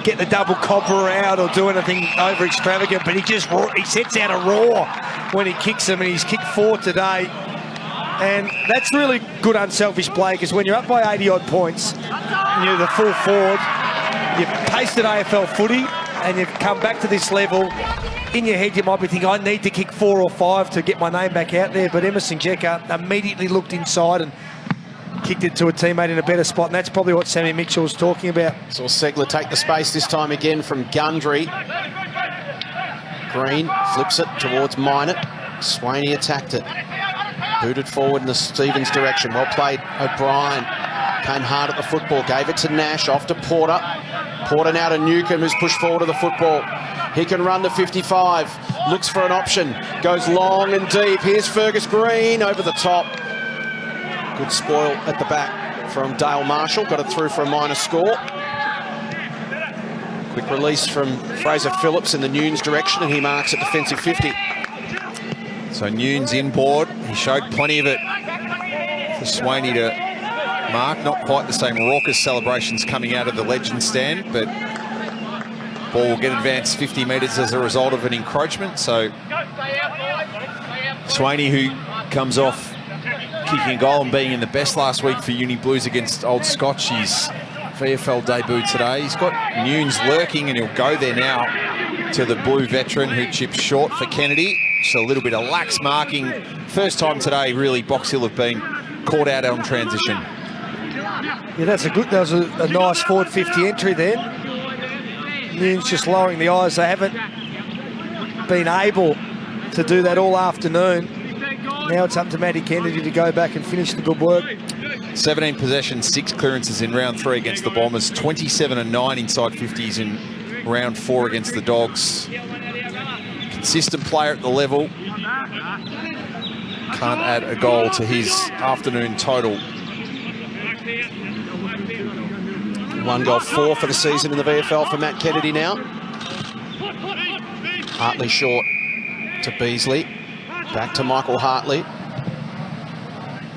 get the double copper out or do anything over extravagant, but he sets out a roar when he kicks them, and he's kicked 4 today. And that's really good unselfish play, because when you're up by 80 odd points and you're the full forward, you've pasted AFL footy and you've come back to this level. In your head, you might be thinking, I need to kick 4 or 5 to get my name back out there. But Emerson Checker immediately looked inside and kicked it to a teammate in a better spot. And that's probably what Sammy Mitchell was talking about. Saw Segler take the space this time again from Gundry. Green flips it towards Minot. Swaney attacked it. Booted forward in the Stevens direction. Well played, O'Brien. Came hard at the football. Gave it to Nash. Off to Porter. Porter now to Newcomb, who's pushed forward to the football. He can run to 55. Looks for an option. Goes long and deep. Here's Fergus Green over the top. Good spoil at the back from Dale Marshall. Got it through for a minor score. Quick release from Fraser Phillips in the Nunes direction, and he marks at defensive 50. So Nunes inboard. He showed plenty of it for Swaney to mark. Not quite the same raucous celebrations coming out of the legend stand, but ball will get advanced 50 metres as a result of an encroachment. So Swaney, who comes off kicking a goal and being in the best last week for Uni Blues against Old Scotch, his VFL debut today. He's got Nunes lurking, and he'll go there now to the Blue veteran who chips short for Kennedy. Just a little bit of lax marking. First time today, really, Box Hill have been caught out on transition. Yeah, that was a nice forward 50 entry there. Nunes just lowering the eyes. They haven't been able to do that all afternoon. Now it's up to Matty Kennedy to go back and finish the good work. 17 possessions, 6 clearances in round 3 against the Bombers. 27 and 9 inside 50s in round 4 against the Dogs. Consistent player at the level. Can't add a goal to his afternoon total. 1 goal, 4 for the season in the VFL for Matt Kennedy now. Hartley short to Beasley. Back to Michael Hartley.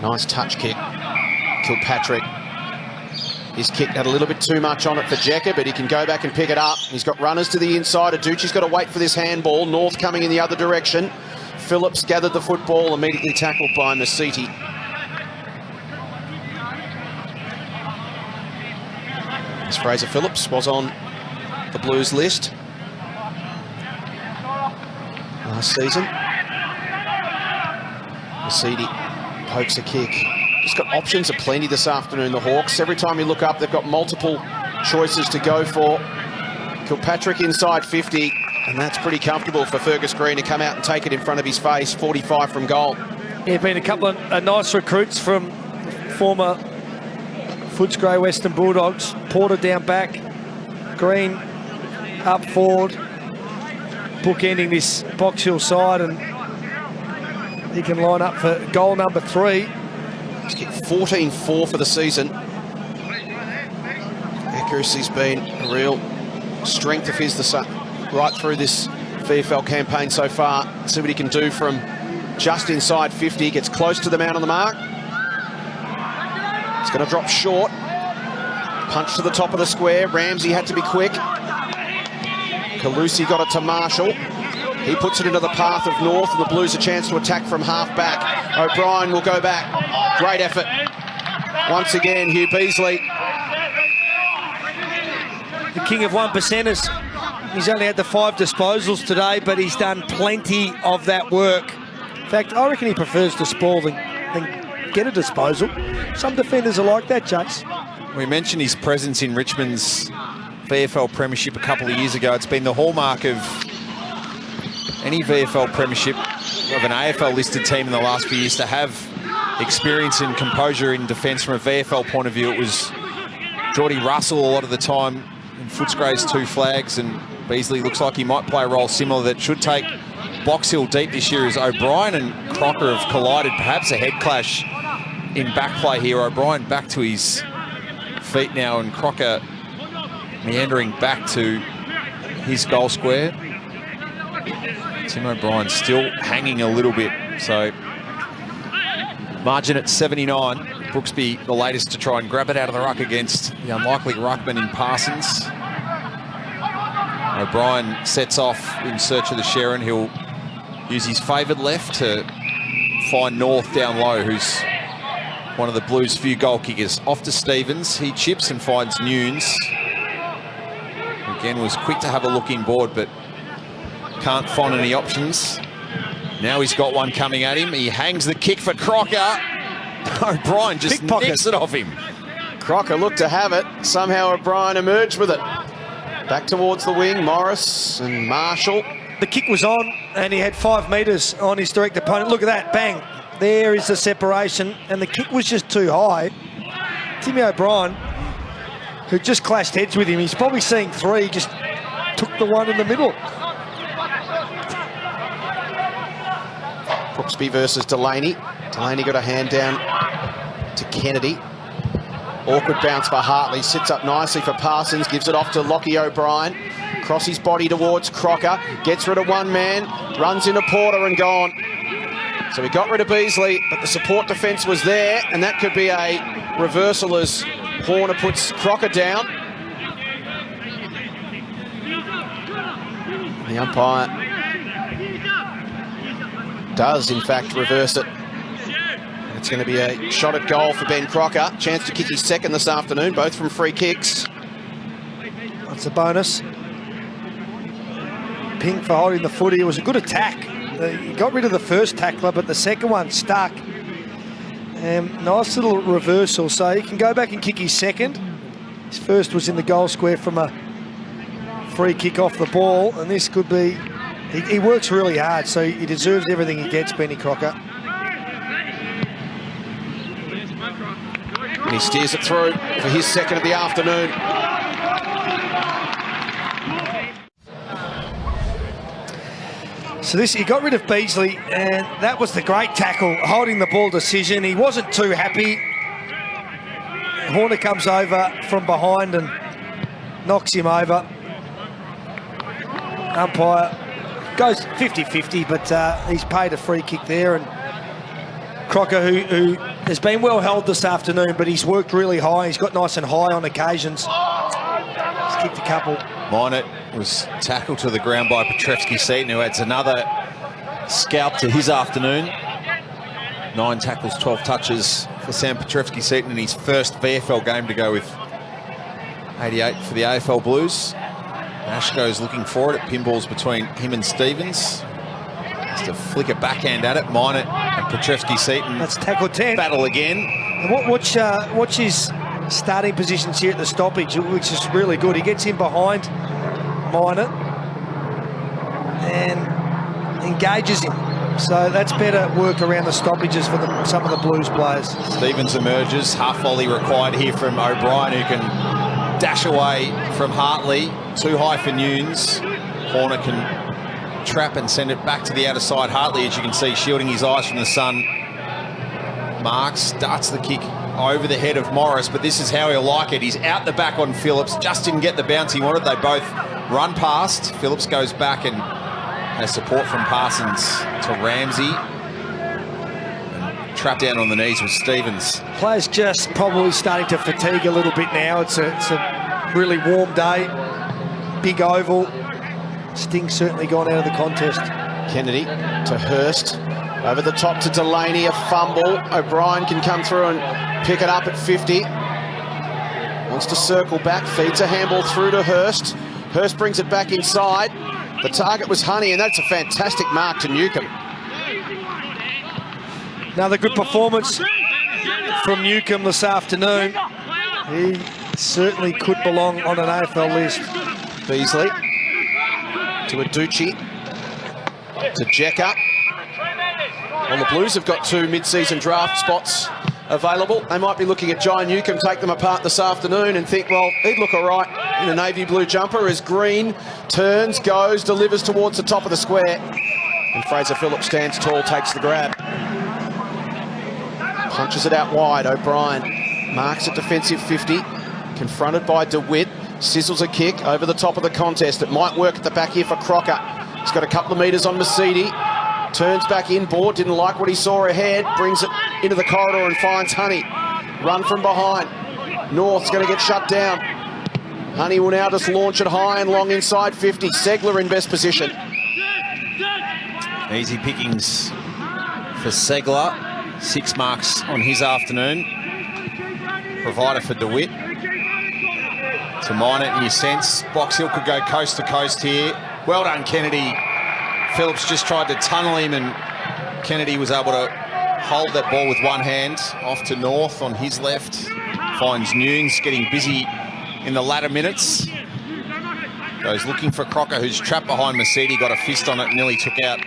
Nice touch kick. Kilpatrick. His kick had a little bit too much on it for Jecker, but he can go back and pick it up. He's got runners to the inside. Aducci's got to wait for this handball. North coming in the other direction. Phillips gathered the football, immediately tackled by Masiti. As Fraser Phillips was on the Blues list last season. Masiti pokes a kick. Just got options aplenty this afternoon, the Hawks. Every time you look up, they've got multiple choices to go for. Kilpatrick inside 50, and that's pretty comfortable for Fergus Green to come out and take it in front of his face. 45 from goal. Yeah, been a couple of nice recruits from former Footscray Western Bulldogs. Porter down back, Green up forward, bookending this Box Hill side, and he can line up for goal number 3. He's kicked 14-4 for the season. Accuracy's been a real strength of his right through this VFL campaign so far. See what he can do from just inside 50. Gets close to the man on the mark. It's going to drop short. Punch to the top of the square. Ramsey had to be quick. Calusi got it to Marshall. He puts it into the path of North, and the Blues a chance to attack from half back. O'Brien will go back. Great effort. Once again, Hugh Beasley. The king of 1%ers. He's only had the 5 disposals today, but he's done plenty of that work. In fact, I reckon he prefers to spoil than get a disposal. Some defenders are like that, Chase. We mentioned his presence in Richmond's VFL Premiership a couple of years ago. It's been the hallmark of any VFL Premiership of an AFL-listed team in the last few years to have experience and composure in defence from a VFL point of view. It was Geordie Russell a lot of the time in Footscray's 2 flags, and Beasley looks like he might play a role similar that should take Box Hill deep this year as O'Brien and Crocker have collided. Perhaps a head clash in back play here. O'Brien back to his feet now, and Crocker meandering back to his goal square. Tim O'Brien still hanging a little bit, so margin at 79. Brooksby the latest to try and grab it out of the ruck against the unlikely ruckman in Parsons. O'Brien sets off in search of the Sharon. He'll use his favoured left to find North down low, who's one of the Blues' few goal kickers. Off to Stevens. He chips and finds Nunes. Again, was quick to have a look inboard, but can't find any options. Now he's got one coming at him. He hangs the kick for Crocker. O'Brien just nicks it off him. Crocker looked to have it. Somehow O'Brien emerged with it. Back towards the wing, Morris and Marshall. The kick was on, and he had 5 metres on his direct opponent. Look at that, bang. There is the separation, and the kick was just too high. Timmy O'Brien, who just clashed heads with him, he's probably seeing 3, just took the one in the middle. Brooksby versus Delaney. Delaney got a hand down to Kennedy. Awkward bounce for Hartley. Sits up nicely for Parsons. Gives it off to Lockie O'Brien. Cross his body towards Crocker. Gets rid of one man. Runs into Porter and gone. So he got rid of Beasley, but the support defence was there, and that could be a reversal as Horner puts Crocker down. The umpire does, in fact, reverse it. It's going to be a shot at goal for Ben Crocker. Chance to kick his second this afternoon, both from free kicks. That's a bonus. Pink for holding the footy. It was a good attack. He got rid of the first tackler, but the second one stuck. Nice little reversal. So he can go back and kick his second. His first was in the goal square from a free kick off the ball, and this could be... He works really hard, so he deserves everything he gets, Benny Crocker. And he steers it through for his second of the afternoon. So he got rid of Beasley, and that was the great tackle, holding the ball decision. He wasn't too happy. Horner comes over from behind and knocks him over. Umpire goes 50-50, but he's paid a free kick there. And Crocker, who has been well held this afternoon, but he's worked really high. He's got nice and high on occasions. He's kicked a couple. Minot was tackled to the ground by Petrevski-Seton, who adds another scalp to his afternoon. 9 tackles, 12 touches for Sam Petrevski-Seton in his first VFL game to go with 88 for the AFL Blues. Ashko's looking for it. It pinballs between him and Stevens. Just to flick a backhand at it. Minot and Petrevski-Seton. That's tackle 10. Battle again. And watch his starting positions here at the stoppage, which is really good. He gets in behind Minot and engages him. So that's better work around the stoppages for some of the Blues players. Stevens emerges. Half volley required here from O'Brien, who can dash away from Hartley. Too high for Nunes. Horner can trap and send it back to the outer side. Hartley, as you can see, shielding his eyes from the sun. Marks darts the kick over the head of Morris, but this is how he'll like it. He's out the back on Phillips. Just didn't get the bounce he wanted. They both run past. Phillips goes back and has support from Parsons to Ramsey. And trapped down on the knees with Stevens. Players just probably starting to fatigue a little bit now. It's a really warm day. Big oval. Sting's certainly gone out of the contest. Kennedy to Hurst. Over the top to Delaney, a fumble. O'Brien can come through and pick it up at 50. Wants to circle back, feeds a handball through to Hurst. Hurst brings it back inside. The target was Honey, and that's a fantastic mark to Newcomb. Another good performance from Newcomb this afternoon. He certainly could belong on an AFL list. Beasley to Aducci, to Jekka. Well, the Blues have got 2 mid-season draft spots available. They might be looking at Jai Newcomb take them apart this afternoon and think, well, he'd look all right in a navy blue jumper as Green turns, goes, delivers towards the top of the square. And Fraser Phillips stands tall, takes the grab. Punches it out wide. O'Brien marks a defensive 50. Confronted by DeWitt. Sizzles a kick over the top of the contest. It might work at the back here for Crocker. He's got a couple of metres on Mercedes. Turns back inboard, didn't like what he saw ahead, brings it into the corridor and finds Honey. Run from behind. North's going to get shut down. Honey will now just launch it high and long inside 50. Segler in best position. Easy pickings for Segler. 6 marks on his afternoon. Provider for DeWitt. To Minot in your sense. Box Hill could go coast to coast here. Well done, Kennedy. Phillips just tried to tunnel him, and Kennedy was able to hold that ball with one hand. Off to North on his left. Finds Nunes getting busy in the latter minutes. Goes looking for Crocker, who's trapped behind Mercedes. Got a fist on it and nearly took out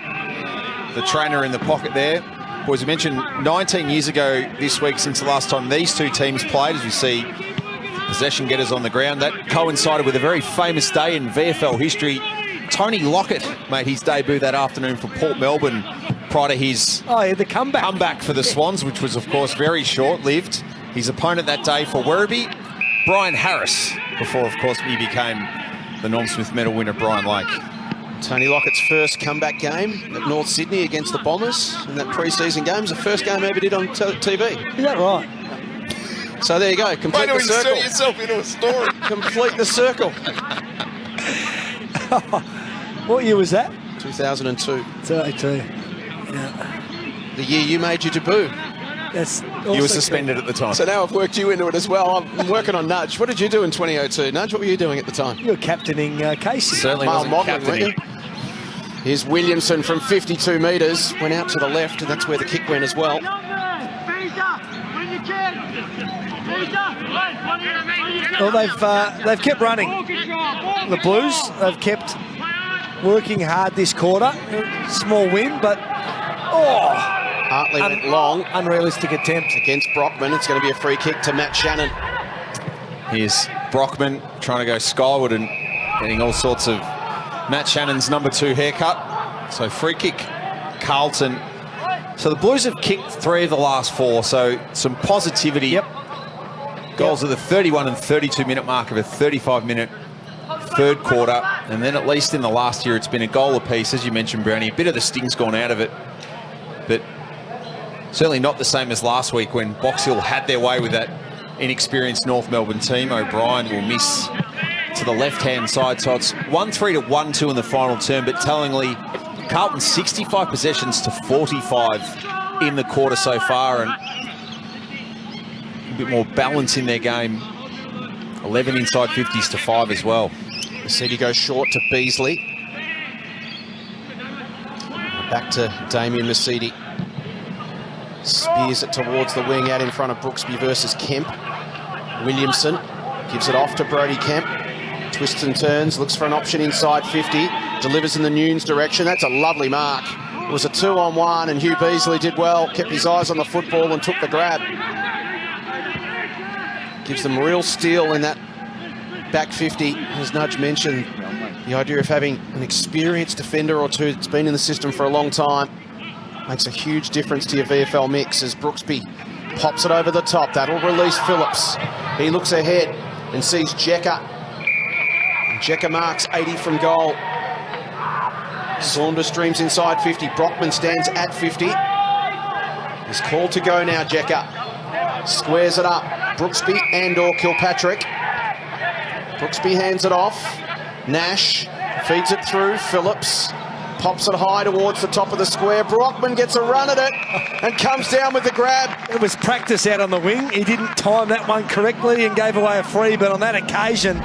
the trainer in the pocket there. Boys, I mentioned 19 years ago this week since the last time these 2 teams played, as we see possession getters on the ground. That coincided with a very famous day in VFL history. Tony Lockett made his debut that afternoon for Port Melbourne prior to his the comeback for the Swans, which was, of course, very short-lived. His opponent that day for Werribee, Brian Harris, before, of course, he became the Norm Smith medal winner, Brian Lake. Tony Lockett's first comeback game at North Sydney against the Bombers in that pre-season game. It was the first game I ever did on TV. Is that right? So there you go. Complete the circle. Insert yourself into a story. Complete the circle. What year was that? 2002. 32. Yeah. The year you made your debut. That's You were suspended at the time. So now I've worked you into it as well. I'm working on Nudge. What did you do in 2002? Nudge, what were you doing at the time? You were captaining Casey. Certainly Mile wasn't modelling, weren't captaining. you? Here's Williamson from 52 metres. Went out to the left, and that's where the kick went as well. Well, they've kept running. The Blues, they've kept working hard this quarter. Small win, but Hartley went long. Unrealistic attempt. Against Brockman. It's going to be a free kick to Matt Shannon. Here's Brockman trying to go skyward and getting all sorts of Matt Shannon's number 2 haircut. So free kick, Carlton. So the Blues have kicked 3 of the last 4, so some positivity. Yep. Goals at the 31 and 32 minute mark of a 35-minute third quarter, and then at least in the last year it's been a goal apiece, as you mentioned, Brownie. A bit of the sting's gone out of it, but certainly not the same as last week when Box Hill had their way with that inexperienced North Melbourne team. O'Brien will miss to the left-hand side, so it's 1-3 to 1-2 in the final term, but tellingly, Carlton 65 possessions to 45 in the quarter so far, and a bit more balance in their game. 11 inside 50s to 5 as well. City goes short to Beasley. Back to Damien Mercedes. Spears it towards the wing out in front of Brooksby versus Kemp. Williamson gives it off to Brody Kemp. Twists and turns, looks for an option inside 50. Delivers in the Nunes direction. That's a lovely mark. It was a 2-on-1 and Hugh Beasley did well. Kept his eyes on the football and took the grab. Gives them real steel in that back 50. As Nudge mentioned, the idea of having an experienced defender or two that's been in the system for a long time makes a huge difference to your VFL mix as Brooksby pops it over the top. That'll release Phillips. He looks ahead and sees Jecker. And Jecker marks 80 from goal. Saunders streams inside 50. Brockman stands at 50. He's called to go now, Jecker. Squares it up. Brooksby and or Kilpatrick. Brooksby hands it off. Nash feeds it through. Phillips pops it high towards the top of the square. Brockman gets a run at it and comes down with the grab. It was practice out on the wing. He didn't time that one correctly and gave away a free, but on that occasion,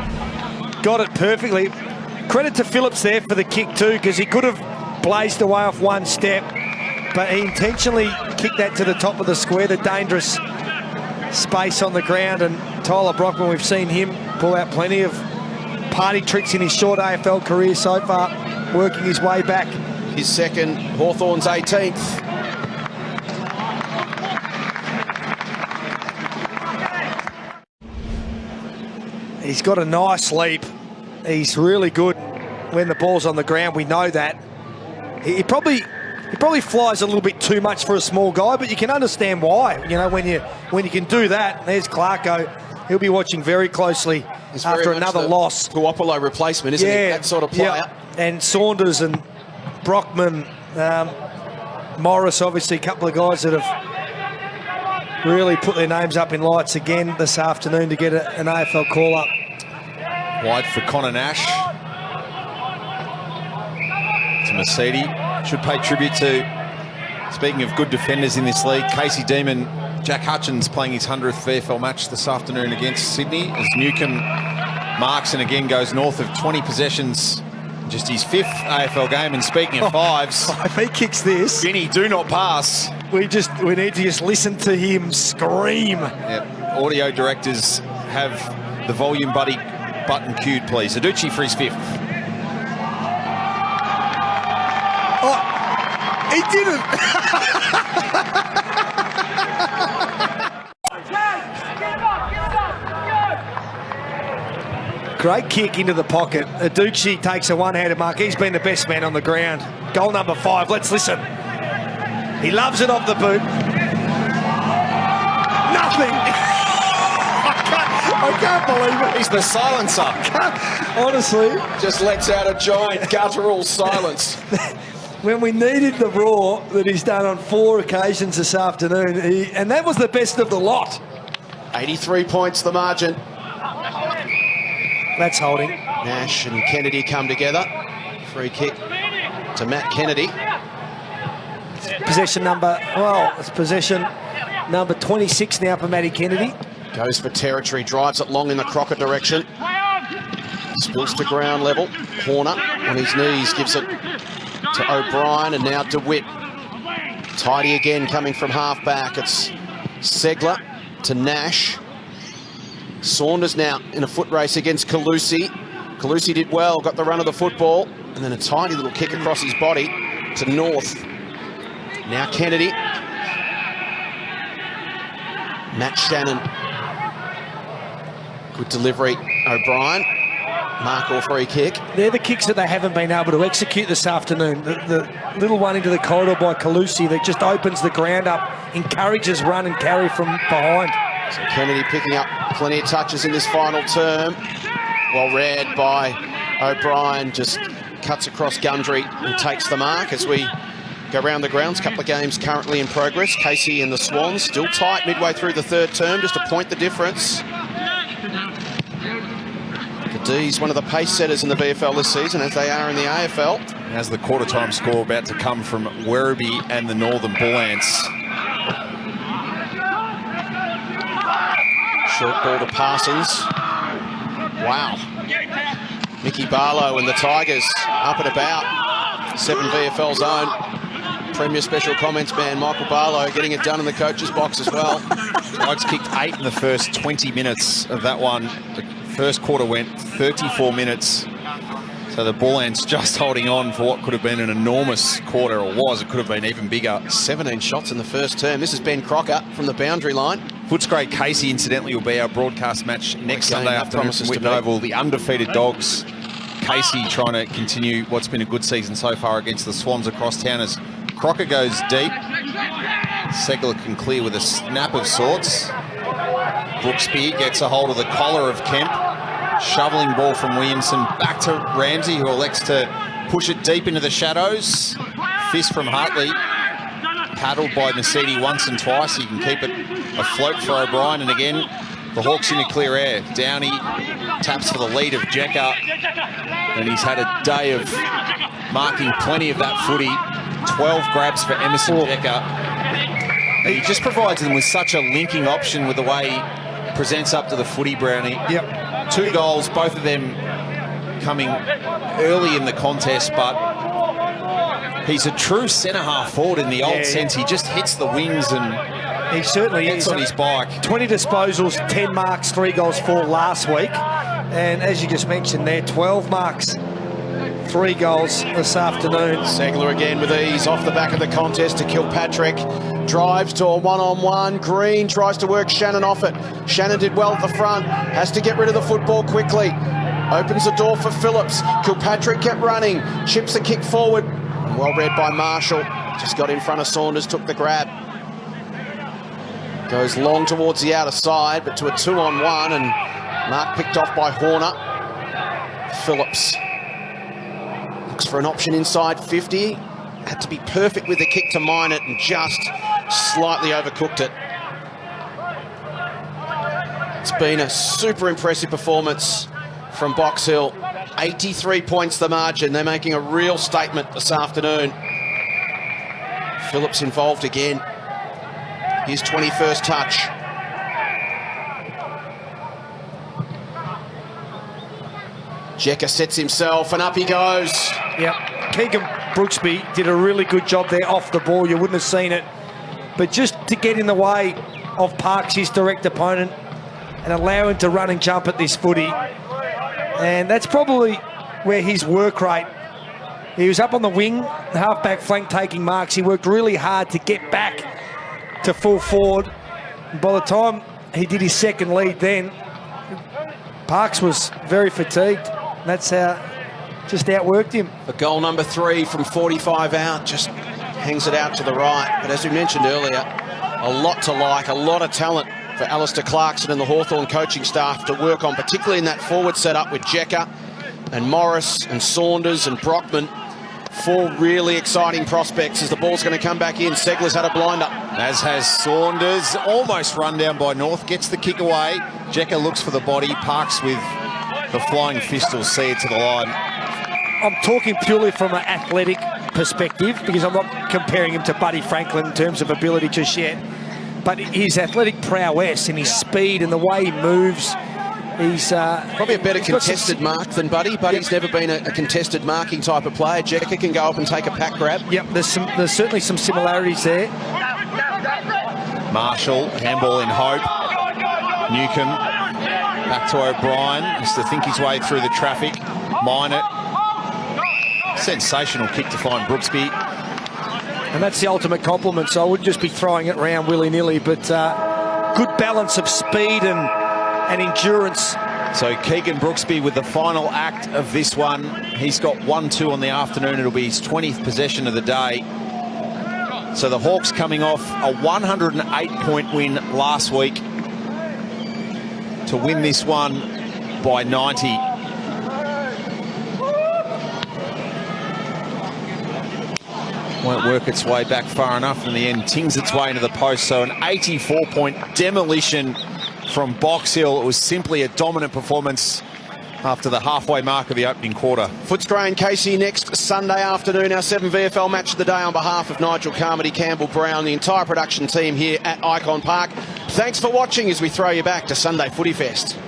got it perfectly. Credit to Phillips there for the kick too, because he could have blazed away off one step, but he intentionally kicked that to the top of the square, the dangerous space on the ground. And Tyler Brockman, we've seen him pull out plenty of party tricks in his short AFL career so far, working his way back. His second, Hawthorn's 18th. He's got a nice leap. He's really good when the ball's on the ground. We know that. He probably flies a little bit too much for a small guy, but you can understand why. You know, when you can do that. There's Clarko. He'll be watching very closely after another loss. Puopolo replacement, isn't he? That sort of player. Yeah. And Saunders and Brockman, Morris, obviously, a couple of guys that have really put their names up in lights again this afternoon to get an AFL call-up. Wide for Connor Nash. To Mercedes. Should pay tribute to, speaking of good defenders in this league, Casey Demon, Jack Hutchins playing his 100th VFL match this afternoon against Sydney as Newcomb marks and again goes north of 20 possessions. Just his 5th AFL game. And speaking of fives, if he kicks this, Vinny, do not pass. We need to just listen to him scream. Yep. Audio directors have the volume button cued, please. Aducci for his 5th. Oh, he didn't. Great kick into the pocket. Aducci takes a one-handed mark. He's been the best man on the ground. Goal number 5. Let's listen. He loves it off the boot. Nothing. I can't believe it. He's the silencer. Honestly, Just lets out a giant guttural silence. when we needed the roar that he's done on 4 occasions this afternoon, and that was the best of the lot. 83 points the margin. That's holding. Nash and Kennedy come together. Free kick to Matt Kennedy. Possession number 26 now for Matty Kennedy. Goes for territory, drives it long in the Crocker direction. Spills to ground level. Horner on his knees, gives it to O'Brien, and now DeWitt. Tidy again coming from half back. It's Segler to Nash. Saunders now in a foot race against Calusi. Calusi did well, got the run of the football, and then a tiny little kick across his body to North. Now Kennedy. Matt Shannon. Good delivery, O'Brien. Markle free kick. They're the kicks that they haven't been able to execute this afternoon. The little one into the corridor by Calusi that just opens the ground up, encourages run and carry from behind. So Kennedy picking up plenty of touches in this final term. Well read by O'Brien, just cuts across Gundry and takes the mark as we go round the grounds. Couple of games currently in progress. Casey and the Swans still tight midway through the third term, just a point the difference. The D's one of the pace setters in the VFL this season, as they are in the AFL. As the quarter time score about to come from Werribee and the Northern Bull Ants. Short ball to Parsons. Wow. Mickey Barlow and the Tigers up and about. 7 VFL zone. Premier Special Comments man Michael Barlow getting it done in the coach's box as well. Tigers kicked 8 in the first 20 minutes of that one. The first quarter went 34 minutes. So the Bull Ants just holding on for what could have been an enormous quarter, or was. It could have been even bigger. 17 shots in the first term. This is Ben Crocker from the boundary line. Footscray Casey, incidentally, will be our broadcast match next Sunday afternoon from Whitten Oval. The undefeated Dogs. Casey trying to continue what's been a good season so far against the Swans across town as Crocker goes deep. Segler can clear with a snap of sorts. Brooksby gets a hold of the collar of Kemp. Shoveling ball from Williamson back to Ramsey, who elects to push it deep into the shadows. Fist from Hartley. Paddled by Mercedes once and twice. He can keep it afloat for O'Brien. And again, the Hawks into clear air. Downey taps for the lead of Jecker. And he's had a day of marking plenty of that footy. 12 grabs for Emerson Jecker. He just provides them with such a linking option with the way he presents up to the footy, Brownie. Yep. 2 goals, both of them coming early in the contest, but he's a true centre-half forward in the old sense. He just hits the wings and he certainly gets is on his bike. 20 disposals, 10 marks, 3 goals, 4 last week. And as you just mentioned there, 12 marks, 3 goals this afternoon. Segler again with ease off the back of the contest to Kilpatrick. Drives to a one-on-one. Green tries to work Shannon off it. Shannon did well at the front. Has to get rid of the football quickly. Opens the door for Phillips. Kilpatrick kept running. Chips the kick forward. Well read by Marshall. Just got in front of Saunders, took the grab. Goes long towards the outer side, but to a 2-on-1, and Mark picked off by Horner. Phillips looks for an option inside 50. Had to be perfect with the kick to mine it and just slightly overcooked it. It's been a super impressive performance from Box Hill. 83 points the margin. They're making a real statement this afternoon. Phillips involved again. His 21st touch. Jecker sets himself and up he goes. Yep. Keegan Brooksby did a really good job there off the ball. You wouldn't have seen it. But just to get in the way of Parks, his direct opponent, and allow him to run and jump at this footy. And that's probably where his work rate. He was up on the wing, the half-back flank taking marks. He worked really hard to get back to full forward. And by the time he did his second lead then, Parks was very fatigued. That's how just outworked him. For goal number 3 from 45 out, just hangs it out to the right. But as we mentioned earlier, a lot to like, a lot of talent for Alistair Clarkson and the Hawthorn coaching staff to work on, particularly in that forward setup with Jekka and Morris and Saunders and Brockman. 4 really exciting prospects as the ball's going to come back in. Segler's had a blinder. As has Saunders, almost run down by North, gets the kick away. Jekka looks for the body, Parks with the flying fist will see it to the line. I'm talking purely from an athletic perspective because I'm not comparing him to Buddy Franklin in terms of ability just yet. But his athletic prowess and his speed and the way he moves, he's probably a better contested mark than Buddy. Buddy's never been a contested marking type of player. Jekka can go up and take a pack grab. Yep, there's certainly some similarities there. Marshall, handball in Hope. Newcomb, back to O'Brien. Has to think his way through the traffic. Mine it. Sensational kick to find Brooksby. And that's the ultimate compliment, so I wouldn't just be throwing it around willy-nilly, but good balance of speed and endurance. So Keegan Brooksby with the final act of this one. He's got 1-2 on the afternoon. It'll be his 20th possession of the day. So the Hawks coming off a 108-point win last week to win this one by 90. Won't work its way back far enough in the end. Tings its way into the post. So an 84-point demolition from Box Hill. It was simply a dominant performance after the halfway mark of the opening quarter. Footscray and Casey next Sunday afternoon. Our 7 VFL match of the day on behalf of Nigel Carmody, Campbell Brown, the entire production team here at Icon Park. Thanks for watching as we throw you back to Sunday Footy Fest.